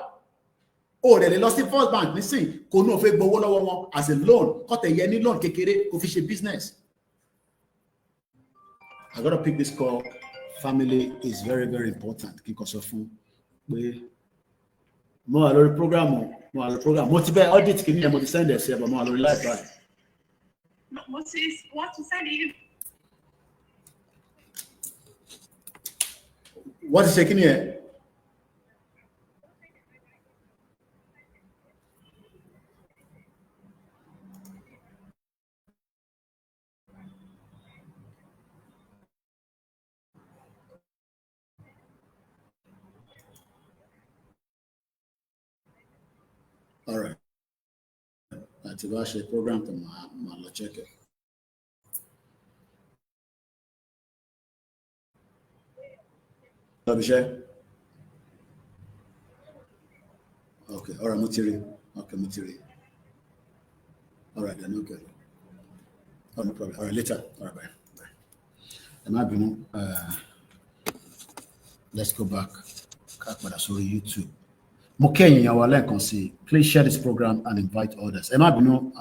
Ó rẹ̀ lè lọ sí First Bank nísìn kò ní òfin gbowó lọ́wọ́ wọn as a loan, kọ́tẹ̀ yẹ ní loan kékeré kò fi ṣe business. I gotta pick this call. Family is very important. Kí n kò sọ fún pé mo wà lórí program mo ti bẹ audit kìíní ẹ mo ti send ẹ sí ẹ bọ mo wà lórí live báyìí. What to send you? What is ṣe kíní ẹ? All right. Àti bá ṣe program tó máa lọ check it. Abishe? Okay, all right, Mutiri. Okay, Mutiri. All right, then, okay. Oh, no problem. All right, later. All right, bye. Let's go back. Sorry, YouTube. Please share this program and invite others. I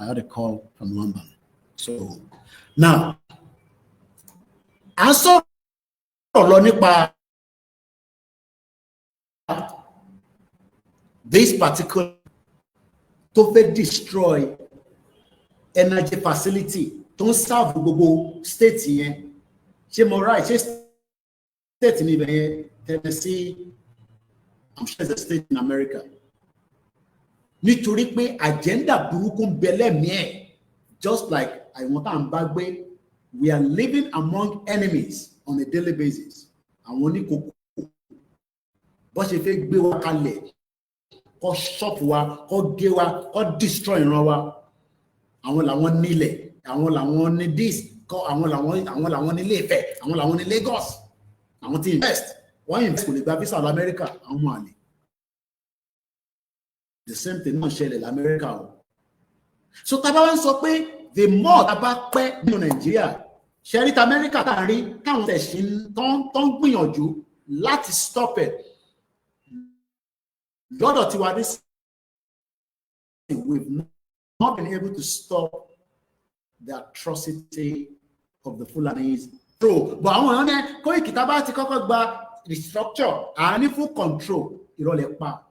had a call from London. So now, à ń sọ̀rọ̀ lọ nípa this particular tó fẹ́ destroy energy facility tó ń serve gbogbo state yẹn ṣé mo right ṣé state ní ibẹ̀ yẹn Tennessee, I'm sure it's a state in America. Nítorí pé agenda burúkú ń bẹ lẹ́mìí ẹ̀, just like àwọn tá à ń bá gbé, we are living among enemies on a daily basis. Àwọn oníkókó bó ṣe fẹ́ gbé wa kalẹ̀, kó shop wa, kó gé wa, kó destroy ìran wa. Àwọn làwọn nílẹ̀, àwọn làwọn ní this, àwọn làwọn ní Ilé-Ifẹ̀, àwọn làwọn ní Lagos, àwọn tí invest. Wọ́n invest kò lè gba visa lọ America, àwọn ọmọ àlè. The same thing náà ṣẹlẹ̀ l'Amẹ́ríkà o. So tábà wá ń sọ pé the more tábà pẹ́ nínú Nàìjíríà, ṣẹ́rí tí Amẹ́ríkà tá a rí káwọn tẹ̀sí tó ń gbìyànjú láti stop it. Lọ́dọ̀ tiwa this, we've not been able to stop the atrocity of the Fulanis. But àwọn èèyàn ní Koiki tá bá ti kọ́kọ́ gba restructure, àní full control, ìrọ̀lẹ́ pa.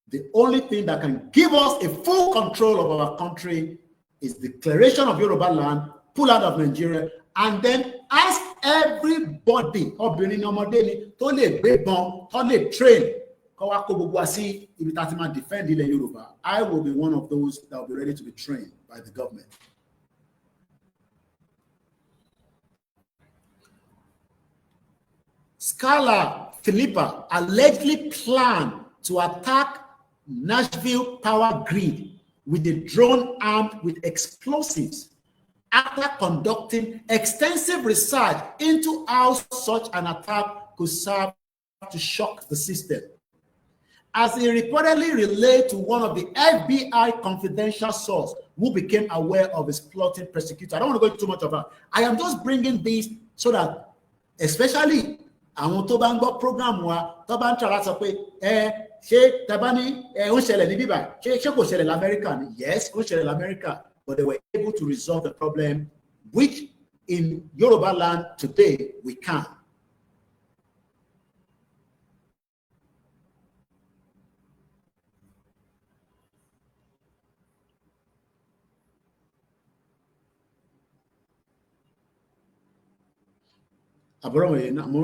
The only thing that can give us a full control of our country is declaration of Yoruba land, pull out of Nigeria, and then ask everybody, obìnrin ni ọmọdé ni, tó lè gbébọn, tó lè train, kó wá kó gbogbo wa sí ibi tá ti máa defend ilẹ̀ Yorùbá. I will be one of those that will be ready to be trained by the government. Scala Philippa allegedly planned to attack Nashville power grid with a drone armed with explosives after conducting extensive research into how such an attack could serve to shock the system. As he reportedly relayed to one of the FBI confidential sources who became aware of his plotting persecutor. I don't want to go into too much about it. I am just bringing this so that, especially àwọn tó bá ń gbọ́ program wa tó bá ń try láti sọ pé ṣé tàbá ní ó ń ṣẹlẹ̀ ní bíbá ṣé kò ṣẹlẹ̀ l'Amẹ́ríkà ni? Yes, ó ń ṣẹlẹ̀ l'Amẹ́ríkà, but they were able to resolve the problem, which in Yoruba land today we can.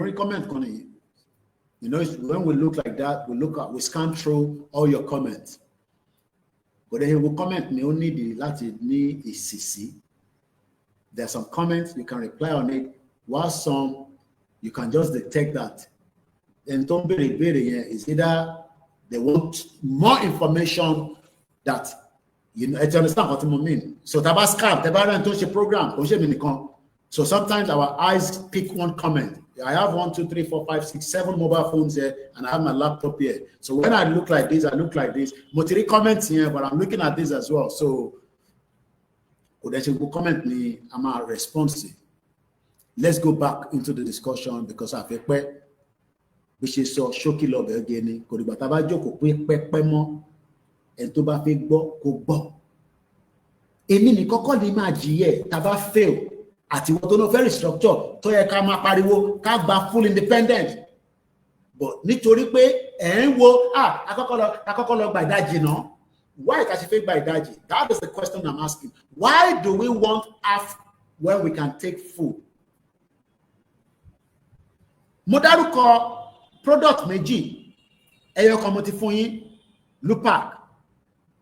Comment. You know, when we look like that, we scan through all your comments. But then he will comment me only the Latin ni CC. There are some comments you can reply on it, while some you can just detect that. And don't be is either they want more information that you know. You understand what I mean? So Tabascap, Tabaran program, so sometimes our eyes pick one comment. I have 1, 2, 3, 4, 5, 6, 7 mobile phones here, and I have my laptop here. So when I look like this, I look like this. Motiri comments here, but I'm looking at this as well. So Odeshi will comment me, I'm a responsive. Let's go back into the discussion because I feel which is so shocky love again. Kodibata joko pe mo en tó bá fẹ́ gbọ́ kó gbọ́. Èmi ni kọ́kọ́ ni máa jìyẹ tá bá fail. Àti wọ́n tó no very structure tó yẹ ká máa pariwo ká gba full independent, but nítorí pé ń wo àkọ́kọ́ lọ gba ìdajì náà. Why ká ṣe fẹ́ gba ìdajì? That is the question I'm asking. Why do we want half when we can take full? Mo dárúkọ product méjì, ẹyọ kan mo ti fún yín, Lupac.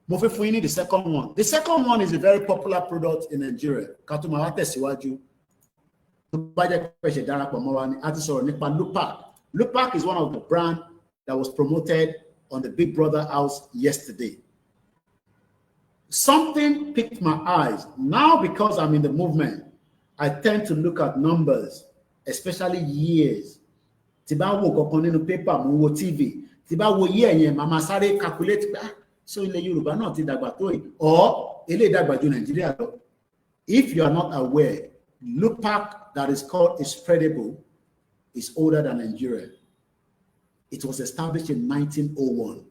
Mo fẹ́ fún yín ní the second one. The second one is a very popular product in Nigeria. Ká tó máa wá tẹ̀síwájú. Tó bá jẹ́ pé ṣe darapọ̀ mọ́ wa ni a ti sọ̀rọ̀ nípa Lupac. Lupac is one of the brands that was promoted on the Big Brother house yesterday. Something piqued my eyes. Now because I'm in the movement, I tend to look at numbers, especially years. Tí bá wo kankan nínú paper, mo wo TV. Tí bá wo year yẹn, màá sáré calculate pé so ilẹ̀ Yorùbá náà ti dàgbà tó yìí, or ilé ìdàgbà ju Nàìjíríà lọ. If you are not aware, Lupac that is called Spreadable is older than Nigeria. It was established in 1901.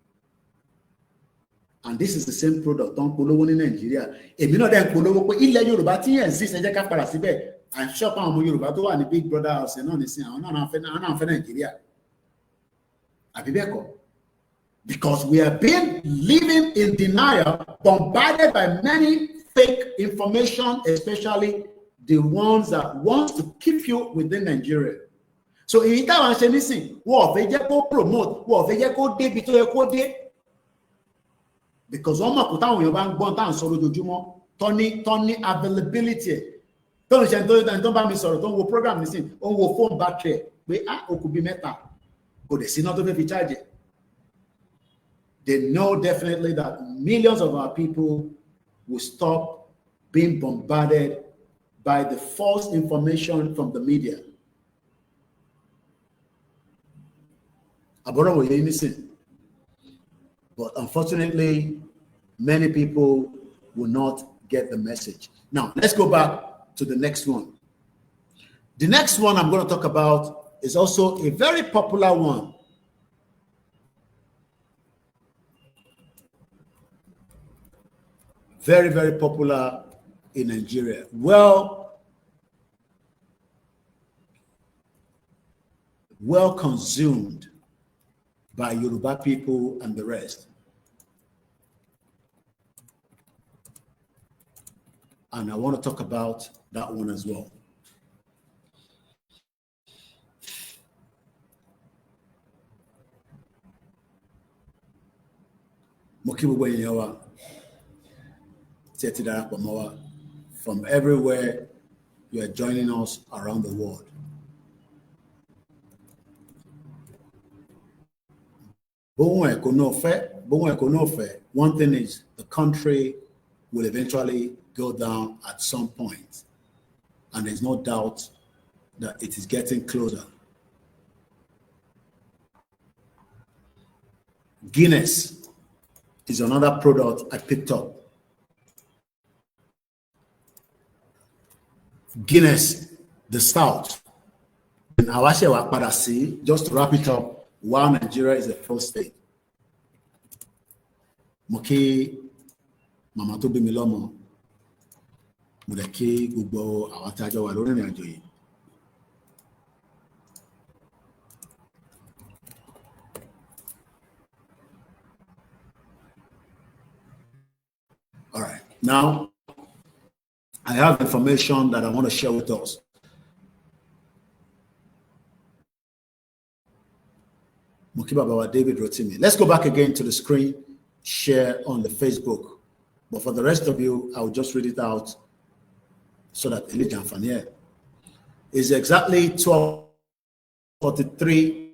And this is the same product don polówó ní Nigeria. Èmi náà dẹ̀ ń polówó pé ilẹ̀ Yorùbá tí yẹn exist ẹ jẹ́ ká padà síbẹ̀. I'm sure àwọn ọmọ Yorùbá tó wà ní Big Brother house náà nísìn àwọn náà fẹ́ Nàìjíríà àbí bẹ́ẹ̀ kọ́, because we are being living in denial, bombarded by many fake information, especially the ones that want to keep you within Nigeria. So èyí táwọn ṣe nísìn wọ́n ò fẹ́ jẹ́ kó promote, wọ́n ò fẹ́ jẹ́ kó débi tó yẹ kó dé, because wọ́n mọ̀ kó táwọn èèyàn bá ń gbọ́n táwọn sọ lójoojúmọ́ tọ́ní availability tó ń ṣe tó ń bá mi sọ̀rọ̀ tó ń wo program nísìn ó ń wo phone battery pé ó kù bí mẹ́ta kò dẹ̀ sí iná tó fẹ́ fi charge it. They know definitely that millions of our people will stop being bombarded by the false information from the media. But unfortunately, many people will not get the message. Now, let's go back to the next one. The next one I'm going to talk about is also a very popular one. Very, very popular in Nigeria. Well consumed by Yoruba people and the rest. And I want to talk about that one as well. From everywhere you are joining us around the world. One thing is the country will eventually go down at some point, and there's no doubt that it is getting closer. Guinness is another product I picked up. Guinness, the stout. And just to wrap it up, while Nigeria is the first state. Moki Mama to be Milomo. Mudaki Gubo Awataja Walone Najoyi. All right. Now I have information that I want to share with us. Mukiba David Rotimi. Let's go back again to the screen, share on the Facebook. But for the rest of you, I will just read it out so that Elijah Fanier is exactly 12:43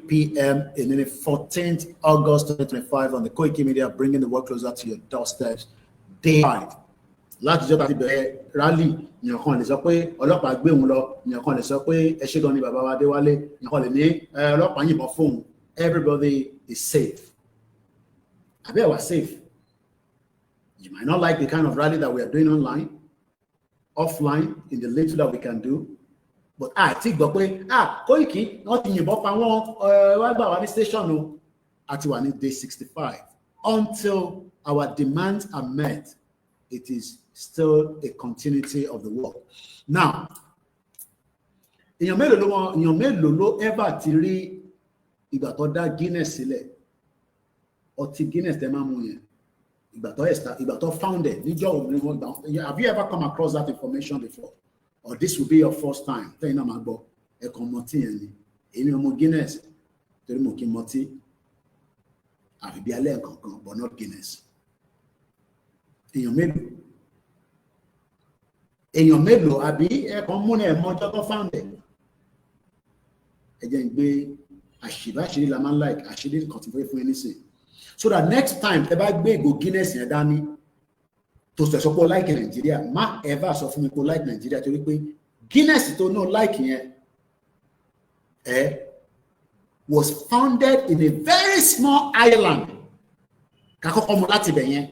p.m. in the 14th August 2025 on the Koiki Media, bringing the world closer to your doorsteps. Day 5. Láti jọ́ láti bẹ̀rẹ̀ rally èèyàn kan lè sọ pé ọlọ́pàá gbé òun lọ, èèyàn kan lè sọ pé ẹ ṣé gan ni bàbá wa Adéwálé, èèyàn kan lè ní ọlọ́pàá yìnbọn fóun. Everybody is safe. Àbí ẹ wà safe. You might not like the kind of rally that we are doing online, offline, in the little that we can do. But I think gbọ́ pé Koiki wọ́n ti yìnbọn pa wọ́n wá gbà wá ní station o àti wà ní day 65. Until our demands are met, it is still a continuity of the work. Now, èèyàn mélòó ló ever ti rí ìgbà tó dá Guinness sílẹ̀, ọtí Guinness tẹ́ máa mú yẹn, ìgbà tó founded níjọ́ òní. Have you ever come across that information before? Or this will be your first time? Tẹ́yìn náà máa gbọ́ ẹ̀kan mọtí yẹn ni. Èmi ọmọ Guinness torí mo kí mọtí. Àfi bí alẹ́ kankan, but not Guinness. Èèyàn mélòó àbí ẹ̀kan múnà ẹ̀mọ́jọ́ tó founded. Ẹ jẹ́ ń gbé àṣírí la máa ń like àṣírí kan tí mo fẹ́ fún yín nísìn. So that next time ẹ bá gbé ìgò Guinness yẹn dání tó sọ pé o like Nigeria, má ever sọ fún mi pé o like Nigeria torí pé Guinness tó náà like yẹn was founded in a very small island. Kakọ́kọ́ mu láti bẹ̀ yẹn.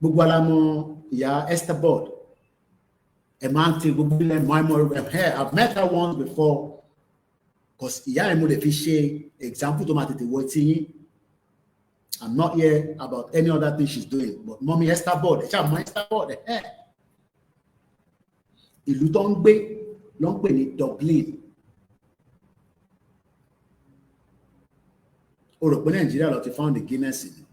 Gbogbo alamọ ìyá Esther Board. Ẹ máa ń ti gbogbo ilẹ̀ mọ́ I've met her once before. Because ìyá ẹ̀ mo lè fi ṣe example tó máa tètè wọ tí yín. I'm not here about any other thing she's doing, but mommy Esther board, Esther board, ìlú tó ń gbé ló ń pè ní Dublin. O rò pé Nàìjíríà ló ti found the Guinness ni.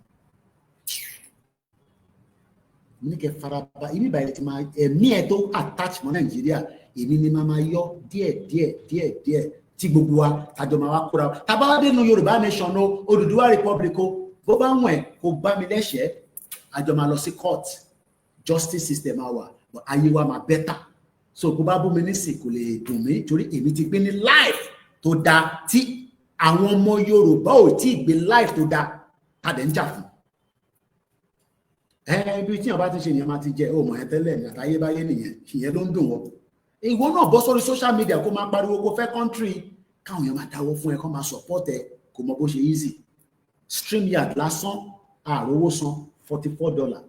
Ní kẹ́ faraba ibi báyìí ti máa ẹ̀mí ẹ̀ tó attach mọ́ Nàìjíríà èmi ni máa yọ díẹ̀ tí gbogbo wa àjọ máa wá kóra tàbá wá dénú Yorùbá nation o Odùduwà republic o bó bá wọ̀n ẹ̀ kó bá mi lẹ́sẹ̀ẹ́ àjọ máa lọ sí court justice system àwa ayé wa máa better so kó bá bú mi nísìn kò lè dùn mí torí èmi ti gbé ní life tó dáa tí àwọn ọmọ Yorùbá ò tí ì gbé life tó dáa tàdé ń jà fún. Ibi tí ọba ti ṣe nìyẹn máa ti jẹ ọmọ ẹ tẹ́lẹ̀ ní àtayébáyé nìyẹn ìyẹn ló ń dùn wọn. Ìwọ náà bọ́ sórí social media kó máa pariwo kó fẹ́ country káwọn èèyàn máa dáwọ́ fún ẹ kó máa support ẹ kó mọ bó ṣe easy. StreamYard lásán àròwó san $44.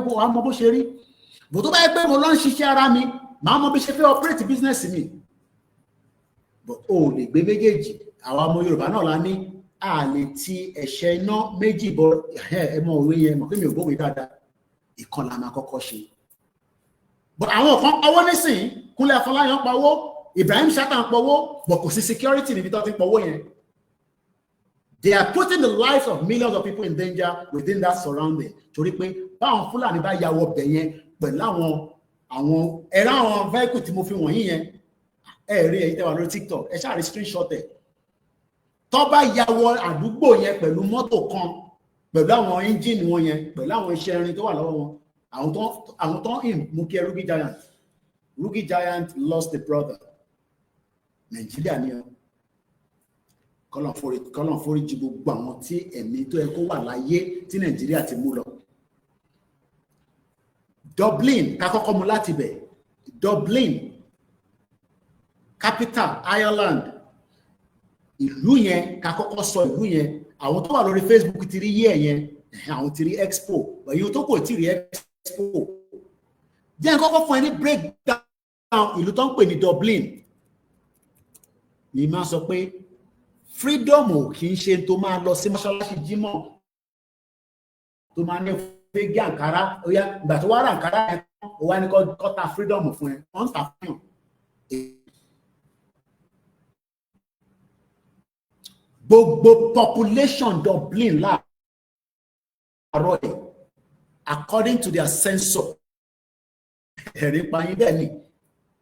Wo àmọ́ bó ṣe rí bó tó bá yẹ pé mo lọ ń ṣiṣẹ́ ara mi màá mọ bí ṣe fẹ́ operate business mi. But o lè gbé méjèèjì àwa ọmọ Yorùbá náà la ní a lè ti ẹ̀ṣẹ̀ iná méjì bọ ẹ mọ òwe yẹn mọ̀ pé mi ò gbówe dáadáa ìkan la máa kọ́kọ́ ṣe. But àwọn kan pawó nísìnyí Kúnlé Afọláyan pawó Ibrahim Chatta ń pawó but kò sí security níbi tó ti pawó yẹn. They are putting the lives of millions of people in danger within that surrounding. Torí pé báwọn Fúlàní bá ya wọ bẹ̀ yẹn pẹ̀lú àwọn ẹ̀rọ àwọn vehicle tí mo fi wọ̀nyí yẹn rí èyí tẹ́wà lórí TikTok ẹ ṣáà rí screenshot ẹ̀ tó bá ya wọ àdúgbò yẹn pẹ̀lú mọ́tò kan pẹ̀lú àwọn engine wọn yẹn pẹ̀lú àwọn iṣẹ́ irin tó wà lọ́wọ́ wọn àwọn tó ń mú kí Rugi Giant lost a brother Nàìjíríà ni kọ́lọ̀ foríjì gbogbo àwọn tí ẹ̀mí tó yẹ kó wà láyé tí Nàìjíríà ti mú lọ. Dublin ká kọ́kọ́ mú láti bẹ̀ Dublin capital Ireland ìlú yẹn ká kọ́kọ́ sọ ìlú yẹn àwọn tó wà lórí Facebook ti rí yẹ yẹn àwọn ti rí expo èyí tó kò tí rí expo jẹ́ kọ́kọ́ fún ẹ ní breakdown ìlú tó ń pè ní Dublin ní máa sọ pé freedom ò kì í ṣe tó máa lọ sí mọ́ṣáláṣí jímọ̀ tó máa ní fẹ́ gé àǹkárá ó yá ìgbà tó wá rà àǹkárá ẹ̀ ó wá ní kọ́ta freedom fún ẹ wọ́n ń tà fún yàn. Gbogbo population Dublin láàárọ̀ ẹ̀ according to their census ẹ̀rí payín bẹ́ẹ̀ ni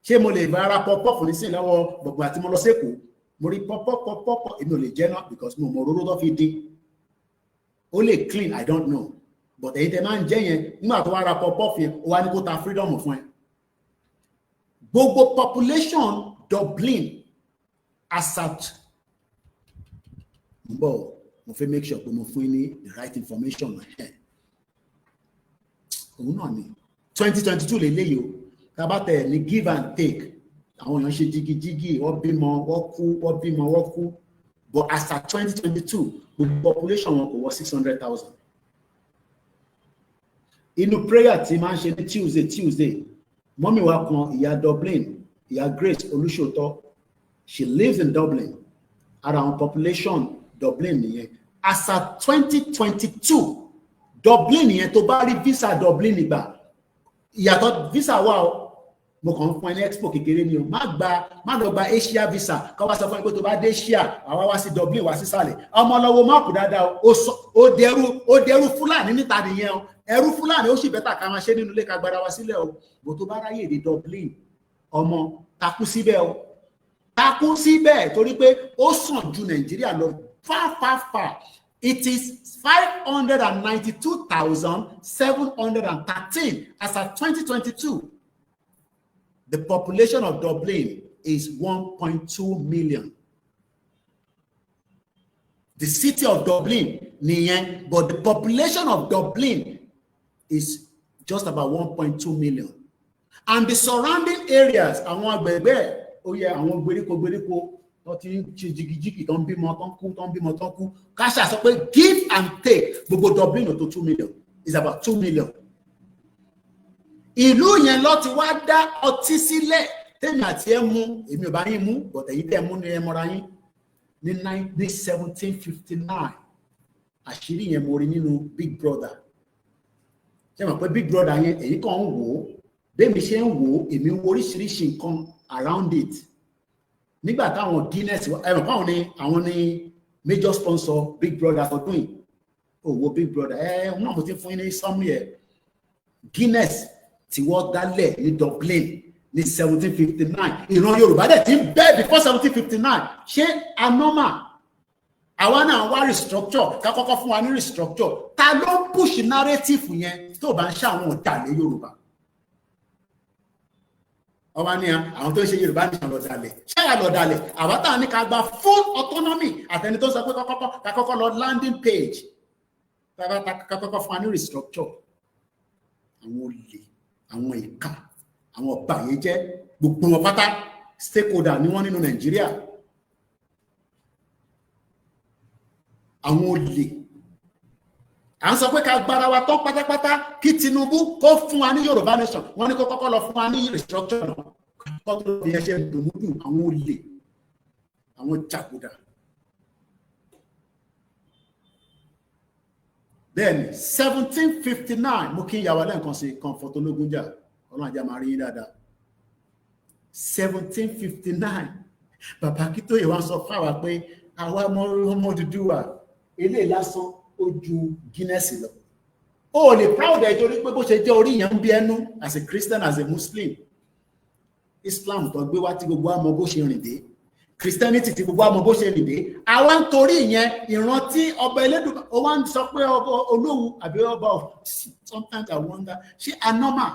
ṣé mo lè bára pọ́pọ́pù ní sí lọ́wọ́ gbogbo àti mo lọ sẹ́kọ̀ọ́ mo rí pọ́pọ́pọ́pọ́ èmi ò lè jẹ́ náà because mo mọ òróró tó fi dín ó lè clean I don't know but èyí tẹ máa ń jẹ́ yẹn nígbà tó wá ra pọ́pọ́pù yẹn ó wá ní kó ta freedom fún ẹ. Gbogbo population Dublin as at mo fẹ́ make sure pé mo fún yín ní the right information òun náà ni 2022 lélẹ́yìí o tábàtẹ̀ ní give and take àwọn èèyàn ṣe jigijigi wọ́n bímọ wọ́n kú but as at 2022 gbogbo population wọn kò wọ 600,000. inú prayer tí máa ń ṣe ní Tuesday mọ́mí wa kan ìyá Dublin ìyá Grace Olúṣòótọ́ she lives in Dublin ara àwọn population Dublin nìyẹn as at 2022 Dublin nìyẹn tó bá rí visa Dublin nígbà ìyàtọ̀ visa wà ó mo kàn ń fún ẹ ní expo kékeré ni o má lọ gba Asia visa ká wá sọ fún ẹ pé tó bá dé Asia àwa wá sí Dublin wá sísàlẹ̀ ọmọ lọ́wọ́ máàpù dáadáa ó dẹrú Fúlàní níta nìyẹn o ẹrú Fúlàní ó sì bẹ́tà ká máa ṣe nínú ilé ká gbára wa sílẹ̀ o bó tó bá ráyè dé Dublin ọmọ takú síbẹ̀ o takú síbẹ̀ torí pé ó sàn ju Nàìjíríà lọ far. It is 592,713 as of 2022. The population of Dublin is 1.2 million. The city of Dublin, but the population of Dublin is just about 1.2 million. And the surrounding areas, àwọn agbègbè, àwọn gbèríko tó ti ń ṣe jigijigi tó ń bímọ tó ń kú káṣà sọ pé give and take gbogbo Dublin tó 2 million is about 2 million. Ìlú yẹn ló ti wá dá ọtí sílẹ̀ tèmi àti ẹ mú èmi ò bá yín mú but èyí tẹ́ mú ni ẹ mọ́ra yín ní 1759 àṣírí yẹn mo rí nínú Big Brother. Ṣé mọ̀ pé Big Brother yẹn èyí kan ń wò ó bẹ́ẹ̀ mi ṣe ń wò ó èmi ń wo oríṣiríṣi nǹkan around it. Nígbà táwọn Guinness ẹ̀rọ àwọn ni major sponsor Big Brother ọdún yìí. Owó Big Brother náà mo ti fún yín ní summary ẹ̀. Guinness tí wọ́n dálẹ̀ ní Dublin ní 1759 ìran Yorùbá dẹ̀ ti ń bẹ before 1759 ṣé anoma àwa náà wá restructure ká kọ́kọ́ fún wa ní restructure ta ló ń push narrative yẹn tó bá ń ṣe àwọn ọ̀dàlẹ̀ Yorùbá ọba ní àwọn tó ń ṣe Yorùbá ní àlọ́dàlẹ̀ ṣé àlọ́dàlẹ̀ àwa táwọn ní ká gba full autonomy àtẹni tó sọ pé ká kọ́kọ́ lọ landing page ká kọ́kọ́ fún wa ní restructure àwọn olè àwọn ìka àwọn ọ̀bàyéjẹ́ gbogbo wọn pátá stakeholder ni wọ́n nínú Nàìjíríà àwọn olè à ń sọ pé ká gbára wa tán pátápátá kí Tinubu kó fún wa ní Yorùbá nation wọ́n ní kó kọ́kọ́ lọ fún wa ní restructure náà kó tó bí ẹṣẹ dùnmúdù àwọn olè àwọn jàgùdà bẹ́ẹ̀ni 1759 mo kí n yàwó lẹ́ǹkan sí kan fọtológún jà ọlọ́run ajá máa rí yín dáadáa 1759 bàbá Akíntóyè wá sọ fáwa pé àwa ọmọ Odùduwà eléyìí lásán ó ju Guinness lọ ó lè proud ẹ̀ torí pé bó ṣe jẹ́ orí yẹn ń bí ẹnu as a Christian as a Muslim Islam tó gbé wá tí gbogbo àmọ́ bó ṣe rìn dé Christianity tí gbogbo àmọ́ bó ṣe rìn dé àwa ń torí ìyẹn ìrántí ọba Elédùmarè ó wá ń sọ pé ọba Olówu àbí ọba sometimes I wonder ṣé anormal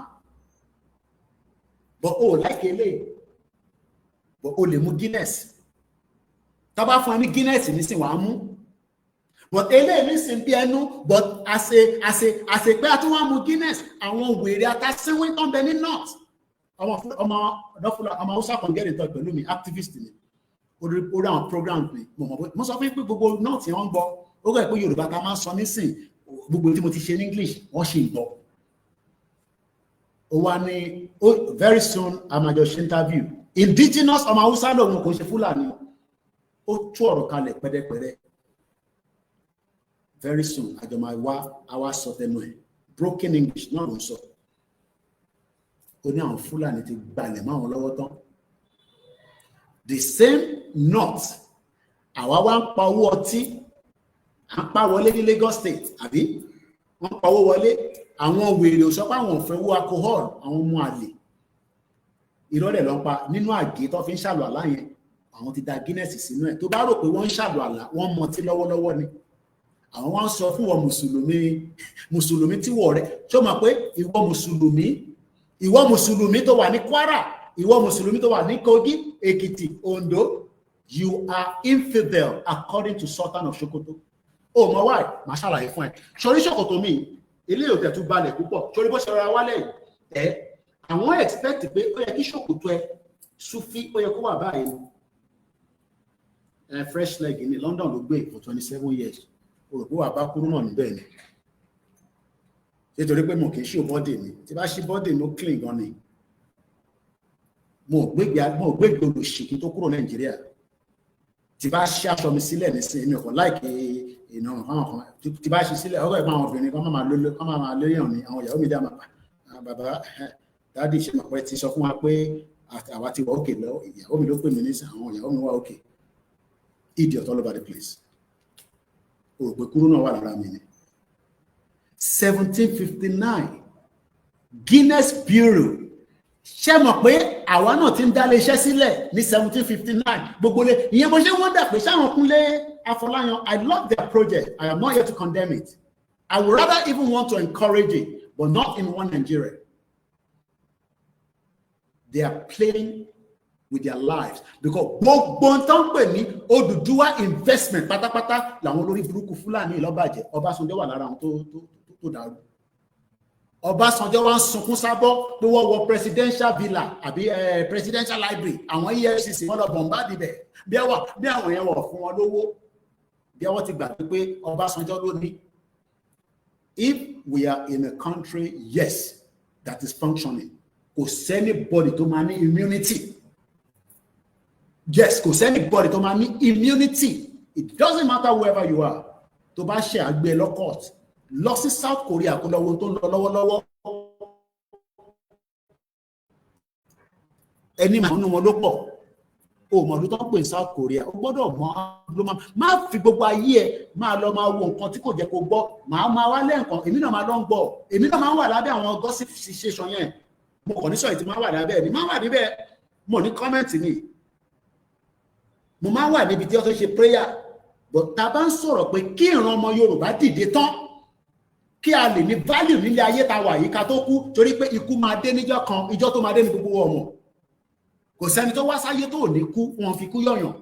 but ó láìké lè but ó lè mú Guinness tá bá fún ẹ ní Guinness nísìn wàá mú but eléyìí nísìn bí ẹnu but àṣe pé a tún wá mú Guinness àwọn wèrè atásínwín tó ń bẹ ní north ọmọ Hausa kan get in touch pẹ̀lú mi activist ni orí àwọn program mi mo sọ fún pé gbogbo north yẹn wọ́n ń gbọ́ ó gbà pé Yorùbá ká máa ń sọ nísìn gbogbo tí mo ti ṣe ní English wọ́n ṣì ń gbọ́ ó wá ní very soon a máa jọ ṣe interview indigenous ọmọ Hausa lòun kò ṣe Fúlàní ó tú ọ̀rọ̀ kalẹ̀ pẹ́dẹ́pẹ́dẹ́ very soon àjọ máa wá àwa sọ tẹnu ẹ̀ broken English náà ló ń sọ ó ní àwọn Fúlàní ti gbalẹ̀ mọ́ àwọn lọ́wọ́ tán the same north àwa wá ń pa owó ọtí à ń pa wọlé ní Lagos State àbí wọ́n pa owó wọlé àwọn wèrè ò sọ pé àwọn ò fẹ́ wó alcohol àwọn ọmọ àlè ìrọ̀lẹ́ ló ń pa nínú àgé tó fi ń ṣàlù àlá yẹn àwọn ti da Guinness sínú ẹ̀ tó bá rò pé wọ́n ń ṣàlù àlá wọ́n mọtí lọ́wọ́lọ́wọ́ ni àwọn wá ń sọ fún wọn mùsùlùmí tí wọ̀ rẹ̀ ṣó mọ̀ pé ìwọ mùsùlùmí tó wà ní Kwara ìwọ mùsùlùmí tó wà ní Kogi Èkìtì Ondo you are infidel according to Sultan of Sokoto ó mọ̀ wáyé màá ṣàlàyé fún ẹ sọrí Sokoto mi ilé òtẹ̀ tún balẹ̀ púpọ̀ sórí bó ṣe rọra wálẹ̀ ẹ̀ àwọn expect pé ó yẹ kí Sokoto ẹ Sufi ó yẹ kó wà báyìí fresh leg ní London ló gbé for 27 years òrùkú wà bá kúrú náà níbẹ̀ ni nítorí pé mo kì í ṣe bọ́dì mi tí bá ṣe bọ́dì mi ó clean gan ni mo gbégbé olùṣèkí tó kúrò Nàìjíríà tí bá ṣe aṣọ mi sílẹ̀ nísìnyí mi ò kàn láìké ìnà àwọn kan tí bá ṣe sílẹ̀ ọgọ́ ìpá àwọn obìnrin kan máa lóyún ní àwọn ìyàwó mi dá máa bàbá dáàdì ṣe máa pẹ́ ti sọ fún wa pé àwa ti wà òkè lọ ìyàwó mi ló pè mí nísìn àwọn ìyàwó mi wà òkè idiot all over the place òpè kúrú náà wà lára mi ni 1759 Guinness Bureau ṣé mọ̀ pé àwa náà ti ń dá iléeṣẹ́ sílẹ̀ ní 1759 gbogbo lé ìyẹn mo ṣe wọ́n dà pé sáwọn Kúnlé Afọláyan I love their project I am not here to condemn it I would rather even want to encourage it but not in one Nigeria they are playing with their lives because gbogbo tó ń pè ní Odùduwà investment pátápátá làwọn olórí burúkú Fúlàní ìlọ́bàjẹ́ Ọbásanjọ́ wà lára àwọn tó dàrú Ọbásanjọ́ wá ń sunkún sábọ́ pé wọ́n wọ presidential villa àbí presidential library àwọn EFCC wọ́n lọ bọ̀m̀bá dibẹ̀ bí àwọn yẹn wọ̀ fún wọn lówó bí wọ́n ti gbà pé Ọbásanjọ́ ló ní. If we are in a country yes that is functioning kò sẹ́nibọ́dì tó máa ní immunity yes kò sẹ́nibọ́dì tó máa ní immunity it doesn't matter wherever you are tó bá ṣe àgbẹ̀ lọ́kọ̀t lọ sí South Korea kó lọ wo tó ń lọ lọ́wọ́lọ́wọ́ ẹni mọ̀ nínú wọn ló pọ̀ o mọ̀ ló tó ń pè South Korea o gbọ́dọ̀ mọ̀ ló má fi gbogbo ayé ẹ máa lọ máa wo nǹkan tí kò jẹ́ kó gbọ́ máa wá lẹ́ǹkan èmi náà máa lọ ń gbọ́ èmi náà máa ń wà lábẹ́ àwọn gossip situation yẹn mo kàn ní sọ̀rọ̀ tí máa wà lábẹ́ ni máa wà níbẹ̀ mo ní kọ́mẹ́ǹtì ni mo máa wà níbi tí wọ́n tó ṣe prayer but tá a bá ń sọ̀rọ̀ pé kí ìran ọmọ Yorùbá dìde tán kí a lè ní value nílé ayé ta wà yìí ká tó kú torí pé ikú máa dé níjọ́ kan ìjọ́ tó máa dé ní gbogbo ọmọ kò sẹ́ni tó wá sáyé tó ní kú wọn fi kú yọ̀yàn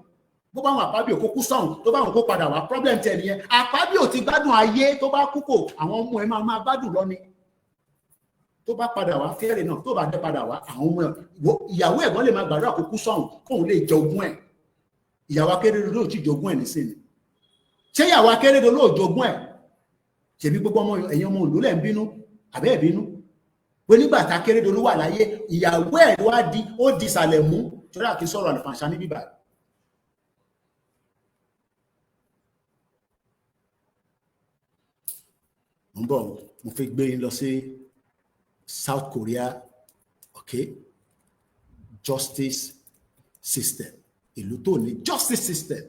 bó bá wọn Àpábíò kó kú sọ̀hún tó bá wọn kó padà wá problem tẹ̀ nìyẹn Àpábíò ti gbádùn ayé tó bá kú kò àwọn ọmọ ẹ máa gbádùn lọ ni tó bá padà wá fẹ́rẹ̀ náà tó bá dé padà wá àwọn ọmọ ìyàwó ẹ̀gbọ́n lè máa gbàdúrà kó kú sọ̀hún kóun lè jẹ ogún ẹ̀ ìyàwó Akérédolú ò tí jogún ẹ̀ nísìnyí ṣé ìyàwó Akérédolú ò jogún ẹ̀ ṣèbí gbogbo ọmọ ẹ̀yin ọmọ Oǹdó lẹ̀ ń bínú àbẹ́ ẹ̀ bínú pé nígbà tá Akérédolú wà láyé ìyàwó ẹ̀ wá ó di ìsàlẹ̀ mú torí àkí sọ̀rọ̀ àlùfànṣá ní bíbá mo ń bọ̀ mo fẹ́ gbé yín lọ sí South Korea okay justice system ìlú tó ní justice system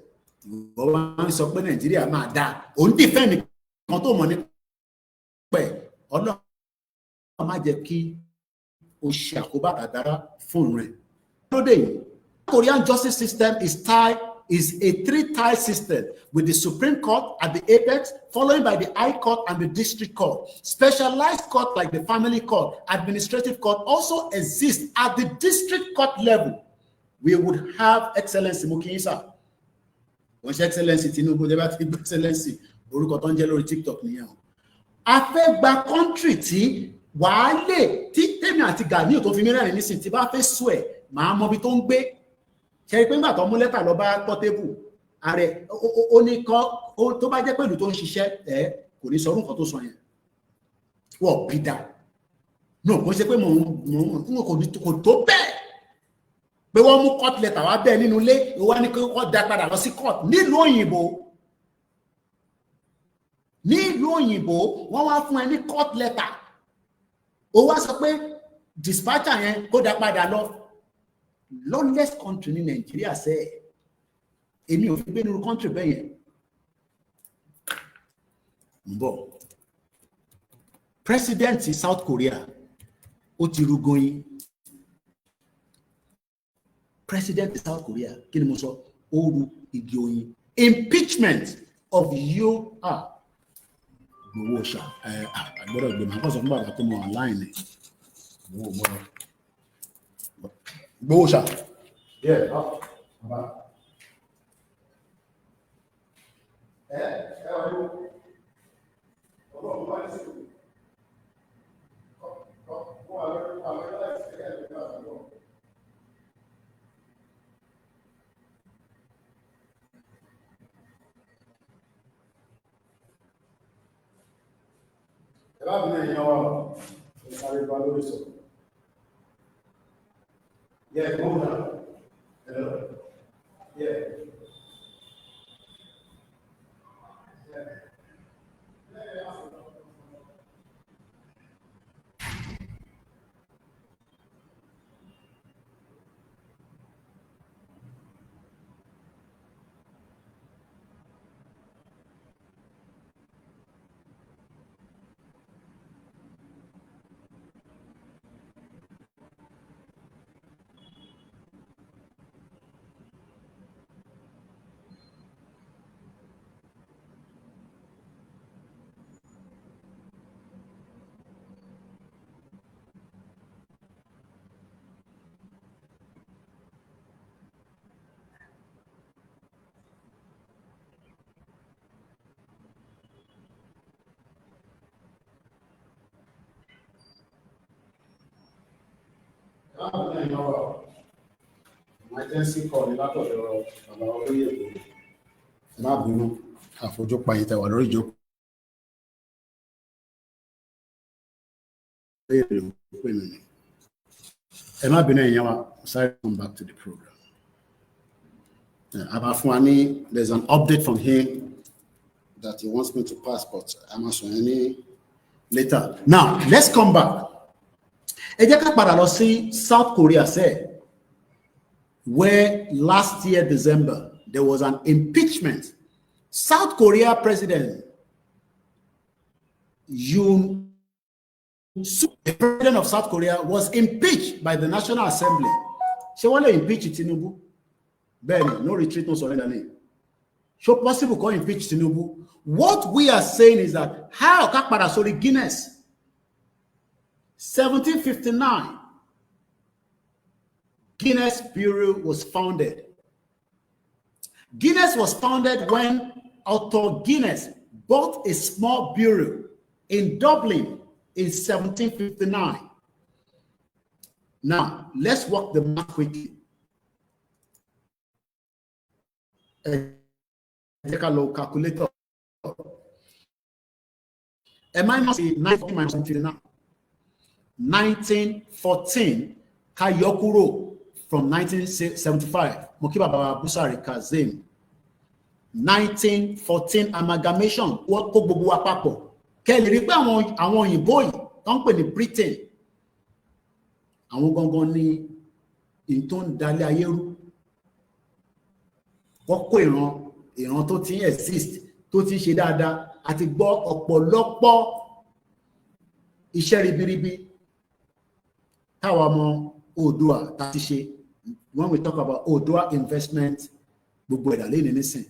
ìwọ wá ń sọ pé Nàìjíríà máa dáa òun dìfẹ́ nìkan tó mọ̀ ní pẹ̀ Ọlọ́run má jẹ́ kí o ṣe àkóbá àdára fún rẹ̀. Korean justice system is a three-tier system with the Supreme Court at the apex, followed by the High Court and the District Court. Specialized court like the Family Court, Administrative Court also exists at the District Court level. We would have Excellency Mukisa. Wọ́n ṣe Excellency Tinubu dé bá ti gbé Excellency orúkọ tó ń jẹ́ lórí TikTok nìyẹn. A fẹ́ gba country tí wàá lè tí tèmi àti Gani tó fi mí rẹ́rìn nísìnyí tí bá fẹ́ sùn ẹ̀ máa mọ ibi tó ń gbé. Ṣe pé nígbà tó mú lẹ́tà lọ bá Portable ààrẹ ó ní kọ́ tó bá jẹ́ pẹ̀lú tó ń ṣiṣẹ́ ẹ̀ kò ní sọ orúkọ tó sọ yẹn. Wọ́n bí dá. No, mo ṣe pé kò tó bẹ́ẹ̀. Pé wọ́n mú court letter wá bẹ́ẹ̀ nínú ilé wọ́n ní kí wọ́n dá padà lọ sí court nílùú òyìnbó wọ́n wá fún ẹ ní court letter ó wá sọ pé dispatcher yẹn kó dá padà lọ lawless country ní Nàìjíríà sẹ́ èmi ò fi gbé nínú country bẹ́ẹ̀ yẹn ń bọ̀ president South Korea ó ti rúgọyìn president of South Korea kí ni mo sọ oru igi oyin impeachment of you gbowó ṣá àgbọ́dọ̀ gbé máa kọ́ sọ fún bàbá tó mọ online ni gbowó ṣá bàbá Yeah, move on. Hello. Yeah. Emergency call ní látọ̀dọ̀ bàbá olóyè ìgbòho má bínú àfojú pa yìí tẹwà lórí ìjókòó ẹ má bínú ẹ̀yàn wa sorry, come back to the program. Àbá fún wa ní there's an update from him that he wants me to pass, but I'm assuming later. Now, let's come back. Ẹ jẹ́ ká padà lọ sí South Korea said, where last year, December, there was an impeachment. South Korea President Yoon Suk, the president of South Korea, was impeached by the National Assembly. She want to impeach Tinubu. Benny, no retreat, no surrender name. So possible to impeach Tinubu. What we are saying is that how Kakpada sorry Guinness 1759 Guinness Bureau was founded. Guinness was founded when Arthur Guinness bought a small bureau in Dublin in 1759. Now, let's work the math quickly. Take a look calculator. A minus 19 minus 29. 1914 Kayokuro from 1975. Mokiba Baba Busari Kazim. 1914 amalgamation. What Kobobu Apapo. Kelly rí pé àwọn òyìnbó yìí tó ń pè ní Britain. Àwọn gangan ní ìtò ń dalẹ̀ ayé rú. Wọ́n kó ìran tó ti exist, tó ti ṣe dáadáa, àti gbọ́ ọ̀pọ̀lọpọ̀ iṣẹ́ ribiribi táwa ọmọ Oòduà tá ti ṣe. When we talk about Oòduà investment, gbogbo ẹ̀dá lé ní nísìn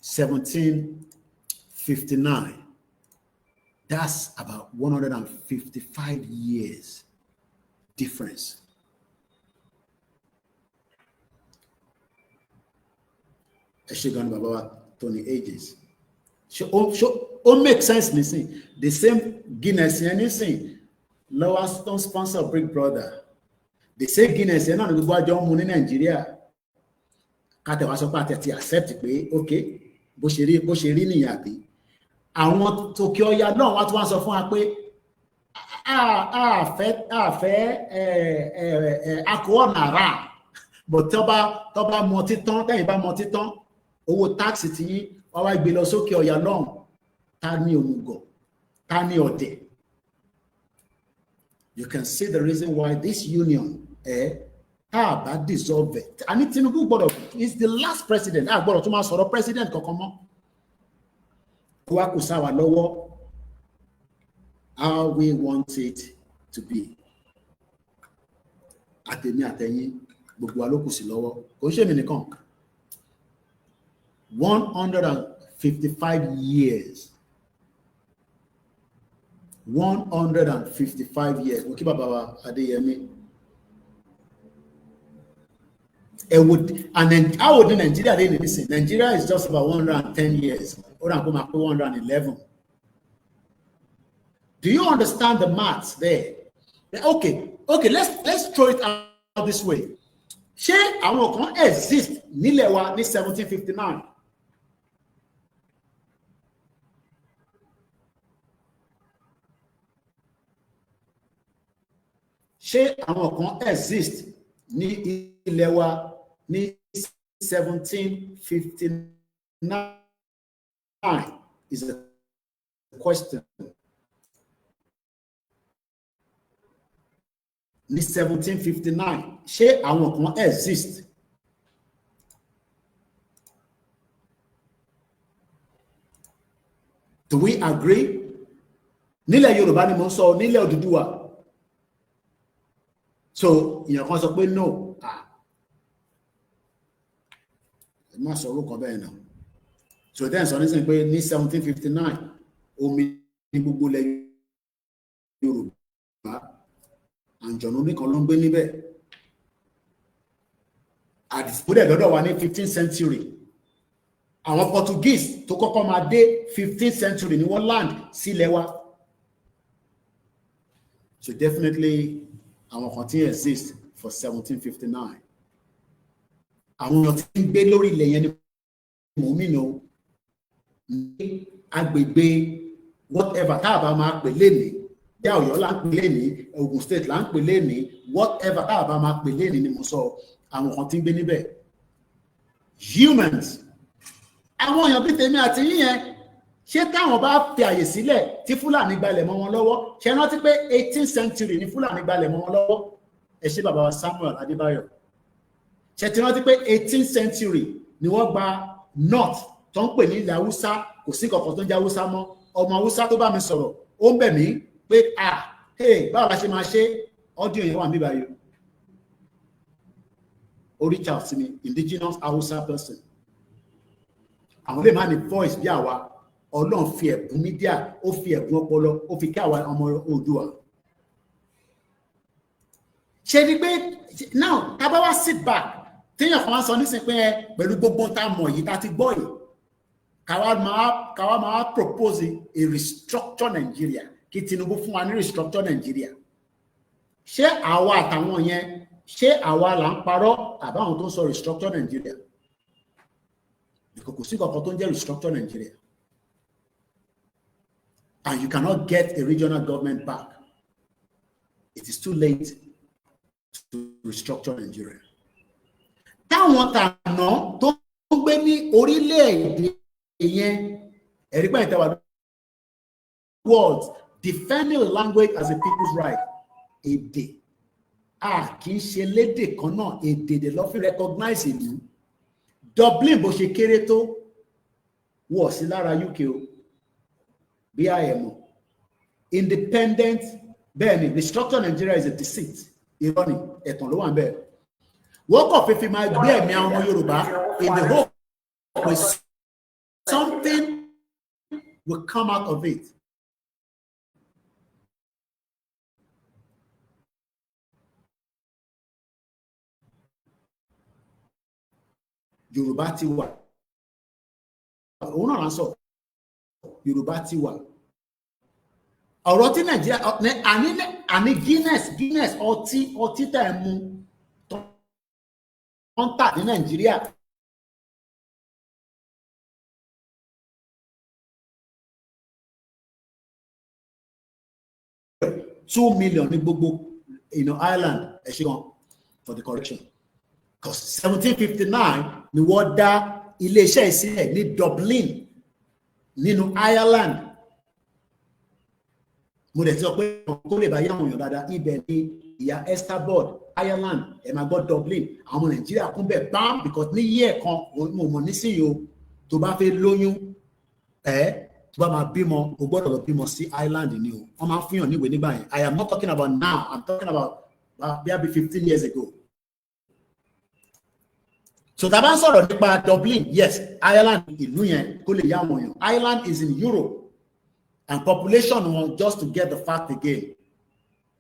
1759. That's about 155 years difference. Eshegan Baba Tony ages. So make sense, listen. The same Guinness, anything. Lower Stone sponsor Big Brother. They say Guinness, and not go John Moon in Nigeria. Kate was about to accept it, okay. Bosheri ni yabi. Àwọn Tokyo ya náà wá tún wá sọ fún wa pé akọ nara but tó bá mọ títán tẹ́yìn bá mọ títán owó tax tí yín wá wá gbé lọ sókè ọ̀yà náà ta ní òmùgọ̀ ta ní ọ̀dẹ̀. You can see the reason why this union bá dissolve it. Àní Tinubu gbọ́dọ̀ is the last president gbọ́dọ̀ tún máa sọ̀rọ̀ president kankan mọ́. How we want it to be. Àtẹ̀mí àtẹ̀yìn gbogbo alókù sí lọ́wọ́. Kò ṣe mí nìkan. 155 years. 155 years. Mo kí bàbá wa Adéyẹmí. And then how old in Nigeria they listen? Nigeria is just about 110 years. Or I'm going to 111. Do you understand the maths there? Okay, let's throw it out this way. Ṣé àwọn kan exist nílẹ̀ wa ní 1759? Ṣé àwọn kan exist ní ilẹ̀ wa ní 1759? Is a question. Ní 1759, ṣé àwọn kan exist? Do we agree? Nílẹ̀ Yorùbá ni mo ń sọ, nílẹ̀ Odùduwà. So, ìyẹn kan sọ pé no. Má sọ orúkọ bẹ́ẹ̀ náà. So then sọ nísìnyí pé ní 1759 omi ní gbogbo ilẹ̀ Yorùbá àǹjọ̀nú nìkan ló ń gbé níbẹ̀. Àdìsíkúdẹ̀ lọ́dọ̀ wa ní 15th century. Àwọn Portuguese tó kọ́kọ́ máa dé 15th century ni wọ́n land sílẹ̀ wa. So definitely àwọn kan tí exist for 1759. Àwọn ọ̀tí ń gbé lórí ilẹ̀ yẹn ni mò ń mìíràn ní agbègbè whatever tá a bá máa pè lénìí. Yá Ọ̀yọ́ là ń pè lénìí, Ogun State là ń pè lénìí, whatever tá a bá máa pè lénìí ni mo sọ àwọn kan tí ń gbé níbẹ̀. Humans, a àwọn èèyàn bíi tèmi àti yín yẹn ṣé táwọn bá fi àyè sílẹ̀ tí Fúlàní gbalẹ̀ mọ́ wọn lọ́wọ́ ṣe rántí pé 18th century ni Fúlàní gbalẹ̀ mọ́ wọn lọ́wọ́ ẹ ṣé bàbá wa Samuel Adébáyọ̀ ṣe ti rántí pé 18th century ni wọ́n gba north tó ń pè ní ilẹ̀ Haúsá kò sí kankan tó ń jẹ́ Haúsá mọ́ ọmọ Haúsá tó bá mi sọ̀rọ̀ ó ń bẹ̀ mí pé báwo la ṣe máa ṣe audio yẹn wà níbí báyìí ó reach out sí mi indigenous Hausa person àwọn lè má ní voice bí àwa Ọlọ́run fi ẹ̀bùn mídíà ó fi ẹ̀bùn ọpọlọ ó fi kí àwa ọmọ Oòduà ṣe ni pé now tá bá wá sit back téèyàn kan wá sọ nísìnyí pé pẹ̀lú gbogbo tá a mọ̀ yìí tá a ti gbọ́ yìí káwa máa propose a restructure Nigeria kí Tinubu fún wa ní restructure Nigeria ṣé àwa àtàwọn yẹn ṣé àwa là ń parọ́ àbáwọn tó ń sọ restructure Nigeria because kò sí kankan tó ń jẹ́ restructure Nigeria and you cannot get a regional government back. It is too late to restructure Nigeria. Táwọn tàná tó ń gbé ní orílẹ̀-èdè yẹn ẹ̀rí pé ìtawà words defending language as a people's right èdè kì í ṣe lédè kan náà èdè de lọ́ fi recognize ìlú Dublin bó ṣe kéré tó wọ̀ sí lára UK o bí àyẹ̀mọ̀ independent bẹ́ẹ̀ ni restructure Nigeria is a deceit irọ́ ni ẹ̀tàn ló wà ń bẹ̀ wọ́n kọ̀ fífi máa gbé ẹ̀mí àwọn ọmọ Yorùbá in the hope that something will come out of it. Yorùbá ti wà òun náà ń sọ Yorùbá ti wà ọ̀rọ̀ tí Nàìjíríà àní Guinness ọtí tẹ̀ mú tó ń tà ní Nàìjíríà $2 million ní gbogbo Ireland ẹ ṣé gan for the correction because 1759 ni wọ́n dá iléeṣẹ́ ìsílẹ̀ ní Dublin nínú Ireland mo dẹ̀ ti sọ pé kó lè bá yáwọn èèyàn dáadáa ibẹ̀ ni ìyá Esther Board Ireland ẹ̀ máa gbọ́ Dublin àwọn ọmọ Nàìjíríà kún bẹ̀ bam because ní yíyẹ kan mo mọ̀ nísìnyí o tó bá fẹ́ lóyún tó bá máa bímọ o gbọ́dọ̀ lọ bímọ sí Ireland ni o wọ́n máa ń fúnyàn níwèé nígbà yẹn I am not talking about now I'm talking about maybe 15 years ago. So tá bá ń sọ̀rọ̀ nípa Dublin yes Ireland ìlú yẹn kó lè yá àwọn èèyàn Ireland is in Europe and population wọn just to get the fact again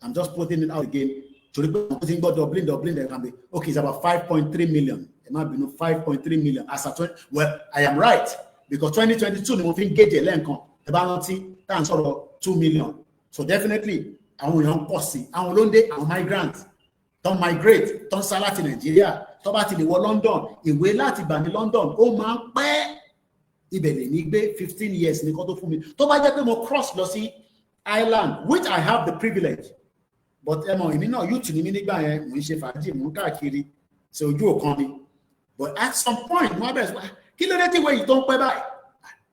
I'm just putting it out again torí pé wọ́n ti ń gbọ́ Dublin there can be okay it's about 5.3 million ẹ má bínú 5.3 million as at 20 well I am right because 2022 ni mo fi ń gauge lẹ́ẹ̀kan ẹ bá rántí tá à ń sọ̀rọ̀ 2 million so definitely àwọn èèyàn ń pọ̀ sí àwọn olóńdé àwọn migrants tó migrate tó ń sá láti Nàìjíríà tó bá ti lè wọ London ìwé láti gbà ní London ó máa ń pẹ́ ibẹ̀ lè ní gbé 15 years ní kó tó fún mi tó bá jẹ́ pé mo cross lọ sí Ireland which I have the privilege but ẹ mọ̀ èmi náà youth ni mí nígbà yẹn mò ń ṣe fàájì mò ń káàkiri ṣe ojú òkan mi but at some point mo bẹ̀rẹ̀ sọ kí ló dé tí ìwé yìí tó ń pẹ́ báyìí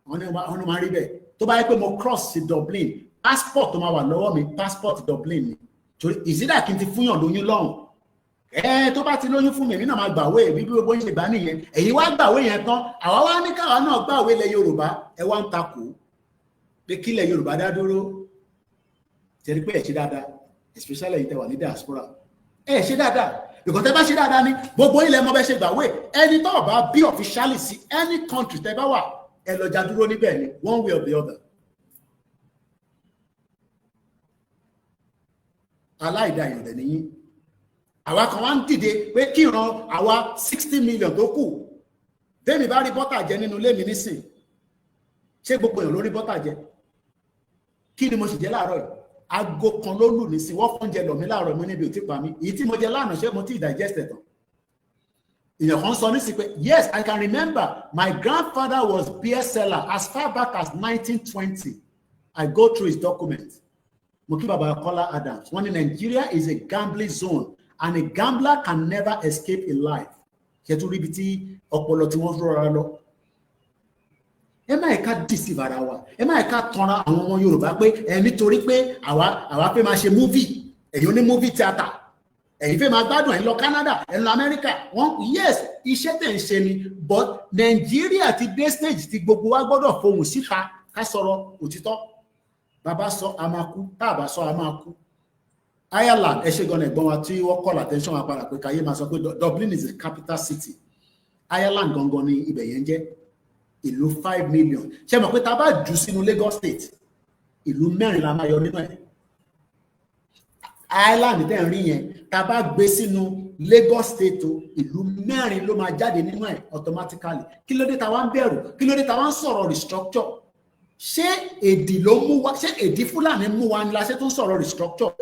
wọ́n ní máa rí bẹ́ẹ̀ tó bá yẹ pé mo cross sí Dublin passport tó máa wà lọ́wọ́ mi passport Dublin ni torí ìsídà kí n ti fúnyàn lóyún lọ́hùn tó bá ti lóyún fún mi èmi náà máa gbàwé bí gbogbo ń ṣe gbà nìyẹn èyí wá gbàwé yẹn tán àwa wá ní káwa náà gbàwé ilẹ̀ Yorùbá ẹ wá ń takò pé kílẹ̀ Yorùbá dá dúró tẹ̀lé pé ẹ̀ ṣe dáadáa especially ẹ̀yin tẹ́ wà ní diaspora ẹ̀ ṣe dáadáa because tẹ́ bá ṣe dáadáa ní gbogbo ilẹ̀ mọ́ bẹ́ ṣe gbàwé ẹni tó bá bí officially sí any country tẹ́ bá wà ẹ lọ já dúró níbẹ̀ ni one way or the other. aláìda ìrọ̀lẹ́ nìyí àwa kan wá ń dìde pé kí ìran àwa 60 million tó kù bẹ́ẹ̀ni bá rí bọ́tà jẹ nínú ilé mi nísìn ṣé gbogbo èèyàn ló rí bọ́tà jẹ kí ni mo sì jẹ láàárọ̀ yìí aago kan ló lù nísìn wọ́n fún jẹ lọ mí láàárọ̀ mi níbi ò tí pa mí èyí tí mo jẹ lánàá ṣé mo ti digest tán èèyàn kan sọ nísìn pé yes I can remember my grandfather was beer seller as far back as 1920 I go through his documents mo kí baba Kọ́lá Adams wọ́n ní Nigeria is a gambling zone and a gambler can never escape in life. Kẹtù ríbi tí ọpọlọ tí wọ́n rọra lọ. ẹ má ẹ̀ka deceive ara wa, ẹ má ẹ̀ka tanra àwọn ọmọ Yorùbá pé nítorí pé àwa fẹ́ máa ṣe movie, ẹ̀yin ní movie theatre, ẹ̀yin fẹ́ máa gbádùn ẹ̀ lọ Canada, ẹ̀ lọ America. Yes, iṣẹ́ tẹ̀ ń ṣe ni, but Nàìjíríà ti dé stage tí gbogbo wa gbọ́dọ̀ fohùn síta ká sọ̀rọ̀ òtítọ́. Bàbá sọ a máa kú, tá a bá sọ a máa kú. Ireland, ẹ ṣe gan ẹ̀gbọ́n wa tí wọ́n call attention wa padà pé káyé máa sọ pé Dublin is the capital city. Ireland gangan ni ibẹ̀ yẹn jẹ́ ìlú 5 million. Ṣé mọ̀ pé tá a bá jù sínú Lagos state, ìlú 4 la máa yọ nínú ẹ̀. Ireland tẹ́ ń rí yẹn, tá a bá gbé sínú Lagos state o, ìlú 4 ló máa jáde nínú ẹ̀ automatically. Kí ló dé tá wá ń bẹ̀rù? Kí ló dé tá wá ń sọ̀rọ̀ restructure? Ṣé èdè ló mú wa? Ṣé èdè Fúlàní mú wa ni la ṣe tún sọ̀rọ̀ restructure?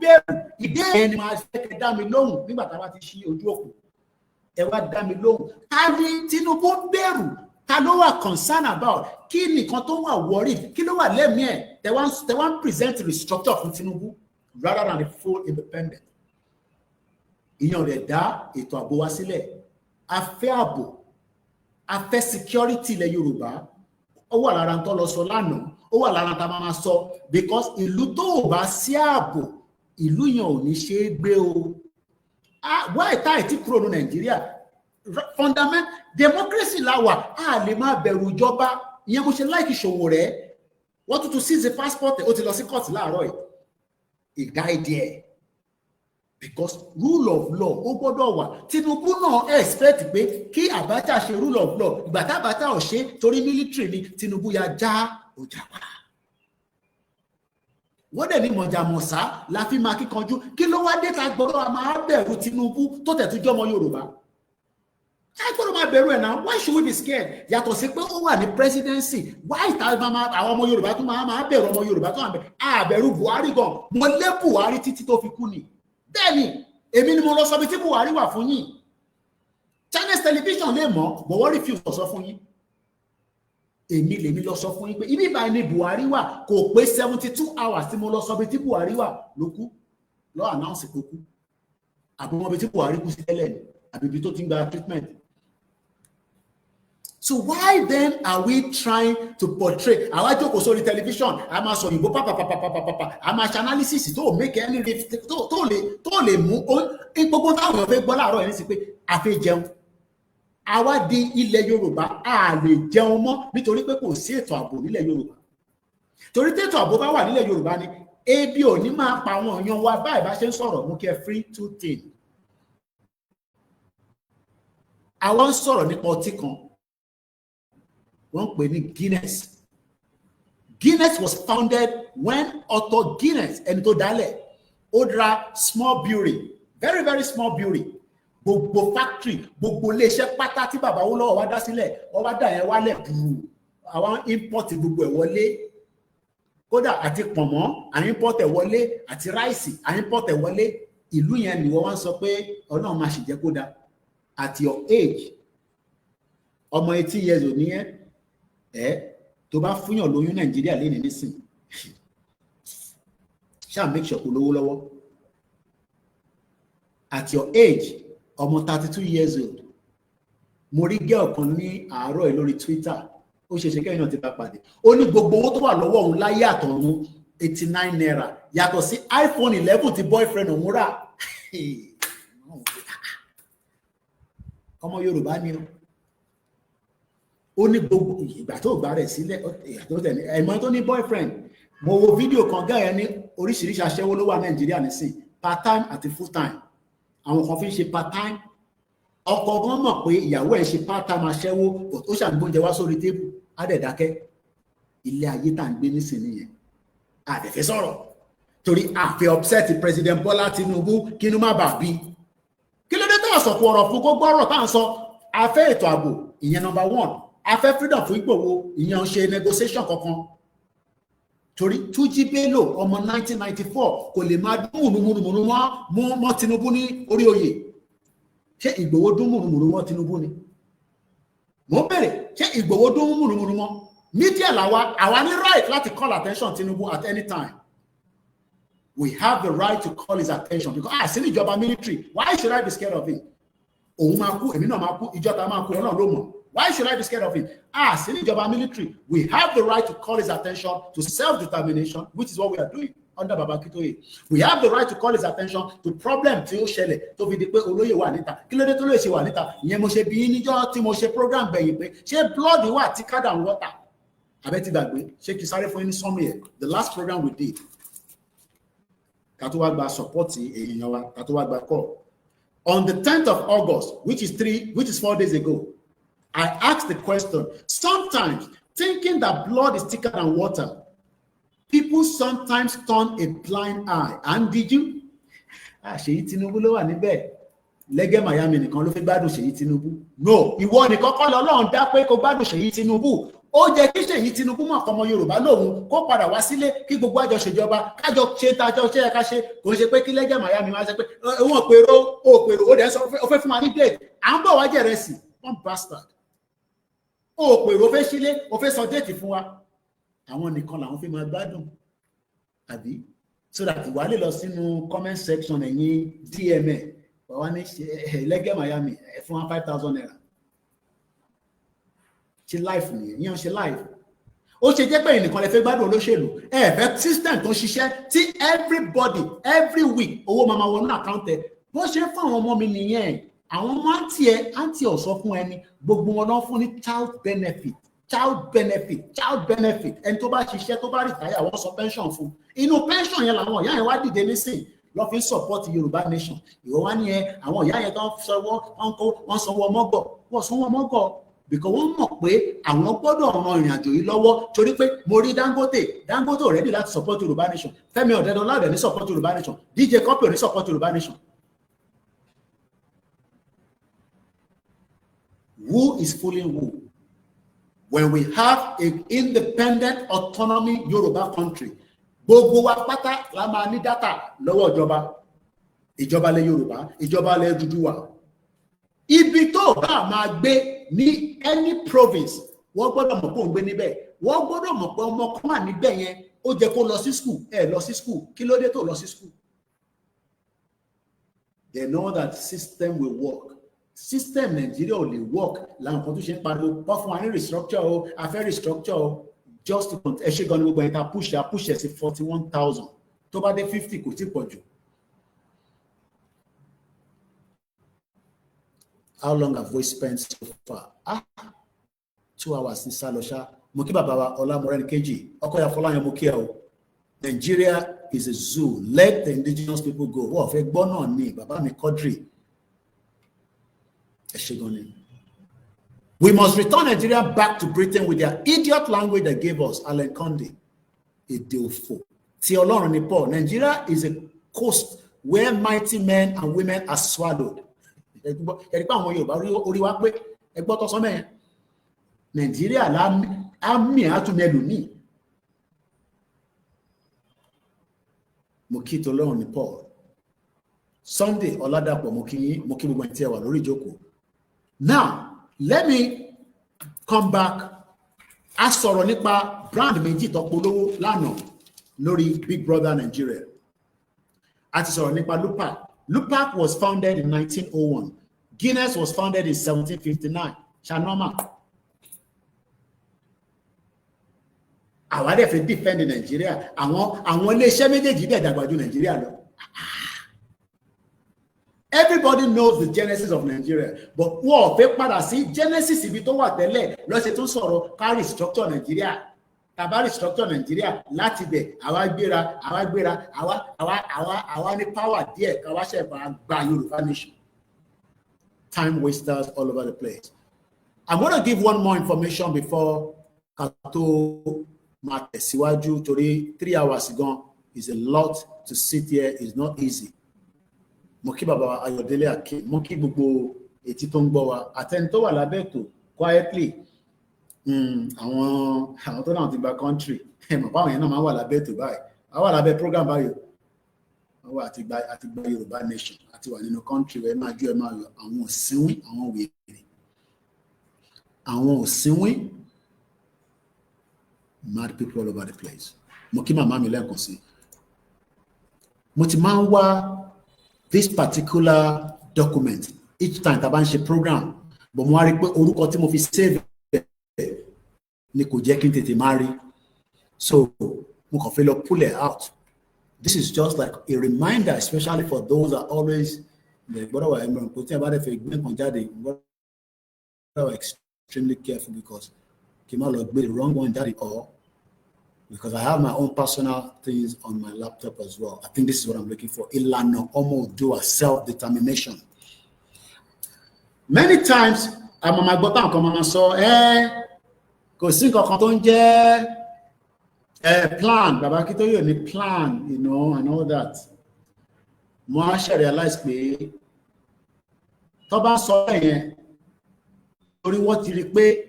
Bẹ̀rù ìbéèrè ni máa fẹ́ kẹ́ dá mi lóhùn nígbà tá a bá ti ṣí ojú òkú. Ẹ wá dá mi lóhùn. Ta ni Tinubu bẹ̀rù? Ta ló wà concern about? Kí nìkan tó wà worried? Kí ló wà lẹ́mìí ẹ̀? Tẹ wá ń present restructure fún Tinubu rather than the full independent. Ìyẹn rẹ̀ dá ètò ààbò wa sílẹ̀. A fẹ́ ààbò, a fẹ́ security ilẹ̀ Yorùbá. Ó wà lára tó lọ sọ lánàá, ó wà lára tá a máa sọ, because ìlú tó ò bá sí ààbò, ìlú yẹn ò ní ṣe é gbé o. Why tá ìtí kúrò ní Nàìjíríà? Fundamental democracy la wà, a lè máa bẹ̀rù ìjọba. Ìyẹn bó ṣe láìkì ṣòwò rẹ̀, wọ́n tún seize the passport, ó ti lọ sí court láàárọ̀ yìí. Ìgáìdì ẹ̀. Because rule of law ó gbọ́dọ̀ wà. Tinubu náà expect pé kí Abacha ṣe rule of law. Ìgbà tí Abacha ò ṣe torí military ni Tinubu ya já ọjà pa. Wọ́n dẹ̀ ní mọ̀jàmọ̀sá la fi máa kíkanjú. Kí ló wá dé ta gbọ́dọ̀ a máa bẹ̀rù Tinubu tó tẹ̀ tún jọmọ Yorùbá? A gbọ́dọ̀ máa bẹ̀rù ẹ̀ náà. Why should we be scared? Yàtọ̀ sí pé ó wà ní presidency. Why ta àwọn ọmọ Yorùbá tó máa bẹ̀rù ọmọ Yorùbá tó wà bẹ̀rù? Àbẹ̀rù Buhari gan. Mo lé Buhari títí tó fi kú ni. Bẹ́ẹ̀ni, èmi ni mo lọ sọ bí tí Buhari wà fún yín. Channels television lè mọ̀, but wọ́n refuse sọ fún yín. Èmi lèmi lọ sọ fún yín pé ibi báyìí ni Buhari wà, kò pé 72 hours tí mo lọ sọ bí tí Buhari wà ló kú. Lọ announce pé kú. Àbí wọ́n bí tí Buhari kú sí tẹ́lẹ̀ ni, àbí ibi tó ti ń gba treatment. So why then are we trying to portray? Àwa jókòó sórí television, a máa sọ òyìnbó pàpàpàpàpàpà, a máa ṣe analysis tó make any tó lè mú gbogbo táwọn èèyàn fẹ́ gbọ́ láàárọ̀ yẹn ní sí pé a fẹ́ jẹun. Àwa di ilẹ̀ Yorùbá, a lè jẹun mọ́ nítorí pé kò sí ètò ààbò nílẹ̀ Yorùbá. Torí tí ètò ààbò bá wà nílẹ̀ Yorùbá ni ebi ò ní máa pa àwọn èèyàn wa báyìí bá ṣe ń sọ̀rọ̀ mú kí ẹ free to take. Àwọn ń sọ̀rọ̀ nípa ọtí kan. Wọ́n pè ní Guinness. Guinness was founded when Otto Guinness, ẹni tó dálẹ̀, ó dá small brewery, very very small brewery. Gbogbo factory, gbogbo iléeṣẹ́ pátá tí bàbá Awólọ́wọ̀ wá dá sílẹ̀, wọ́n wá dá yẹn wálẹ̀ bùrù. Àwọn import gbogbo ẹ̀ wọlé. Kódà àti pọ̀nmọ́, à import ẹ̀ wọlé, àti ráìsì, à import ẹ̀ wọlé. Ìlú yẹn ni wọ́n wá ń sọ pé Ọlọ́run máa ṣì jẹ́ kó dá. At your age, ọmọ 18 years ò ní ẹ́. Tó bá fúnyàn lóyún Nàìjíríà lé ní nísìn ṣáà make sure kó lówó lọ́wọ́. At your age, ọmọ 32 years old, mo rí girl kan ní àárọ̀ ẹ̀ lórí Twitter, ó ṣe kẹ́yìn náà ti bá pàdé, ó ní gbogbo owó tó wà lọ́wọ́ òun láyé àtọ̀run 89 naira yàtọ̀ sí iPhone 11 tí boyfriend òun rà. Ọmọ Yorùbá ni ó ní gbogbo ìgbà tó gbà rẹ̀ sílẹ̀ ẹ̀mọ́ tó ní boyfriend. Mo wo fídíò kan gáyẹ ní oríṣiríṣi aṣẹ́wó ló wà Nàìjíríà nísìn, part time àti full time. Àwọn kan fi ń ṣe part time, ọkọ gan mọ̀ pé ìyàwó ẹ̀ ṣe part time aṣẹ́wó, ó ṣàgbóúnjẹ wá sórí tébù, á dẹ̀ dákẹ́. Ilé ayé tá à ń gbé nísìn nìyẹn. A dẹ̀ fẹ́ sọ̀rọ̀ torí a fẹ́ upset President Bola Tinubu kí inú má bàa bí. Kí ló dé tó sọ̀kò ọ̀rọ̀ fún kó gbọ́rọ̀ tá à ń sọ? A fẹ́ ètò ààbò, ìyẹn number 1. A fẹ́ freedom fún Ìgbòho, ìyẹn ń ṣe negotiation kankan. Torí Túnjí Bello ọmọ 1994 kò lè máa dún mùnùmùnù mọ́ Tinubu ní orí oyè. Ṣé Ìgbòho dún mùnùmùnù mọ́ Tinubu ni? Mo bẹ̀rẹ̀, ṣé Ìgbòho dún mùnùmùnù mọ́? Media àwa ní right láti call attention Tinubu at any time. We have the right to call his attention because sí ní ìjọba military. Why should I be scared of him? Òun máa kú, èmi náà máa kú, ìjọba máa kú, Ọlọ́run ló mọ̀. Why should I be scared of it? As in ìjọba military, we have the right to call his attention to self-determination, which is what we are doing under Baba Akintoye. We have the right to call his attention to problem tí ó ṣẹlẹ̀ tó fi di pé olóyè wà níta. Kí ló dé tó lè ṣe wà níta? Ìyẹn mo ṣe bí níjọ́ tí mo ṣe program gbẹ̀yìn pé ṣé blood wà thicker than water? Abẹ́tí gbàgbé, ṣé kí sáré fún yín ní summary ẹ̀? The last program we did. Ká tó wá gba support èèyàn wa, ká tó wá gba call. On the 10th of August, which is 4 days ago, I asked the question, sometimes thinking that blood is thicker than water, people sometimes turn a blind eye. And did you? Ṣèyí Tinubu ló wà níbẹ̀. Lẹ́gẹ́ Miami nìkan ló fi gbádùn Ṣèyí Tinubu. No, ìwọ nìkan kọ́ lọ́lọ́run dá pé kó gbádùn Ṣèyí Tinubu. Ó jẹ́ kí Ṣèyí Tinubu mọ̀ ọmọ Yorùbá lòun kó padà wá sílé kí gbogbo àjọ ṣèjọba kájọ ṣe tájọ ṣe ẹ̀ka ṣe kò ṣe pé kí Lẹ́gẹ́ Miami wá ṣe pé òun pèrò ó dẹ̀ sọ ó fẹ́ fún wa ní date. À ń bọ̀ wá jẹ̀rẹ̀ sí one bastard. Ó pèrò fẹ́ sílé ó fẹ́ sọ date fún wa. Àwọn nìkan làwọn fi máa gbádùn. Àbí? So that ìwà lè lọ sínú comment section ẹ̀yìn DMA. Wọ́n ní Lẹ́gẹ́ Miami fún 5,000 naira. Ṣe life nìyẹn, yíyan ṣe life. Ó ṣe jẹ́ pé ẹnìkan lè fẹ́ gbádùn olóṣèlú. Ẹ̀fẹ́ system tó ń ṣiṣẹ́ tí everybody every week owó máa wọnú account ẹ̀. Bó ṣe fún àwọn ọmọ mi nìyẹn. Àwọn ọmọ àǹtí ọ̀ sọ fún ẹni gbogbo wọn lọ fún ní child benefit. Ẹni tó bá ṣiṣẹ́ tó bá retire wọ́n sọ pension fún. Inú pension yẹn làwọn ìyá yẹn wá dìde nísìn lọ fi support Yorùbá nation. Ìwọ wá ní àwọn ìyá yẹn tó ń sanwó ọmọgọ̀ because wọ́n mọ̀ pé àwọn gbọ́dọ̀ ran ìrìn àjò yìí lọ́wọ́ torí pé mo rí Dangote already láti support Yorùbá nation. Fẹ́mi Ọ̀dẹ́dọ́lá ọ̀dẹ́ ní support Yorùbá nation. DJ Copy ní support Yorùbá nation. Who is fooling who? When we have an independent autonomy Yoruba country, gbogbo wa pátá la máa ní data lọ́wọ́ ìjọba lẹ Yorùbá, ìjọba lẹ Odùduwà. Ibi tó bá máa gbé ní any province, wọ́n gbọ́dọ̀ mọ̀ pé ó ń gbé níbẹ̀. Wọ́n gbọ́dọ̀ mọ̀ pé ọmọ kan wà níbẹ̀ yẹn, ó jẹ́ kó lọ sí school, lọ sí school. Kí ló dé tó lọ sí school? They know that system will work. System Nigeria ò lè work láwọn kan tó ṣe ń pariwo wọ́n fún wa ní restructure o afẹ́ restructure o just to ẹ ṣe gan ni gbogbo ẹ̀ta push ẹ̀ sí 41,000 tó bá dé 50 kò tí pọ̀ jù. How long have we spent so far? 2 hours ní sálọṣá. Mo kí bàbá wa Ọlámọrẹ́nikejì ọkọ ya Fọláyan mo kí ẹ o. Nigeria is a zoo. Let the indigenous people go. Wọ́n fẹ́ gbọ́ náà ní bàbá mi Quadri. We must return Nigeria back to Britain with their idiot language they gave us. Alan Conde, Edeofo. Ti Ọlọ́run ni Paul. Nigeria is a coast where mighty men and women are swallowed. Nigeria láàmì àtúnẹlòmí. Mo kí t'Ọlọ́run ni Paul. Sunday Ọládàpọ̀ mo kí gbogbo ẹni tí ẹ wà lórí ìjókòó. Now, let me come back. A sọ̀rọ̀ nípa brand méjì tó polówó lánàá lórí Big Brother Nigeria. A ti sọ̀rọ̀ nípa Lupac. Lupac was founded in 1901. Guinness was founded in 1759. Shanoma. Àwa dẹ̀ fẹ́ defend Nigeria. Àwọn iléeṣẹ́ méjèèjì dẹ̀ dàgbà ju Nigeria lọ. Everybody knows the genesis of Nigeria, but wọ́n fẹ́ padà sí genesis ibi tó wà tẹ́lẹ̀ lọ́sẹ̀ tó sọ̀rọ̀ ká restructure Nigeria. Tàbá restructure Nigeria láti bẹ̀ àwa gbéra àwa ní power díẹ̀ ká wá ṣẹ̀fà gba Yorùbá nation. Time wasters all over the place. I'm going to give one more information before Kato máa tẹ̀síwájú torí 3 hours ago is a lot to sit here, it's not easy. Mo kí bàbá Ayọ̀délé Akin, mo kí gbogbo etí tó ń gbọ́ wa àtẹni tó wà lábẹ́ ètò quietly àwọn tó náà ti gba country mọ̀ pé àwọn yẹn náà máa wà lábẹ́ ètò báyìí a wà lábẹ́ program báyìí àwọn àti gba Yorùbá nation àti wà nínú country ẹ máa jó ẹ máa yọ àwọn òsínwín àwọn wèrè àwọn òsínwín mad people all over the place. Mo kí màmá mi lẹ́ẹ̀kan sí. Mo ti máa ń wá this particular document each time tá bá ń ṣe program but mo wá rí pé orúkọ tí mo fi save ni kò jẹ́ kí n tètè máa rí, so mo kàn fẹ́ lọ pull it out. This is just like a reminder, especially for those that always gbọ́dọ̀ wà ẹ̀mọ̀ kò tí ẹ bá dẹ̀ fẹ́ gbé nǹkan jáde gbọ́dọ̀ wà extremely careful because kí n má lọ gbé the wrong one jáde or because I have my own personal things on my laptop as well. I think this is what I'm looking for. Ìlànà ọmọ Oòduà self-determination. Many times, I'm on my bottom, come on, so, kò sí nǹkan kan tó ń jẹ́ plan, Baba Akintoye ní plan, you know, and all that. Mo á ṣe realize pé tó bá sọ yẹn, torí wọ́n ti rí pé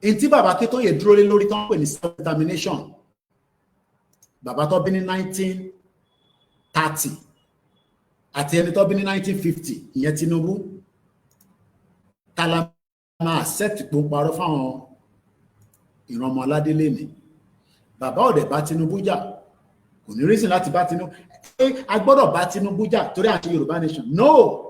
in tí Baba Akintoye dúró lé lórí tó ń pè ní self-determination, bàbá tó bí ní 1930 àti ẹni tó bí ní 1950, ìyẹn Tinubu, tala máa accept pé ó parọ́ fáwọn ìran ọmọ aládé lẹ́nìí. Bàbá ọ̀dẹ̀ bá Tinubu jà, kò ní reason láti bá Tinubu. A gbọ́dọ̀ bá Tinubu jà torí àti Yorùbá nation. No!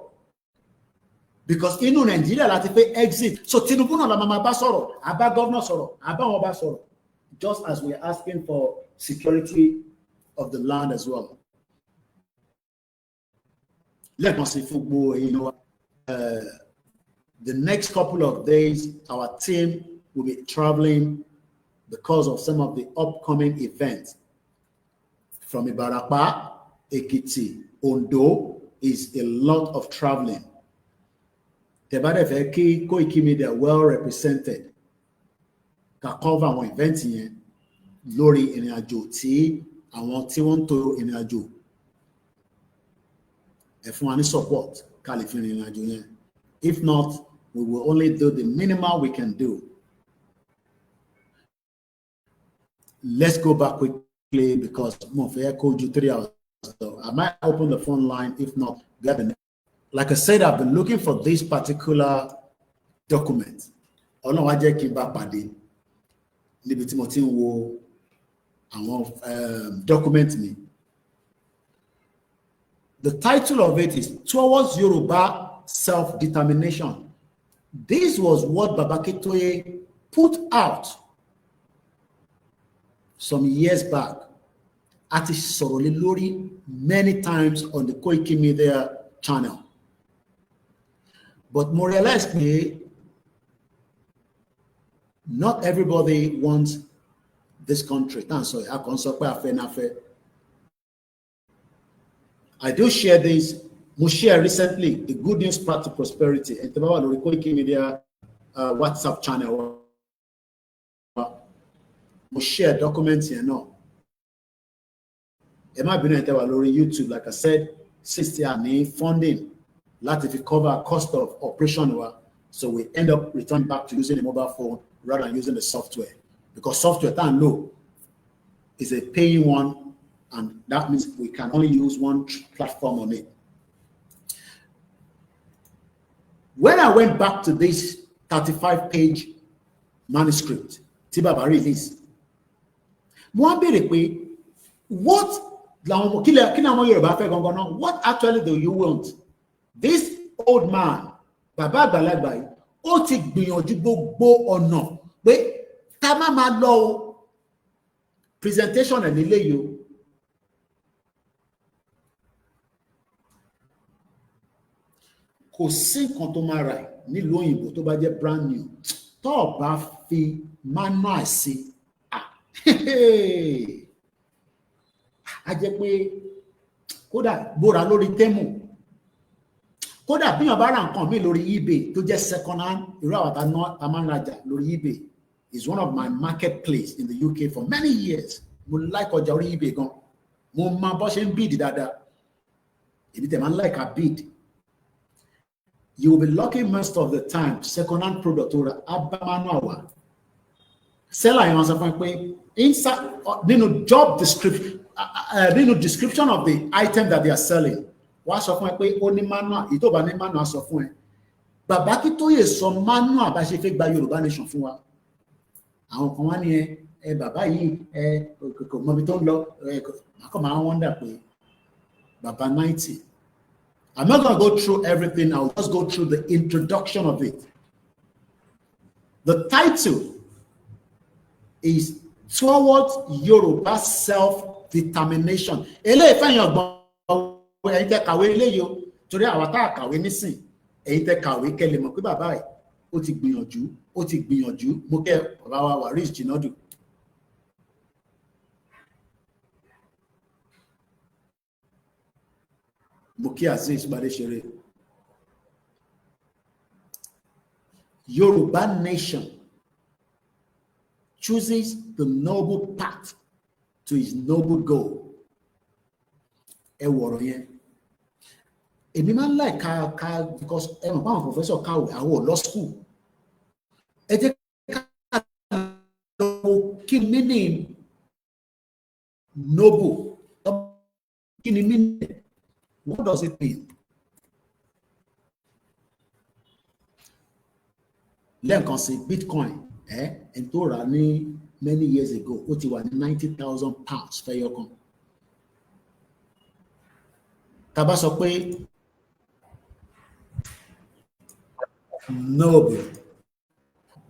Because inú Nàìjíríà láti fẹ́ exit. So Tinubu náà la máa bá sọ̀rọ̀, àbá governor sọ̀rọ̀, àbá wọn bá sọ̀rọ̀. Just as we are asking for security of the land as well. Lẹ́ẹ̀kan sí fún gbogbo èyí lọ. The next couple of days, our team will be traveling because of some of the upcoming events. From Ibarapa, Ekiti, Ondo is a lot of traveling. Tebade Feki, Koiki Media well represented. Ka cover àwọn events yẹn lórí ìrìnàjò tí àwọn tí wọ́n ń tò ìrìnàjò. Ẹ fún wa ní support ká lè fi ìrìnàjò yẹn. If not, we will only do the minimal we can do. Let's go back quickly because I called you 3 hours. So I might open the phone line. If not, get the. Like I said, I've been looking for this particular document. Ọlọ́run wá jẹ́ kí n bá pàdé níbi tí mo ti ń wo àwọn document mi. The title of it is Towards Yoruba Self-Determination. This was what Baba Akintoye put out some years back. Àti sọ̀rọ̀ lé lórí many times on the Koiki Media channel. But mo realize pé not everybody wants this country. So I do share this. We share recently the Good News Path to Prosperity and the Koiki Media WhatsApp channel. We share documents here now. It might be on YouTube, like I said, 60 and funding, like if you cover cost of operation, so we end up returning back to using a mobile phone rather than using the software, because software time low is a paying one, and that means we can only use one platform on it. When I went back to this 35-page manuscript, Tibaba release, what actually do you want? This old man, Baba Agbalagba, ó ti gbìyànjú gbogbo ọ̀nà pé ká má máa lọ presentation ẹ̀ nílé yìí o. Kò sí nǹkan tó máa rà nílùú òyìnbó tó bá jẹ́ brand new tó o bá fi manual sí a jẹ́ pé kódà bóra lórí Temu, kódà bí yàn bá ra nǹkan mi lórí eBay tó jẹ́ second hand, irú àwọn tá máa ń rajà lórí eBay is one of my marketplace in the UK for many years. Mo like ọjà orí eBay gan. Mo máa bọ́ ṣe ń bid dáadáa. Èmi tẹ̀ máa ń like a bid. You will be lucky most of the time second hand product or abamanu awa. Seller yẹn wọ́n sọ fún pé inside job description description of the item that they are selling. Wọ́n sọ fún pé ó ní manual, ìtò bá ní manual sọ fún ẹ. Bàbá Akintoye sọ manual bá ṣe fẹ́ gba Yorùbá nation fún wa. Àwọn kan wá ní bàbá yìí kò mọ ibi tó ń lọ, máa wonder pé bàbá 90 I'm not going to go through everything. I'll just go through the introduction of it. The title is Towards Yoruba Self-Determination. Eléyìí fẹ́yìn ọgbọ́n ẹ̀yin tẹ́ kàwé eléyìí o, torí àwa tá a kàwé nísìn, ẹ̀yin tẹ́ kàwé kẹ́ lè mọ̀ pé bàbá ẹ̀ ó ti gbìyànjú, mo kẹ́ bàbá wa Waris Jinadu. Mo kí Azeez Badeshere. Yoruba nation chooses the noble path to his noble goal. Ẹ wọ̀rọ̀ yẹn. Èmi máa ń like ká because ẹ mọ̀ báwọn professor kàwé àwọn law school. Ẹ jẹ́ ká lọ kí ni meaning noble? Kí ni meaning? What does it mean? Lẹ́ẹ̀kan sí Bitcoin ẹni tó rà ní many years ago ó ti wà ní £90,000 fẹ́yọ̀kan. Tá bá sọ pé noble,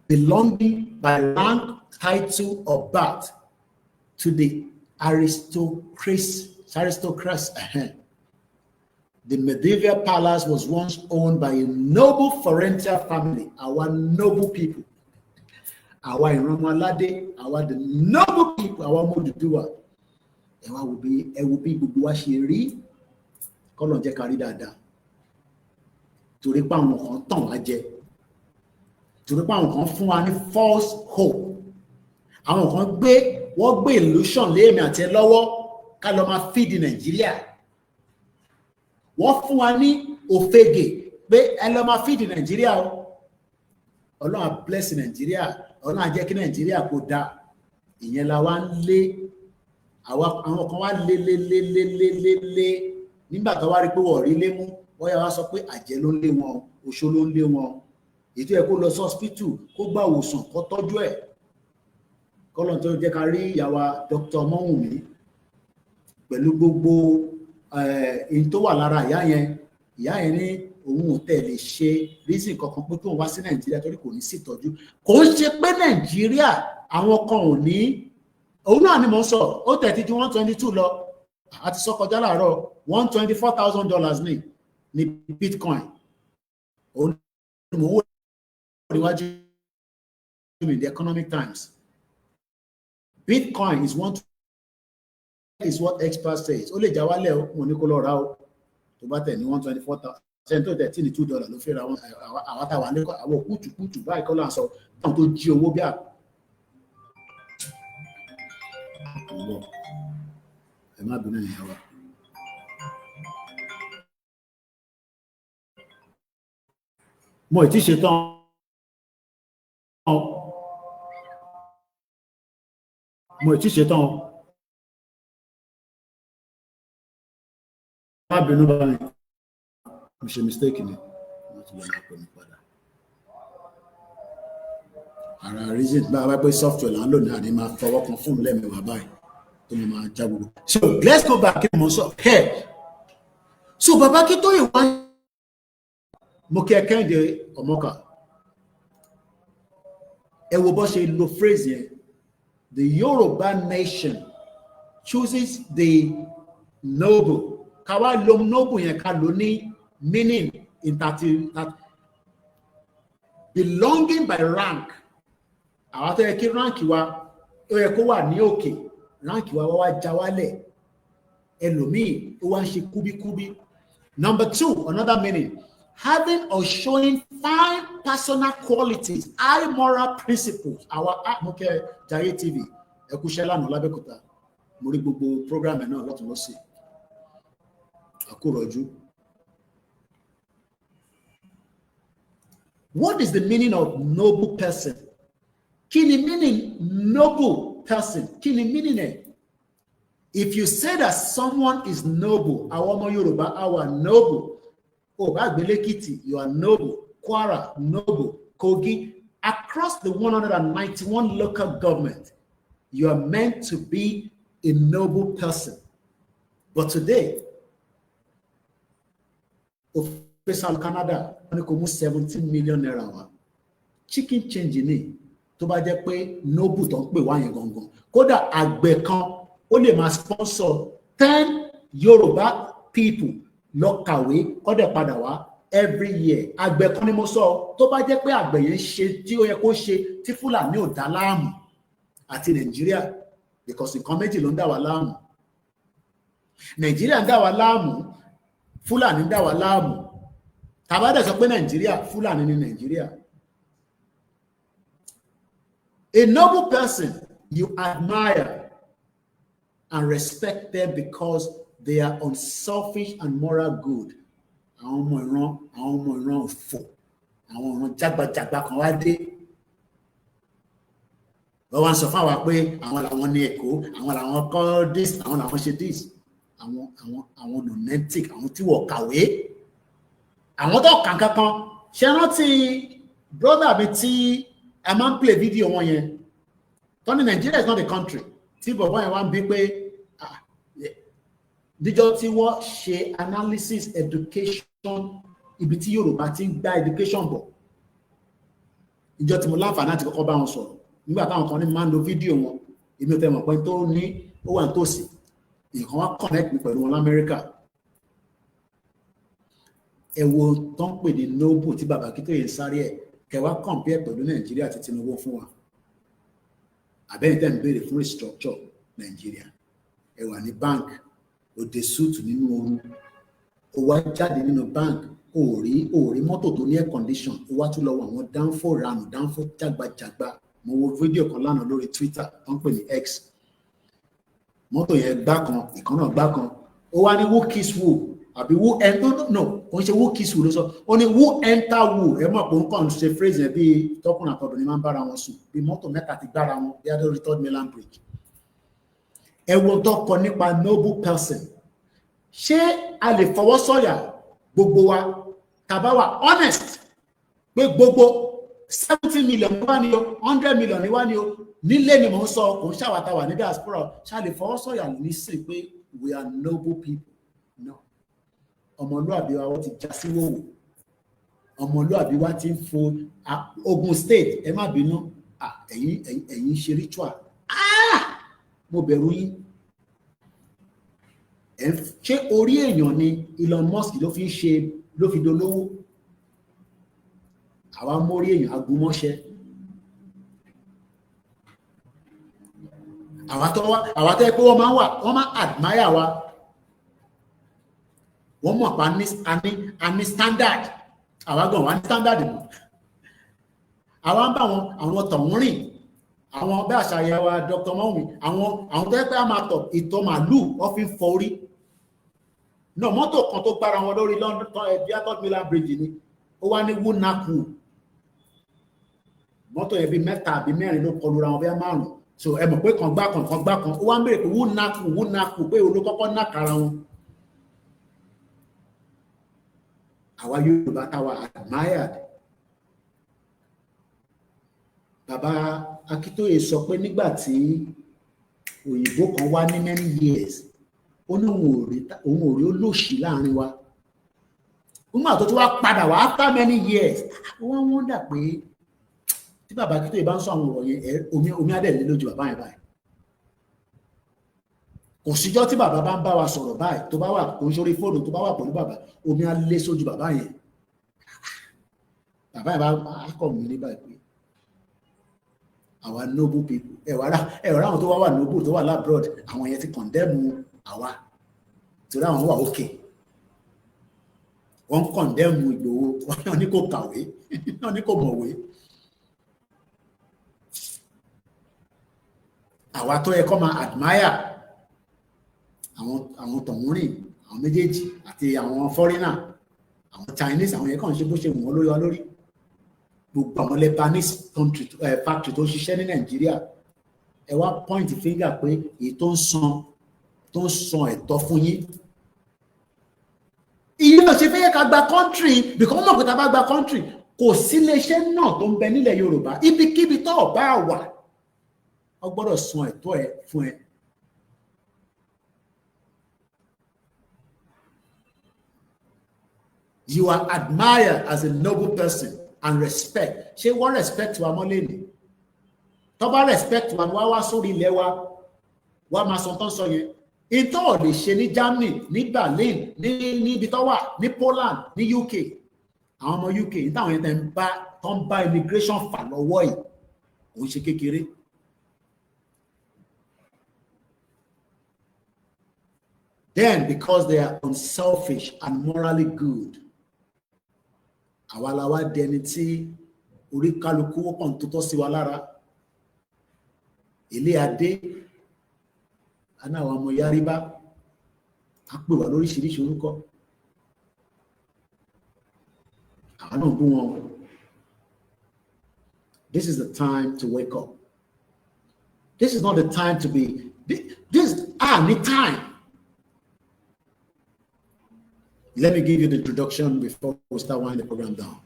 belonging by rank, title or birth to the aristocracy. The medieval palace was once owned by a noble parental family, our noble people. Our Ìrànmọ́ládé, our the noble people, our Odùduwà. Ẹ will be gbogbo wa ṣe rí kọ́lọ̀ jẹ́ kárí dáadáa. Torí pé àwọn kan tàn wá jẹ. Torí pé àwọn kan fún wa ní false hope. Àwọn kan wọ́n gbé illusion léèmí àti ẹ lọ́wọ́ ká lọ máa feed Nàìjíríà. Wọ́n fún wa ní òfegè pé ẹ lọ máa feed Nàìjíríà o. Ọlọ́run á bless Nàìjíríà. Ọlọ́run á jẹ́ kí Nàìjíríà kó dáa. Ìyẹn la wá ń lé. Àwọn kan wá lé. Nígbà tó wá rí pé wọ́n rí lé mú, wọ́n yà wá sọ pé àjẹ́ ló ń lé wọn, oṣó ló ń lé wọn. Ètò ẹ̀ kó lọ sí hospital, kó gba ìwòsàn, kó tọ́jú ẹ̀. Kọ́lọ́n tó jẹ́ ká rí ìyàwó Dr. Mọ́wùnmí pẹ̀lú gbogbo èyí tó wà lára ìyá yẹn ní òun ò tẹ̀lé ṣe reason kankan pé tóun wá sí Nàìjíríà torí kò ní sí ìtọ́jú. Kò ń ṣe pé Nàìjíríà àwọn kan ò ní, òun náà ni mo ń sọ, ó tẹ̀ ti ju 122 lọ. Àti sọ kọjá láàárọ̀ $124,000 ní Bitcoin. Òun ni mo wò níwájú mi the Economic Times. Bitcoin is what experts say. Ó lè já wálẹ̀ o, mo ní kó lọ ra o. Tó bá tẹ̀ ní $124,000 tó tẹ̀ tí ní $2 ló fẹ́ ra àwọn táwa ní àwọn kùtùkùtù báyìí kọ́ là ń sọ táwọn tó jí owó bí ẹ má bínú ìyá wa. Mo ti ṣe tán. Má bínú bá mi. Mo ṣe mistake ni. Mo ti lọ máa pè mí padà. Ara reason bá wá pé software là ń lò ní àdé máa fọwọ́ kan fún mi lẹ́ẹ̀mẹ́wàá báyìí. So let's go back. Okay. So Baba Akintoye wá mo kí Kẹ́hìndé Ọmọkà. Ẹ wo bó ṣe lo phrase yẹn. The Yoruba nation chooses the noble. Ká wá lo noble yẹn ká lò ní meaning in that belonging by rank. Àwọn tó yẹ kí rank wa ó yẹ kó wà ní òkè. Rank wa wá já wálẹ̀. Ẹlòmíì ó wá ń ṣe kúbíkúbí. Number 2, another meaning, having or showing fine personal qualities, high moral principles. Our Moke Jaiye TV, ẹ kú iṣẹ́ lánàá l'Abẹ́òkúta. Mo rí gbogbo program ẹ̀ náà lọ́tún lọ́sì. Àkórọ̀jú. What is the meaning of noble person? Kí ni meaning noble person? Kí ni meaning ẹ̀? If you say that someone is noble, àwọn ọmọ Yorùbá, our noble. Oh, Agbelekiti, you are noble. Kwara, noble. Kogi, across the 191 local government, you are meant to be a noble person. But today, ó fẹ́ sá lọ Canada wọ́n ní kó mú 17 million naira wá chicken change ni tó bá jẹ́ pé noble tó ń pè wá yẹn gangan kódà àgbẹ̀ kan ó lè máa sponsor 10 Yoruba people lọ kàwé kọ́dẹ̀ padà wá every year àgbẹ̀ kan ni mo sọ tó bá jẹ́ pé àgbẹ̀ yẹn ṣe tí ó yẹ kó ṣe tí Fúlàní ò dá láàmú àti Nàìjíríà because nǹkan méjì ló ń dá wa láàmú Nàìjíríà ń dá wa láàmú Fúlàní ń dá wa láàmú tàbá dẹ̀ sọ pé Nàìjíríà Fúlàní ní Nàìjíríà. A noble person you admire and respect them because they are unselfish and moral good. Àwọn ọmọ ìran òfò, àwọn ìran jágbajàgba kan wá dé. Wọ́n wá ń sọ fún àwa pé àwọn làwọn ní Èkó, àwọn làwọn kọ́ this, àwọn làwọn ṣe this. Àwọn lunatic, àwọn tí wọ́n kàwé. Àwọn tó kàn kankan. Ṣé rántí brother mi tí a máa ń play video wọn yẹn? Tọ́ni Nigeria is not a country. Tí bọ̀bọ̀ yẹn wá ń bí pé díjọ́ tí wọ́n ṣe analysis education ibi tí Yorùbá ti ń gba education bọ̀ ìjọ tí mo láǹfààní àti kọ́kọ́ bá wọn sọ̀rọ̀ nígbà táwọn kan ní máa ń lo fídíò wọn èmi ò tẹ́ mọ̀ pé tó ní ó wà nítòsí nǹkan wá connect mi pẹ̀lú wọn l'Amẹ́ríkà ẹ wo tó ń pè ní noble tí bàbá Akíntóyè ń sáré ẹ̀ kẹwàá compare pẹ̀lú Nàìjíríà àti Tinubu fún wa àbẹ́yìn tẹ́ ń béèrè fún restructure Nàìjíríà ẹ wà ní bank òde súùtù nínú ooru ó wá jáde nínú bank ó rí mọ́tò tó ní air condition ó wá tún lọ wọ àwọn dánfò ranù dánfò jágbajàgba mo wo fídíò kan lánàá lórí Twitter tó ń pè ní X mọ́tò yẹn gbá kan ìkan náà gbá kan ó wá ní who kiss who àbí who enter no kò ń ṣe who kiss who ló sọ ó ní who enter who ẹ mọ̀ pé ó ń kàn ṣe phrase yẹn bíi tọkùnrin àtọbìnrin máa ń bára wọn sùn bí mọ́tò mẹ́ta ti gbára wọn bí adó rí third mainland bridge ẹ wo tó kọ nípa noble person ṣé a lè fọwọ́ sọ̀yà gbogbo wa tàbá wa honest pé gbogbo 70 million ní wá ní o 100 million ní wá ní o nílé ni mò ń sọ kò ń ṣàwátà wà ní diaspora ṣá lè fọwọ́ sọ̀yà ní sí pé we are noble people no ọmọlúàbí wa wọ́n ti já sí wòwò ọmọlúàbí wa ti ń fo Ogun State ẹ má bínú ẹ̀yin ṣe ritual mo bẹ̀rù yín ṣé orí èèyàn ni Elon Musk ló fi dolówó àwa mórí èèyàn agúnmọ́ṣẹ́ àwa tó yẹ pé wọ́n máa admire wa wọ́n mọ̀ pa a ní standard àwa gan wa ní standard mọ̀ àwa ń bá àwọn tọ̀hún rìn àwọn bẹ́ẹ̀ àṣàyẹ̀wò Dr. Mọ́wùmí àwọn tó yẹ pé a máa tọ̀ ìtọ̀ màálùú wọ́n fi ń fọ orí náà mọ́tò kan tó gbára wọn lórí London third mainland bridge ni ó wá ní wúnakù mọ́tò yẹn bíi mẹ́ta àbí mẹ́rin ló kọlu ra wọn bíi márùn-ún so ẹ mọ̀ pé kan gbá kan ó wá ń béèrè pé wúnakù pé olókọ́kọ́ nàkàrà wọn àwa Yorùbá táwa admired bàbá Akíntóyè sọ pé nígbà tí òyìnbó kan wá ní many years ó ní òun ò rí olóṣì láàrin wa nígbà tó wá padà wá after many years wọ́n wọ́ndà pé tí bàbá Akíntóyè bá ń sọ àwọn ọ̀rọ̀ yẹn omi adẹ́lẹ́ lójú bàbá yẹn báyìí kò síjọ́ tí bàbá bá ń bá wa sọ̀rọ̀ báyìí tó bá wà kò ń sórí fóònù tó bá wà pẹ̀lú bàbá omi á lé sójú bàbá yẹn bá kọ̀ mí ní báyìí pé àwa noble people ẹ̀wà àwọn tó wá wà noble tó wà labroad àwọn yẹn ti condemn àwa torí àwọn wà òkè wọ́n condemn Ìgbòho wọ́n ní kò kàwé wọ́n ní kò mọ̀wé àwa tó yẹ kó máa admire àwọn tọ̀húnrìn àwọn méjèèjì àti àwọn foreigner àwọn Chinese àwọn yẹn kàn ṣe bó ṣe wù wọ́n lórí wa lórí gbogbo àwọn Lebanese country factory tó ń ṣiṣẹ́ ní Nàìjíríà ẹ wá point finger pé èyí tó ń san ẹ̀tọ́ fún yín ìyẹn náà ṣe fẹ́ yẹ ká gba country because wọ́n mọ̀ pé tá a bá gba country kò sí iléeṣẹ́ náà tó ń bẹ nílẹ̀ Yorùbá ibikíbi tó o bá wà o gbọ́dọ̀ san ẹ̀tọ́ ẹ fún ẹ. You are admired as a noble person and respect. Ṣé wọ́n respect wa mọ́ lẹ́nu? Tó bá respect wa wá sórí ilẹ̀ wa, wá máa sọ tán sọ yẹn. Ìtọ́ ò lè ṣe ní Germany, ní Berlin, ní ibi tó wà, ní Poland, ní UK. Àwọn ọmọ UK ní táwọn yẹn tó ń bá immigration fà lọ́wọ́ yìí, kò ń ṣe kékeré. Then, because they are unselfish and morally good, àwa la wá dẹni tí orí kálukú ó kàn tó tọ́ sí wa lára. Ilé adé, àná àwọn ọmọ Yáríbá, á pè wá lóríṣiríṣi orúkọ. Àwọn náà bú wọn. This is the time to wake up. This is not the time to be, this need time. Let me give you the introduction before we start winding the program down.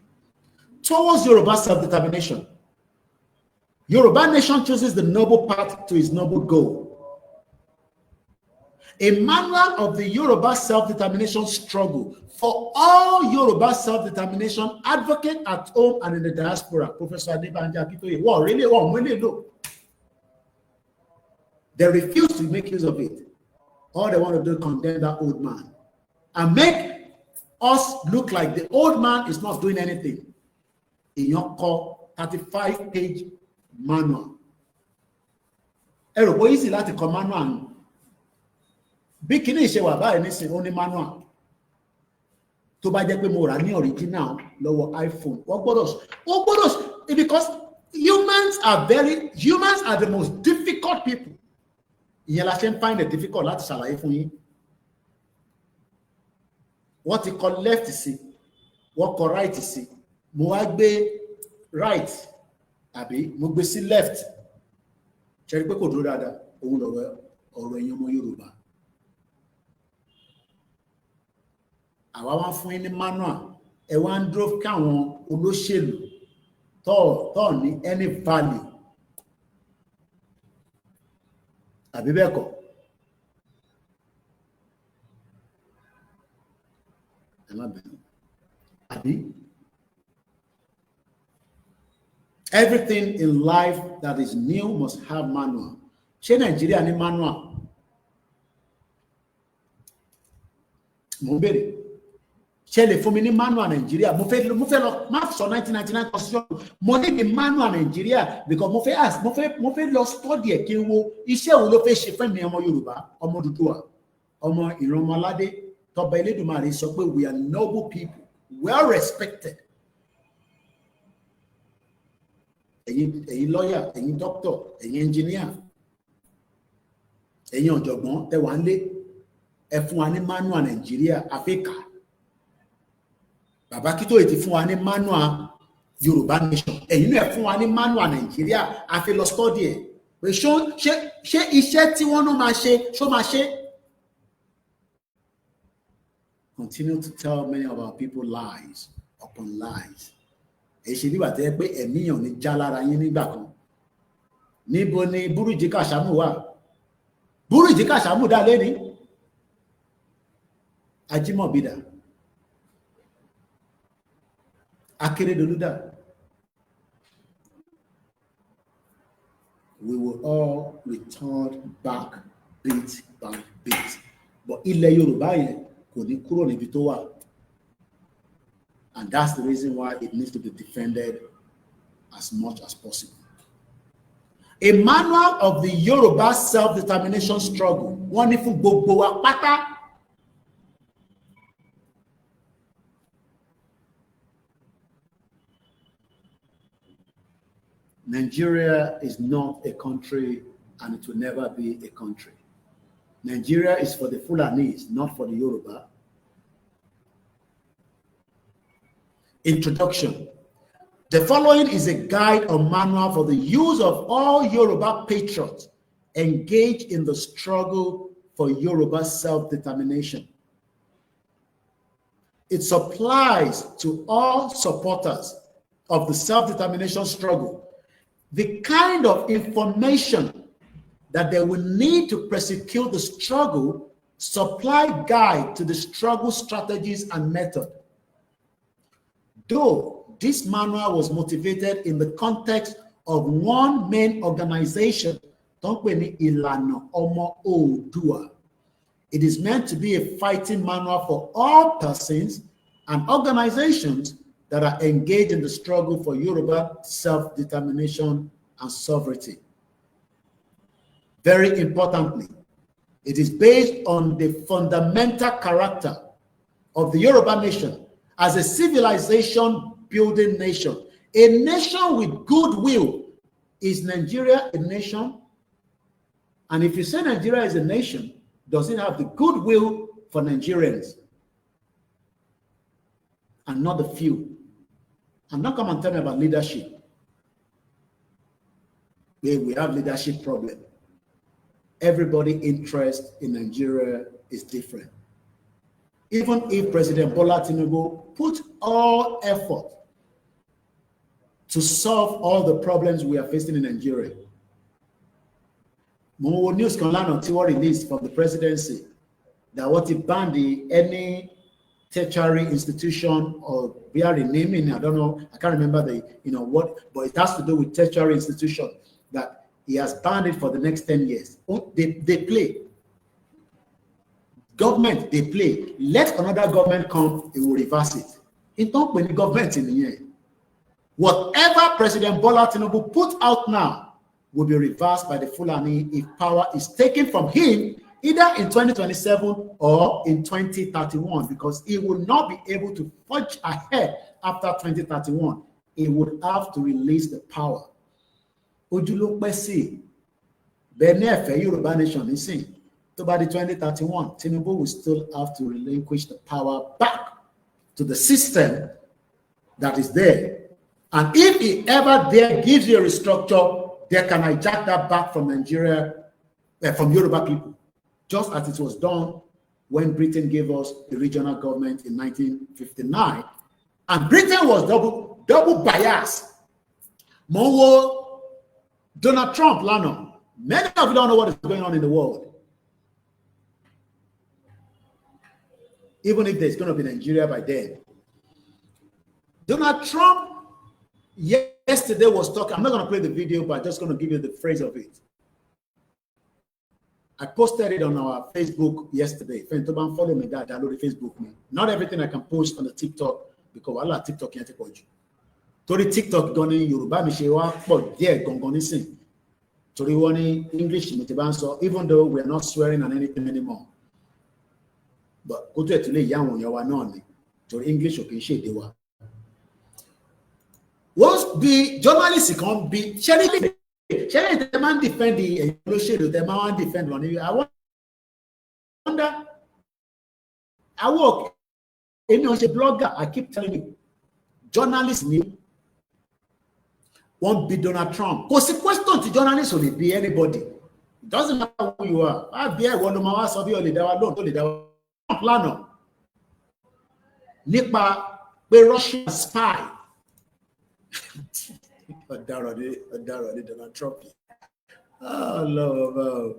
Towards Yoruba self-determination, Yoruba nation chooses the noble path to its noble goal. A manual of the Yoruba self-determination struggle for all Yoruba self-determination advocate at home and in the diaspora. Professor Adebanja Akitoye. Wow, really? Wow, really look. They refuse to make use of it. All they want to do is condemn that old man and make us look like the old man is not doing anything. In your call 35-page manual. Ẹ̀rọ easy láti kọ manual. Bí kíní ṣe wà báyìí nísìn ó ní manual. Tó bá jẹ́ pé mo rà ní original lọ́wọ́ iPhone. Wọ́n gbọ́dọ̀ because humans are the most difficult people. Ìyẹn la ṣe ń find it difficult láti ṣàlàyé fún yín. Wọ́n ti kọ left sí, wọ́n kọ right sí. Mo wá gbé right àbí mo gbé sí left. Ṣé rí pé kò dúró dáadáa? Òun ọ̀rọ̀ ẹ̀yin ọmọ Yorùbá. Àwa wá fún yín ní manual. Ẹ wá ń dúró káwọn olóṣèlú tó ní any value. Àbí bẹ́ẹ̀ kọ́? Everything in life that is new must have manual. Ṣé Nigeria ní manual? Mo bèrè. Ṣé lè fún mi ní manual Nigeria? Mo fẹ́ lọ má sọ 1999 constitution. Mo ní the manual Nigeria because mo fẹ́ lọ study ẹ̀ kí n wo iṣẹ́ wo ló fẹ́ ṣe fún mi ọmọ Yorùbá, ọmọ Odùduwà, ọmọ ìran ọmọládé. Tọ́ba Elédùmarè sọ pé we are noble people, well respected. Ẹ̀yin lawyer, ẹ̀yin doctor, ẹ̀yin engineer, ẹ̀yin ọ̀jọ̀gbọ́n tẹ́ wà ń lé, ẹ fún wa ní manual Nàìjíríà Áfíríkà. Bàbá Akíntóyè ti fún wa ní manual Yorùbá nation. Ẹ̀yin náà fún wa ní manual Nàìjíríà a fi lọ study ẹ̀. Pé ṣé iṣẹ́ tí wọ́n náà máa ṣe ṣó máa ṣe? Continue to tell many of our people lies upon lies. Èṣì nígbà tẹ́ pé ẹ̀míyàn ní já lára yín nígbà kan. Níbo ni Búrújì Kàṣámù wà? Búrújì Kàṣámù dá lẹ́ni. Ajímọ̀bí dà. Akérédolú dà. We will all return back bit by bit. But ilẹ̀ Yorùbá yẹn kò ní kúrò níbi tó wà. And that's the reason why it needs to be defended as much as possible. A manual of the Yoruba self-determination struggle. Wọ́n ní fún gbogbo wa pátá. Nigeria is not a country and it will never be a country. Nigeria is for the Fulanis, not for the Yoruba. Introduction. The following is a guide or manual for the use of all Yoruba patriots engaged in the struggle for Yoruba self-determination. It supplies to all supporters of the self-determination struggle the kind of information that they will need to prosecute the struggle, supply guide to the struggle strategies and method. Though this manual was motivated in the context of one main organization, Ìlànà Ọmọ Oòduà, it is meant to be a fighting manual for all persons and organizations that are engaged in the struggle for Yoruba self-determination and sovereignty. Very importantly, it is based on the fundamental character of the Yoruba nation as a civilization-building nation. A nation with goodwill. Is Nigeria a nation? And if you say Nigeria is a nation, does it have the goodwill for Nigerians? And not the few. And not come and tell me about leadership. We have leadership problem. Everybody's interest in Nigeria is different. Even if President Bola Tinubu put all effort to solve all the problems we are facing in Nigeria. More news can learn until released from the presidency that what it banned any tertiary institution or we are renaming, I don't know, I can't remember the, what, but it has to do with tertiary institution that he has banned it for the next 10 years. They play. Government, they play. Let another government come, it will reverse it. It don't when the government in the end. Whatever President Bola Tinubu put out now will be reversed by the Fulani if power is taken from him either in 2027 or in 2031, because he will not be able to forge ahead after 2031. He would have to release the power. Ojulo Pesi, Benefe Yoruba Nation is saying, so by the 2031, Tinubu will still have to relinquish the power back to the system that is there. And if he ever there gives you a restructure, they can hijack that back from Nigeria, from Yoruba people, just as it was done when Britain gave us the regional government in 1959. And Britain was double biased. Monwo, Donald Trump, Lano. Many of you don't know what is going on in the world. Even if there's going to be Nigeria by then. Donald Trump yesterday was talking, I'm not going to play the video, but I'm just going to give you the phrase of it. I posted it on our Facebook yesterday. If you don't follow me, that download the Facebook me. Not everything I can post on the TikTok because Allah TikTok can't take you. Tori TikTok gone in Yoruba mi ṣe wá pọ̀ díẹ̀ gangan nísìn. Tori wọ́n ní English mi ti bá ń sọ, even though we are not swearing on anything anymore. But kó tó ẹ̀ tún lè yá àwọn èèyàn wa náà ni. Tori English ò kì í ṣe èdè wa. Once the journalist can be sharing the man defend the olóṣèlú, the man defend one. I wonder. I work. You know, as a blogger, I keep telling you, journalists need won't be Donald Trump. Because the question to journalists will be anybody. It doesn't matter who you are. I be one of my so be only that alone, only that plan. Nipa be Russian spy. Donald Trump. Oh Lord.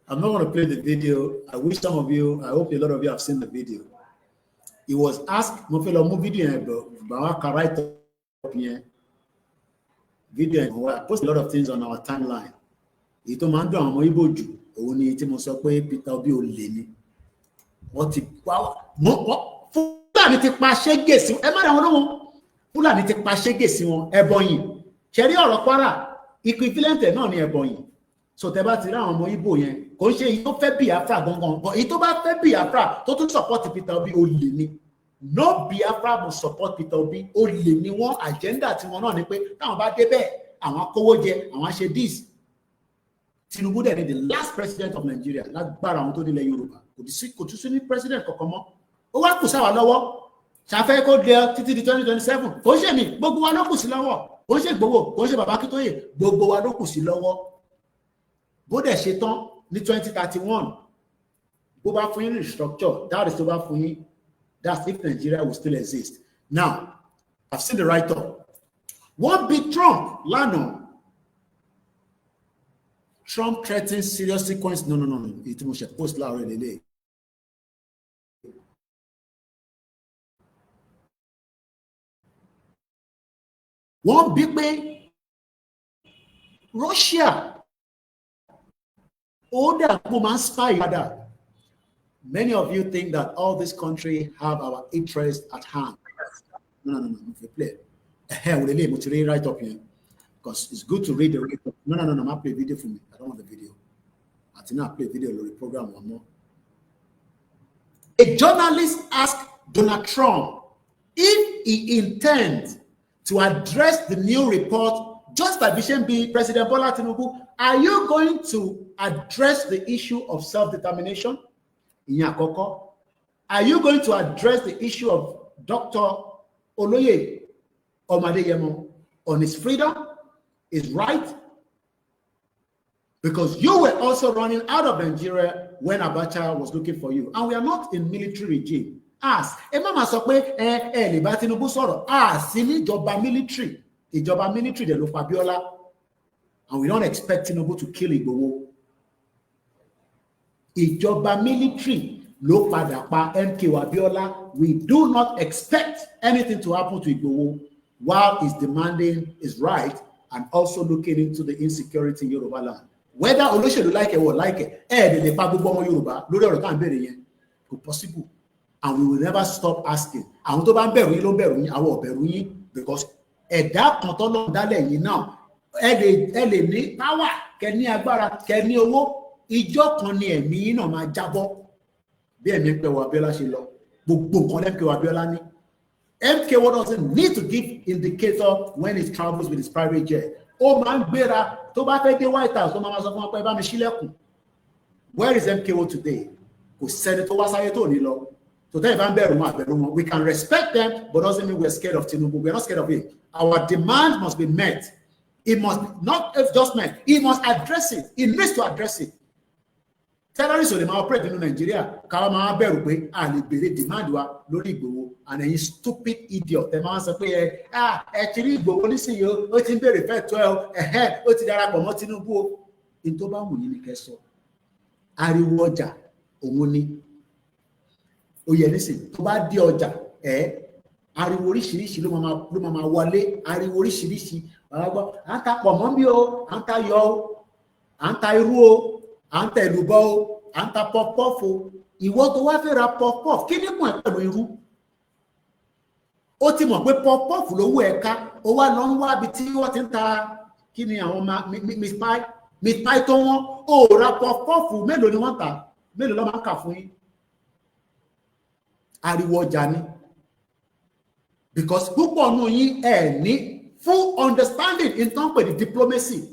I'm not going to play the video. I wish some of you, I hope a lot of you have seen the video. He was asked, Mofelo video, but I write up here. Video, I post a lot of things on our timeline. Ito mando àwọn Igbo jù, òun ni tí mo sọ pé Peter Obi ò lè ní. Wọ́n ti Fúlàní ti pa ṣẹ́gẹ̀ sí wọn. Ẹ má dá wọn lóhùn. Fúlàní ti pa ṣẹ́gẹ̀ sí wọn. Ẹbọyìn. Ṣẹ̀rí ọ̀rọ̀ Kwara, equivalent náà ni ẹbọyìn. So tẹ́ bá ti rí àwọn ọmọ Igbo yẹn, kò ṣe èyí tó fẹ́ Biafra gangan, but èyí tó bá fẹ́ Biafra tó tún support Peter Obi ò lè ní. No Biafra must support Peter Obi. Ó lè ní wọn agenda tí wọn náà ni pé táwọn bá débẹ̀, àwọn kówó jẹ, àwọn ṣe this. Tinubu dẹ̀ ni the last president of Nigeria lágbára àwọn tó nílẹ̀ Yorùbá. Kò tún sí ní president kankan mọ́. Ó wá kù sáwà lọ́wọ́. Ṣàfẹ́ kó dé títí di 2027. Kò ṣe mí, gbogbo wa ló kù sí lọ́wọ́. Kò ṣe gbogbo, kò ṣe bàbá Akíntóyè, gbogbo wa ló kù sí lọ́wọ́. Bó dẹ̀ ṣe tán ní 2031. Bó bá fún yín restructure, that is tó bá fún yín. That's if Nigeria will still exist. Now, I've seen the write-up. What beat Trump? Lano. Trump threatens serious consequences. No. It must post already. One big way, Russia, all the woman spy. Many of you think that all this country have our interest at hand. No. If you play, right up here, because it's good to read the report. No. I'm not play video for me. I don't want the video. I think I play video on the program one more. A journalist asked Donald Trump if he intends to address the new report just by being President Bola Tinubu. Are you going to address the issue of self-determination? Are you going to address the issue of Dr. Oloye Omadeyemo on his freedom, his right? Because you were also running out of Nigeria when Abacha was looking for you. And we are not in military regime. As Mama sọ pé lè bá Tinubu sọ̀rọ̀, sí ní ìjọba military. Ìjọba military de ló pa Abiola. And we don't expect Tinubu to kill Igboho. Ìjọba military ló padà pa MKO Abiola. We do not expect anything to happen to Igboho while he's demanding his right and also looking into the insecurity in Yoruba land. Whether Olóṣèlú like it or like it, lè pa gbogbo ọmọ Yorùbá lórí ọ̀rọ̀ tá à ń bẹ̀rẹ̀ yẹn kò possible, and we will never stop asking. Àwọn tó bá ń bẹ̀rù yín ló ń bẹ̀rù yín, àwọn ò bẹ̀rù yín, because ẹ̀dá kan tọ́lọ́run dálẹ̀ yìí náà ẹ lè ní power, kẹ́ ní agbára, kẹ́ ní owó, ìjọ kan ni ẹ̀mí yín náà máa jábọ́ bí ẹ̀mí MKO Abiola ṣe lọ. Gbogbo nǹkan MKO Abiola ní. MKO doesn't need to give indicator when he travels with his private jet. Ó máa ń gbéra tó bá fẹ́ dé White House tó máa sọ fún wọn pé bá mi ṣílẹ̀kùn. Where is MKO today? Kò sẹ́ni tó wá sáyé tó ní lọ. So tell ìbá ń bẹ̀rù wọn àbẹ̀rù wọn. We can respect them, but doesn't mean we're scared of Tinubu. We're not scared of him. Our demand must be met. It must not just met. He must address it. He needs to address it. Terrorists ò lè máa operate nínú Nàìjíríà káwọn máa bẹ̀rù pé a lè béèrè demand wa lórí Ìgbòho, and ẹ̀yin stupid idiot ẹ máa ń sọ pé ẹ ti rí Ìgbòho nísìnyí ó ti ń béèrè fẹ́ tó ó ti darapọ̀ mọ́ Tinubu o. In tó bá wù yín ni kẹ́ sọ. Ariwo ọjà òun ni. Ó yẹ nísìnyí tó bá dé ọjà ariwo oríṣiríṣi ló máa wọlé, ariwo oríṣiríṣi. À ń ta pọ̀nmọ́ bí o, à ń ta yọ o, à ń ta irú o, à ń ta èlùbọ́ o, à ń ta pọpọ́f o. Ìwọ tó wá fẹ́ ra pọpọ́f, kí ni kún ẹ̀ pẹ̀lú irú? Ó ti mọ̀ pé pọpọ́f lówó ẹ̀ka, ó wá lọ ń wá ibi tí wọ́n ti ń ta kí ni àwọn meat pie tó wọ́n. Ó ra pọpọ́f mélòó ni wọ́n tà? Mélòó ló máa ń kà fún yín? Ariwo ọjà ni. Because púpọ̀ nù yín ní full understanding in terms of the diplomacy.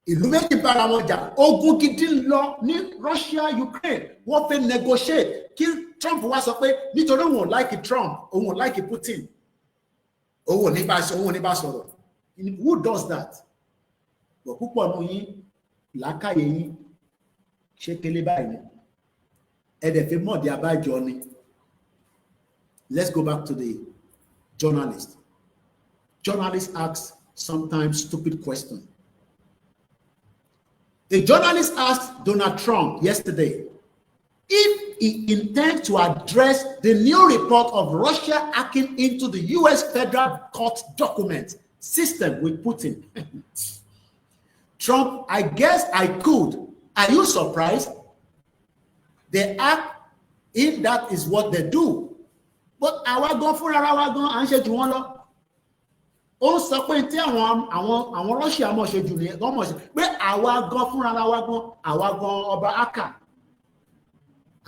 Ìlú méjì bára wọn jà, ogun gidi lọ ní Russia Ukraine, wọ́n fẹ́ negotiate. Kí Trump wá sọ pé nítorí òun ò like Trump, òun ò like Putin, òun ò ní bá sọ̀rọ̀. Who does that? But púpọ̀ nù yín làákàyè yín ṣé kélé báyìí ẹ̀dẹ̀ fi mọ̀ di abájọ ni. Let's go back to the journalist. Journalists ask sometimes stupid questions. A journalist asked Donald Trump yesterday if he intends to address the new report of Russia hacking into the US federal court document system with Putin. Trump, I guess I could. Are you surprised? They act if that is what they do. But àwa gan fúnra wa gan à ń ṣe jù wọ́n lọ. Ó sọ pé tí àwọn Russia mọ̀ ṣe jù ní gan mọ̀ ṣe pé àwa gan fúnra wa gan ọba aka.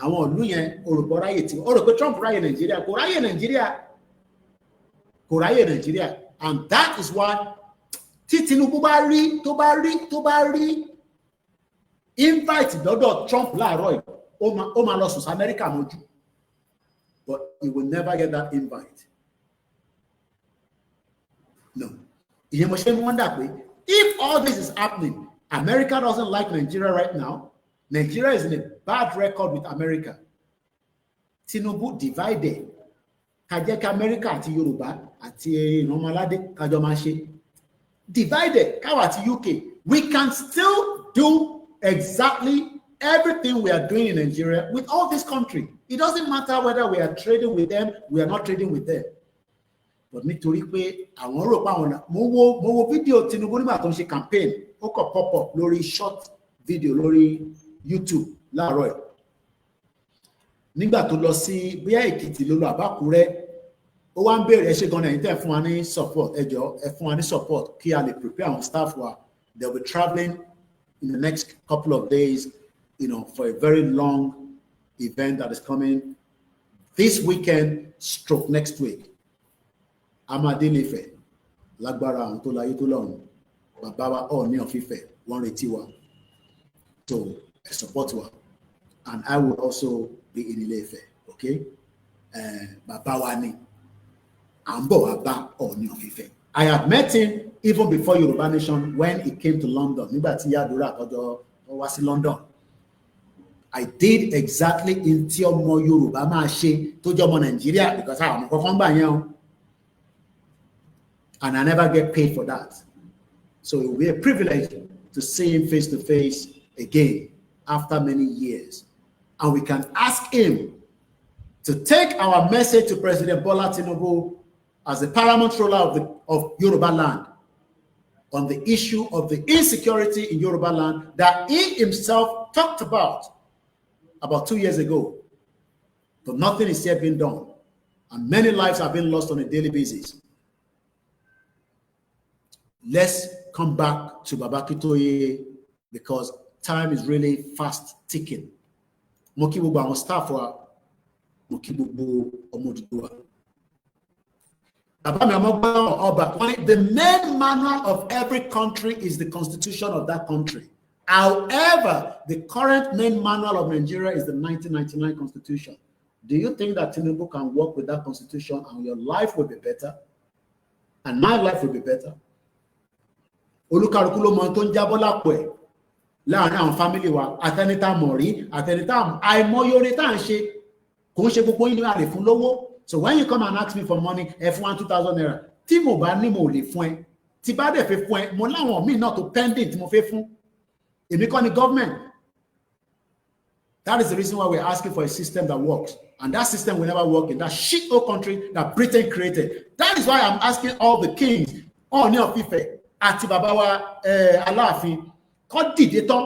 Àwọn ìlú yẹn orúkọ ráyè tí ó rò pé Trump ráyè Nàìjíríà kò ráyè Nàìjíríà, and that is why tí Tinubu bá rí invite lọ́dọ̀ Trump láàárọ̀ yìí ó máa lọ sùn sí Amẹ́ríkà mọ́jú. But he will never get that invite. No. If all this is happening, America doesn't like Nigeria right now. Nigeria is in a bad record with America. Tinubu divided. Kajek America àti Yoruba àti Ìrànmọ́ládé kájọ máa ṣe. Divided. Káwa àti UK. We can still do exactly everything we are doing in Nigeria with all this country. It doesn't matter whether we are trading with them, we are not trading with them. but nítorí pé àwọn rò pé àwọn mo wo fídíò Tinubu nígbà tó ń ṣe campaign ó kàn pop up lórí short video lórí YouTube láàárọ̀ ẹ̀ nígbà tó lọ sí bóyá Èkìtì ló lọ àbákúrẹ́ ó wá ń béèrè ẹ ṣé gan ẹ̀yin tẹ́ fún wa ní support ẹ jọ̀ọ́ ẹ fún wa ní support kí a lè prepare àwọn staff wa. They'll be traveling in the next couple of days, for a very long event that is coming this weekend stroke next week. Amadelefe lágbára àwọn tó láyé tó lọ́run bàbá wa Ọọ̀ni of Ifẹ̀ wọ́n retí wa to support wa, and I will also be in Ile-Ife, okay? Bàbá wa ni à ń bọ̀ wá bá Ọọ̀ni of Ifẹ̀. I had met him even before Yoruba Nation when he came to London. Nígbà tí Yadura àtọ́jọ́ wá sí London. I did exactly in tí ọmọ Yorùbá máa ṣe tó jẹ́ ọmọ Nàìjíríà because àwọn ọmọ kankan gbà yẹn o. And I never get paid for that. So it will be a privilege to see him face to face again after many years. And we can ask him to take our message to President Bola Tinubu as the paramount ruler of Yoruba land on the issue of the insecurity in Yoruba land that he himself talked about 2 years ago. But nothing is yet been done. And many lives have been lost on a daily basis. Let's come back to Baba Akintoye because time is really fast ticking. Mo kí gbogbo àwọn staff wa, mo kí gbogbo ọmọ Odùduwà. The main manual of every country is the constitution of that country. However, the current main manual of Nigeria is the 1999 constitution. Do you think that Tinubu can work with that constitution and your life will be better? And my life will be better? Olúkálùkù ló mọ tó ń jábọ́ lápò ẹ̀ láàrin àwọn family wa àtẹnitá mọ̀rí àtẹnitá àìmọyore tá à ń ṣe kò ń ṣe gbogbo yín ní àlè fún lówó. So when you come and ask me for money, F1 2,000 naira, tí mo bá ní mo lè fún ẹ, tí bá dẹ̀ fẹ́ fún ẹ, mo láwọn míì náà tó pending tí mo fẹ́ fún. Èmi kọ́ ni government. That is the reason why we're asking for a system that works. And that system will never work in that shit old country that Britain created. That is why I'm asking all the kings, Ọọ̀ni of Ifẹ̀, àti bàbá wa Aláàfin, kó dìde tán,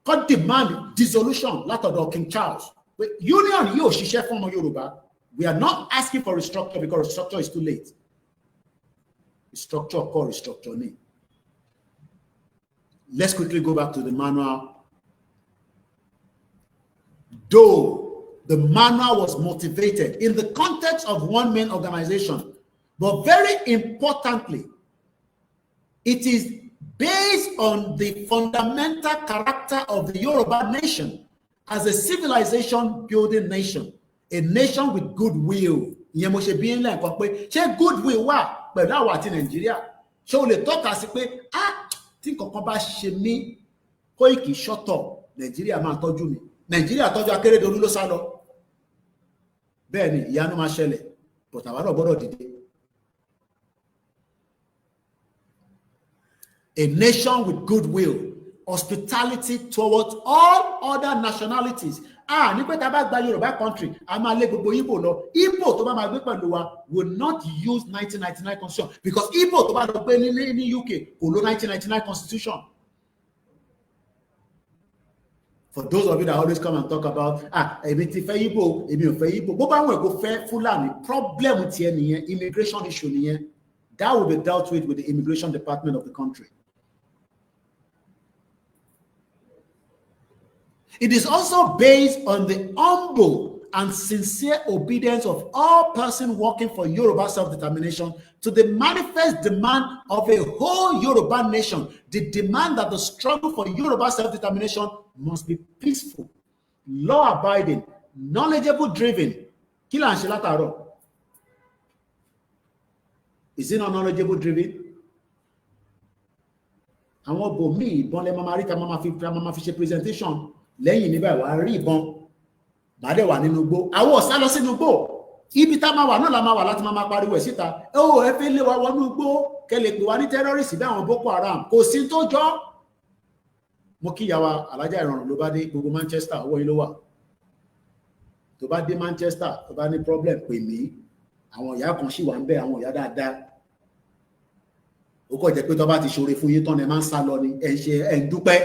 kó demand dissolution látọ̀dọ̀ King Charles. Union yóò ṣiṣẹ́ fún ọmọ Yorùbá. We are not asking for restructure because restructure is too late. Restructure called restructure need. Let's quickly go back to the manual. Though the manual was motivated in the context of one main organization, but very importantly, it is based on the fundamental character of the Yoruba nation as a civilization building nation. A nation with goodwill. Ìyẹn mo ṣe bí ńlẹ̀ nǹkan pé ṣé goodwill wà pẹ̀lú àwọn àti Nàìjíríà? Ṣé o lè tọ́ka sí pé tí nǹkan bá ṣe mí Kóìkì ṣọ́tọ̀ Nàìjíríà máa tọ́jú mi. Nàìjíríà tọ́jú Akérédolú ló sá lọ. Bẹ́ẹ̀ ni ìyanu máa ṣẹlẹ̀, but àwa náà gbọ́dọ̀ dìde. A nation with goodwill, hospitality towards all other nationalities. Ní pé tá bá gba Yorùbá country, a máa lé gbogbo Igbo lọ. Igbo tó bá máa gbé pẹ̀lú wa will not use 1999 constitution because Igbo tó bá lọ gbé ní UK kò lo 1999 constitution. For those of you that always come and talk about, èmi ti fẹ́ Igbo, èmi ò fẹ́ Igbo. Bó bá wọn kò fẹ́ Fúlàní, problem tiẹ̀ nìyẹn, immigration issue nìyẹn. That will be dealt with the immigration department of the country. It is also based on the humble and sincere obedience of all persons working for Yoruba self-determination to the manifest demand of a whole Yoruba nation. The demand that the struggle for Yoruba self-determination must be peaceful, law-abiding, knowledgeable-driven. Kí là ń ṣe látàárọ̀? Is it not knowledgeable-driven? Àwọn bòmíì ìbọn lẹ́ máa rí ta máa fi ṣe presentation. Lẹ́yìn níbẹ̀ wà rí ìbọn bàdẹ̀ wà nínú igbó àwọn ọ̀sá lọ sínú igbó ibi tá máa wà náà la máa wà láti máa pariwo ẹ̀ síta ẹ fẹ́ lé wa wọnú igbó kẹlẹ̀ pé wà ní terrorist bí àwọn Boko Haram kò sí tó jọ. Mo kí ìyàwó Alájà Ìrọ̀rùn ló bá dé gbogbo Manchester owó yìí ló wà tó bá dé Manchester tó bá ní problem pè mí àwọn ìyá kan ṣì wà ń bẹ, àwọn ìyá dáadáa. Ó kọ̀ jẹ́ pé tó bá ti ṣoore fún yín tán ẹ máa ń sá lọ ni, ẹ ń dúpẹ́.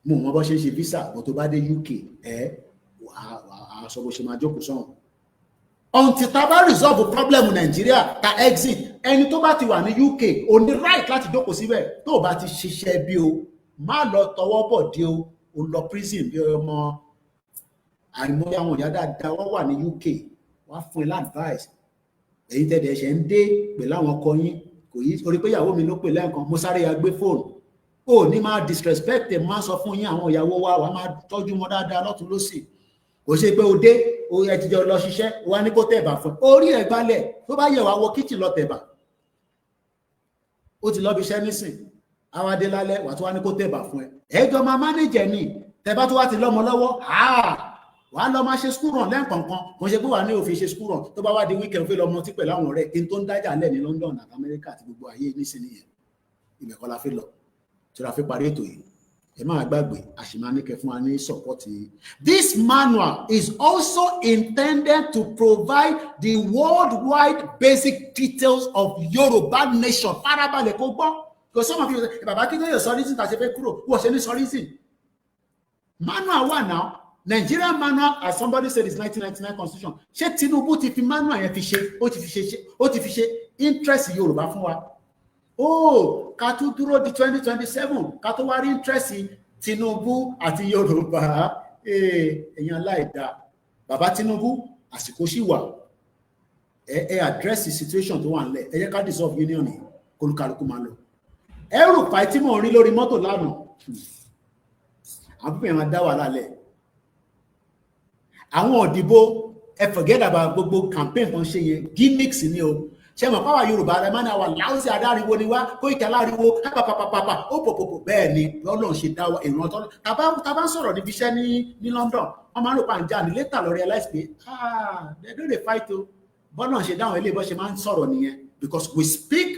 Mo mọ bó ṣe ń ṣe visa, bó tó bá dé UK wàá sọ bó ṣe máa jókòó sọ́hùn. Until tá bá resolve problem Nàìjíríà ta exit, ẹni tó bá ti wà ní UK ó ní right láti jókòó síbẹ̀. Tó bá ti ṣiṣẹ́ bí o, má lọ tọwọ́ bọ̀ dé o lọ prison bí ọmọ. Àìmọye àwọn ìyá dáadáa wọ́n wà ní UK, wọ́n á fún ẹ láàdváìsì. Èyí tẹ́lẹ̀ ẹ̀ṣẹ̀ ń dé pẹ̀lú àwọn ọkọ yín, kò yí orí pé ìyàwó mi ló pè lẹ́ẹ̀kan, mo sáré ya gbé fóònù. Ó ní máa disrespect ẹ̀, máa sọ fún yín àwọn ìyàwó wa, wàá máa tọ́jú wọn dáadáa lọ́tún lósì. Kò ṣe pé o dé, ẹ ti jọ lọ ṣiṣẹ́, wá ní kó tẹ̀bà fún ẹ. Orí ẹ̀ gbálẹ̀, tó bá yẹ wá wọ kíchìn lọ tẹ̀bà. Ó ti lọ bí iṣẹ́ nísìn, àwa dé lálẹ́, wà tó wá ní kó tẹ̀bà fún ẹ. Ẹjọ́ máa manage ni, tẹ̀bà tó wá ti lọ́mọ lọ́wọ́, wàá lọ máa ṣe school run lẹ́ẹ̀kọ̀ọ̀kan. Kò ṣe pé wà ní òfin ṣe school run, tó bá wá di weekend fẹ́ lọ mọ tí pẹ̀lú àwọn ọ̀rẹ́, kí n tó ń dájà lẹ̀ ní London àti America àti gbogbo ayé nísìn nìyẹn. Ibẹ̀ kọ́ la fi lọ, tí la fi parí ètò yìí. Ẹ máa gbàgbé, àṣìmáníkẹ́ fún wa ní support yìí. This manual is also intended to provide the worldwide basic details of Yoruba nation. Farabalẹ̀ kó gbọ́. Because some of you say, bàbá kí ló yẹ sọ reason tàṣẹ fẹ́ kúrò, wọ́n ṣe ní sọ reason. Manual wà now. Nigerian manual, as somebody said, is 1999 constitution. Ṣé Tinubu ti fi manual yẹn fi ṣe, ó ti fi ṣe interest Yorùbá fún wa. Ká tún dúró di 2027, ká tó wá rí interest Tinubu àti Yorùbá. Èèyàn láìda. Bàbá Tinubu, àsìkò ṣì wà. Address the situation tó wà nílẹ̀. Ẹ jẹ́ ká dissolve union yìí, kólúkálukú máa lọ. Ẹrù pa tí mò ń rí lórí mọ́tò lánàá. Àwọn pípẹ́ máa dá wà lálẹ́. Àwọn òdìbò, forget about gbogbo campaign kan ṣe yẹn, gimmicks ni o. Ṣé mọ̀ pàwà Yorùbá rẹ̀ máa ní àwà láwùsí adáriwo ni wá, kó ìkẹ́ aláriwo, pàpàpàpàpà, ó pòpòpò bẹ́ẹ̀ ni Ọlọ́run ṣe dá ìran tọ́lọ́. Tàbá ń sọ̀rọ̀ níbi iṣẹ́ ní London, wọ́n máa ń rò pa ǹjà ní later lọ realize pé they don't dey fight o. Bọ́lọ́run ṣe dáhùn ilé ìbọn ṣe máa ń sọ̀rọ̀ nìyẹn, because we speak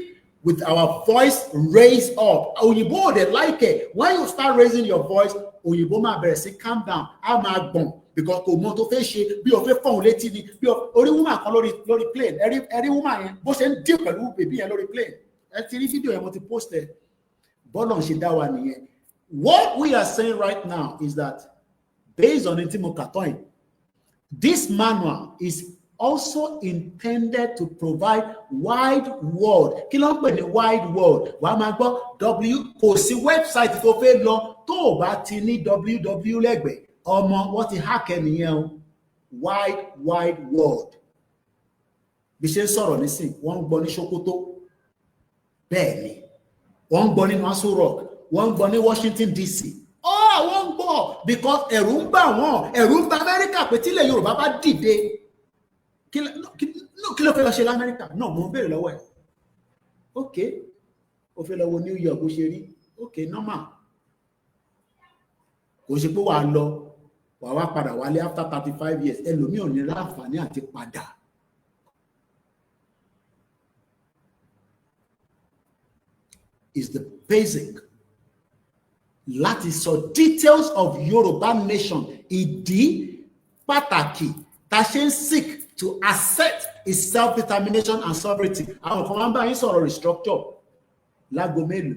with our voice raised up. Òyìnbó they like it. When you start raising your voice, òyìnbó máa bẹ̀rẹ̀ sí calm down, á máa gbọ̀n. Because kò mọ tó fẹ́ ṣe, bí o fẹ́ fọ̀hún létí ni, bí orí woman kan lórí plane, ẹ̀rí woman yẹn bó ṣe ń deal pẹ̀lú bèbí yẹn lórí plane. Ẹ ti rí fídíò yẹn mo ti post ẹ̀. Bọ́lọ̀ ń ṣe dá wa nìyẹn. What we are saying right now is that based on Intimo Katoin, this manual is also intended to provide wide world. Kí ló ń pè ní wide world? Wàá máa gbọ́ kò sí website tó fẹ́ lọ tó o bá ti ní www lẹ́gbẹ̀ẹ́. Ọmọ wọ́n ti hack ẹnìyẹn o. Wide world. Bí ṣe ń sọ̀rọ̀ nísìn, wọ́n ń gbọ́ ní Sokoto. Bẹ́ẹ̀ ni. Wọ́n ń gbọ́ nínú Aso Rock. Wọ́n ń gbọ́ ní Washington DC. Wọ́n ń gbọ́ because ẹ̀rù ń bà wọ́n. Ẹ̀rù ń bà Amẹ́ríkà pé tílẹ̀ Yorùbá bá dìde. Kí ló fẹ́ lọ ṣe l'Amẹ́ríkà? No, mo ń béèrè lọ́wọ́ ẹ̀. Okay. O fẹ́ lọ wo New York bó ṣe rí. Okay, normal. Kò ṣe pé wàá lọ. Wàá wá padà wálé after 35 years. Ẹlòmíì ò ní láǹfààní àti padà. Is the basic. Láti sọ details of Yoruba nation. Ìdí pàtàkì tá ṣe ń seek to assert its self-determination and sovereignty. Àwọn kan máa ń bá yín sọ̀rọ̀ restructure. Lágo mélòó?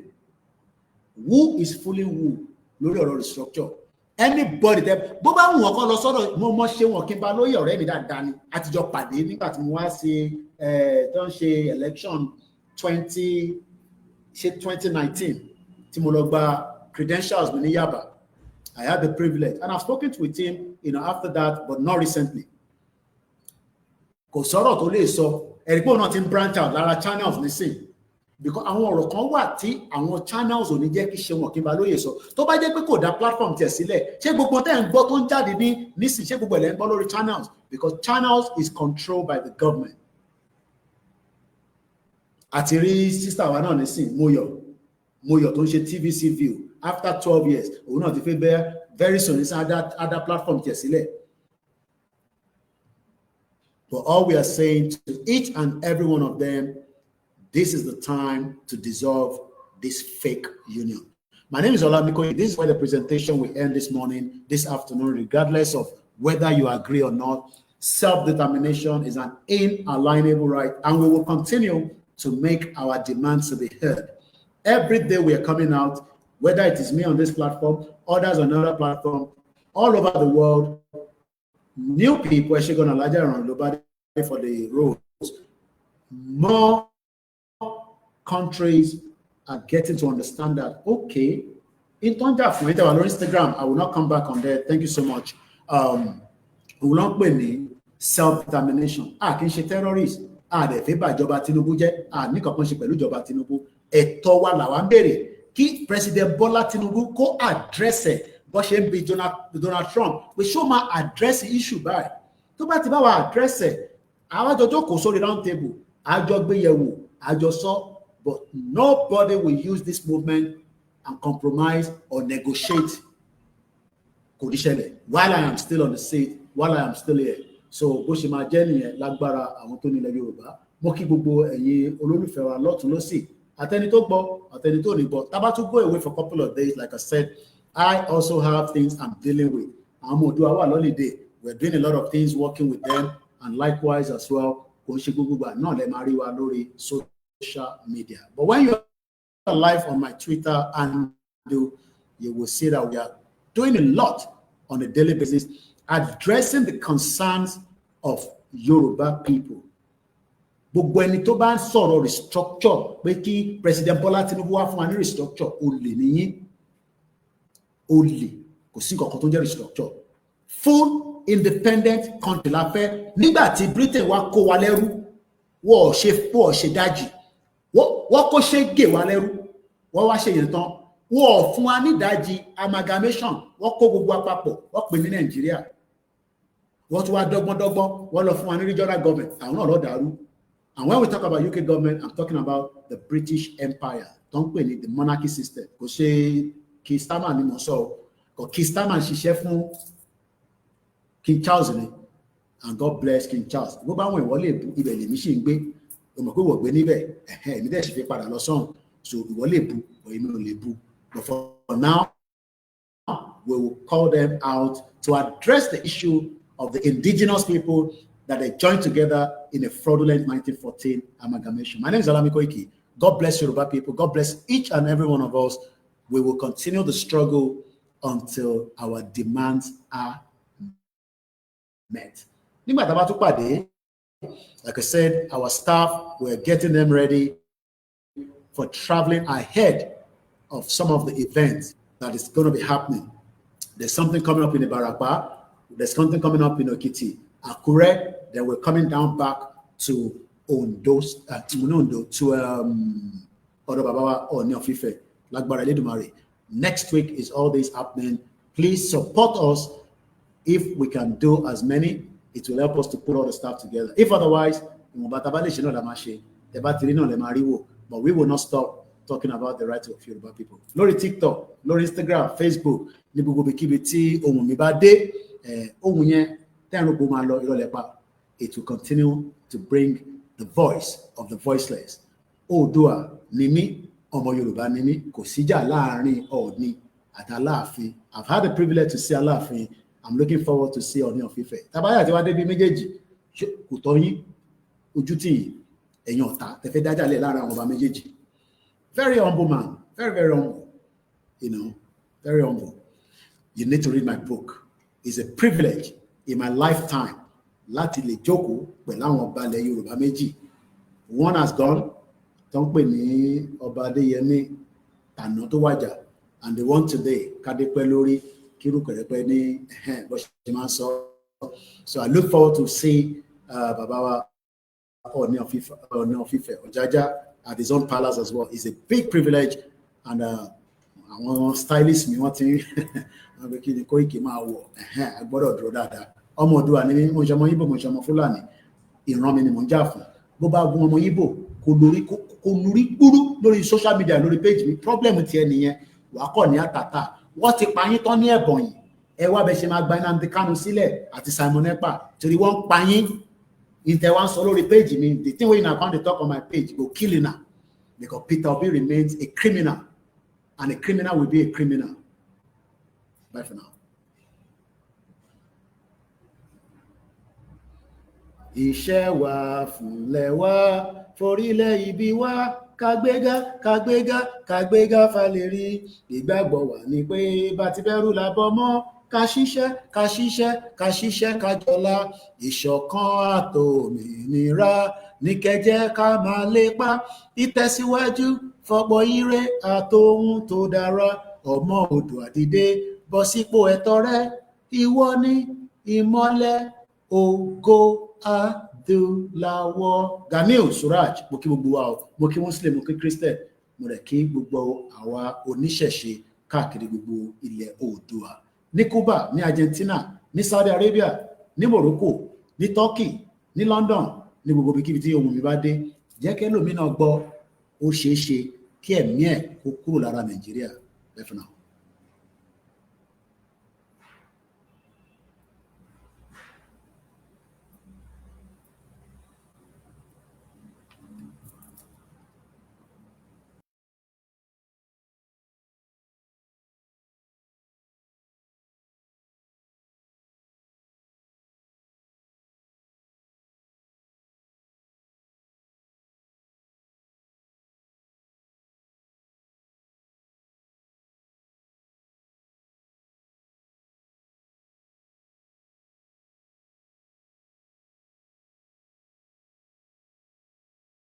Who is fooling who? Lórí ọ̀rọ̀ restructure. Anybody tẹ bó bá wù wọ́n kọ́ lọ sọ́dọ̀ mo mọ̀ ṣe wọn kí n bá lóye ọ̀rẹ́ mi dáadáa ni àtijọ́ pàdé nígbà tí mo wá ṣe tó ń ṣe election 2019 tí mo lọ gba credentials mi ní Yaba. I had the privilege and I've spoken with him, after that, but not recently. Kò sọ̀rọ̀ tó lè sọ ẹ̀rí pé òun náà ti ń branch out lára channels nísìn. Because àwọn ọ̀rọ̀ kan wà tí àwọn channels ò ní jẹ́ kí ṣe wọn kí n bá lóye sọ. Tó bá jẹ́ pé kò dá platform tiẹ̀ sílẹ̀, ṣé gbogbo tẹ́ ń gbọ́ tó ń jáde nísìn, ṣé gbogbo ẹ̀ lẹ́ ń gbọ́ lórí channels? Because channels is controlled by the government. Àti rí sister wa náà nísìn, Moyo tó ń ṣe TVC View after 12 years, òun náà ti fẹ́ bẹ́ẹ̀ very soon ní other platform tiẹ̀ sílẹ̀. But all we are saying to each and every one of them, this is the time to dissolve this fake union. My name is Olamiko. This is where the presentation will end this morning, this afternoon, regardless of whether you agree or not. Self-determination is an inalienable right, and we will continue to make our demands to be heard. Every day we are coming out, whether it is me on this platform, others on another platform, all over the world, new people actually going to larger around nobody for the roads. More countries are getting to understand that, okay, in terms of Instagram, I will not come back on there. Thank you so much. We will not pay self-determination. Kì í ṣe terrorist. Dẹ̀ fẹ́ bàjọba Tinubu jẹ́. Ní kankan ṣe pẹ̀lú ìjọba Tinubu. Ẹ̀tọ́ wa làwa ń béèrè kí President Bola Tinubu kó address ẹ̀ bó ṣe ń bi Donald Trump. We show ma address issue báyìí. Tó bá ti bá wa address ẹ̀, àwọn àjọ jókòó sórí round table, àjọ gbéyẹ̀wò, àjọ sọ. But nobody will use this movement and compromise or negotiate while I am still on the seat, while I am still here. So bó ṣe máa jẹ́ nìyẹn lágbára àwọn tó nílẹ̀ Yorùbá. Mo kí gbogbo ẹ̀yin olólùfẹ́ wa lọ́tùn lósì. Àtẹni tó gbọ́, àtẹni tó ní gbọ́. Tá bá tún go away for a couple of days, like I said, I also have things I'm dealing with. Àwọn ọmọ Oòduà wà lọ́lídé. We're doing a lot of things, working with them, and likewise as well. Kò ń ṣe gbogbo gbà náà lẹ máa rí wa lórí social media. But when you're live on my Twitter and you will see that we are doing a lot on a daily basis, addressing the concerns of Yoruba people. Gbogbo ẹni tó bá ń sọ̀rọ̀ restructure pé kí President Bola Tinubu wá fún wa ní restructure, olè nìyí. Olè, kò sí nǹkan kan tó ń jẹ́ restructure. Full independent country la fẹ́. Nígbà tí Britain wá kó wa lẹ́rú, wọ́n ṣe dájì. Wọ́n kó ṣe gé wa lẹ́rú. Wọ́n wá ṣe yẹn tán. Wọ́n fún wa ní ìdajì amalgamation. Wọ́n kó gbogbo àpapọ̀. Wọ́n pè ní Nàìjíríà. Wọ́n tún wá dọ́gbọ́n. Wọ́n lọ fún wa ní regional government. Àwọn náà lọ dàrú. And when we talk about UK government, I'm talking about the British Empire. Don't pè ní the monarchy system. Kò ṣe Keir Starmer ni mo sọ. Kò Keir Starmer ṣiṣẹ́ fún King Charles ni. And God bless King Charles. Gbogbo àwọn ìwọlé ibẹ̀ lèmi ṣì ń gbé. O mọ̀ pé wọ́n gbé níbẹ̀. Èmi dẹ̀ sì fi padà lọ sọ́hùn. So ìwọlé bu, èmi ò lè bu. But for now, we will call them out to address the issue of the indigenous people that they joined together in a fraudulent 1914 amalgamation. My name is Alami Koiki. God bless Yoruba people. God bless each and every one of us. We will continue the struggle until our demands are met. Like I said, our staff, we're getting them ready for traveling ahead of some of the events that is going to be happening. There's something coming up in Ibarapa. There's something coming up in Okiti, Akure. Then we're coming down back to Ondo, to Odobabawa or Neofife, Lagbara Ledumare. Next week is all this happening. Please support us. If we can do as many, it will help us to put all the stuff together. If otherwise, but we will not stop talking about the rights of Yoruba people. Lórí TikTok, lórí Instagram, Facebook, ní gbogbo ibikíbi tí ohùn mi bá dé, ohùn yẹn tẹ́rù kó máa lọ ìrọ̀lẹ́ pa. It will continue to bring the voice of the voiceless. Oòduà ni mí, ọmọ Yorùbá ni mí, kò síjà láàrin Ọọ̀ni àti Aláàfin. I've had the privilege to see Aláàfin. I'm looking forward to see Ọọ̀ni of Ifẹ̀. Tàbáyà tí wá débi méjèèjì, kò tọ́ yín, ojú tì yín, ẹ̀yin ọ̀tá, tẹ̀fẹ́ dájàlẹ̀ láàrin àwọn ọba méjèèjì. Very humble man, very, very humble, very humble. You need to read my book. It's a privilege in my lifetime láti lè jókòó pẹ̀lú àwọn ọba ilẹ̀ Yorùbá méjì. One has gone, tó ń pè ní Ọba Adéyẹmí Tànà tó wàjà, and the one today, Kádépẹ́ lórí, Kírùkẹ̀rẹ́pẹ́ ní bó ṣe máa ń sọ. So I look forward to see Baba wa Ọọ̀ni of Ifẹ̀, Ọjájá, at his own palace as well. It's a big privilege, and àwọn stylist mi wọ́n ti wọ́n fi kí ni Kóìkì máa wọ̀ gbọ́dọ̀ dúró dáadáa. Ọmọ Oòduà ni mí, mo ṣe ọmọ Ìgbò, mo ṣe ọmọ Fúlàní, ìran mi ni mò ń jà fún. Bó bá gun ọmọ Ìgbò kò lórí gbúrú lórí social media, lórí page mi, problem tiẹ̀ nìyẹn, wàá kọ̀ ní àtàtà. Wọ́n ti pa yín tán ní Ẹ̀bọ̀nyì, ẹ wá bẹ ṣe máa gba Nnamdi Kanu sílẹ̀ àti Simon Ekpa torí wọ́n pa yín. If they want solo page me, the thing when I can't talk on my page, go killing her. Because Peter Obi remains a criminal. And a criminal will be a criminal. Bye for now. iṣẹ́ wa fúnlẹ̀ wa forílẹ̀ ibi wa kàgbéga kàgbéga kàgbéga falẹ̀rí ìgbàgbọ́ wa ni pé bá ti bẹ̀rù làbọ̀ mọ́ ká ṣiṣẹ́ ká ṣiṣẹ́ ká ṣiṣẹ́ ká jọlá ìṣọ̀kan àtòmìnira ní kẹjẹ ká máa lépa ìtẹ̀síwájú fọ̀pọ̀ ire àtòhun tó dára ọmọ Oòduà dìde bọ́ sípò ẹ̀tọ́ rẹ ìwọ ni ìmọ́lẹ̀ ògo adúláwọ̀. Ganiu Suraj, mo kí gbogbo wa o, mo kí Muslim, mo kí Christian, mo rẹ̀ kí gbogbo àwa oníṣẹ̀ṣe káàkiri gbogbo ilẹ̀ Oòduà ní Cuba, ní Argentina, ní Saudi Arabia, ní Morocco, ní Turkey, ní London, ní gbogbo ibikíbi tí ohùn mi bá dé jẹ́ kí ẹlòmíràn gbọ́ ó ṣeé ṣe kí ẹ̀mí ẹ̀ kó kúrò lára Nàìjíríà. Bye for now.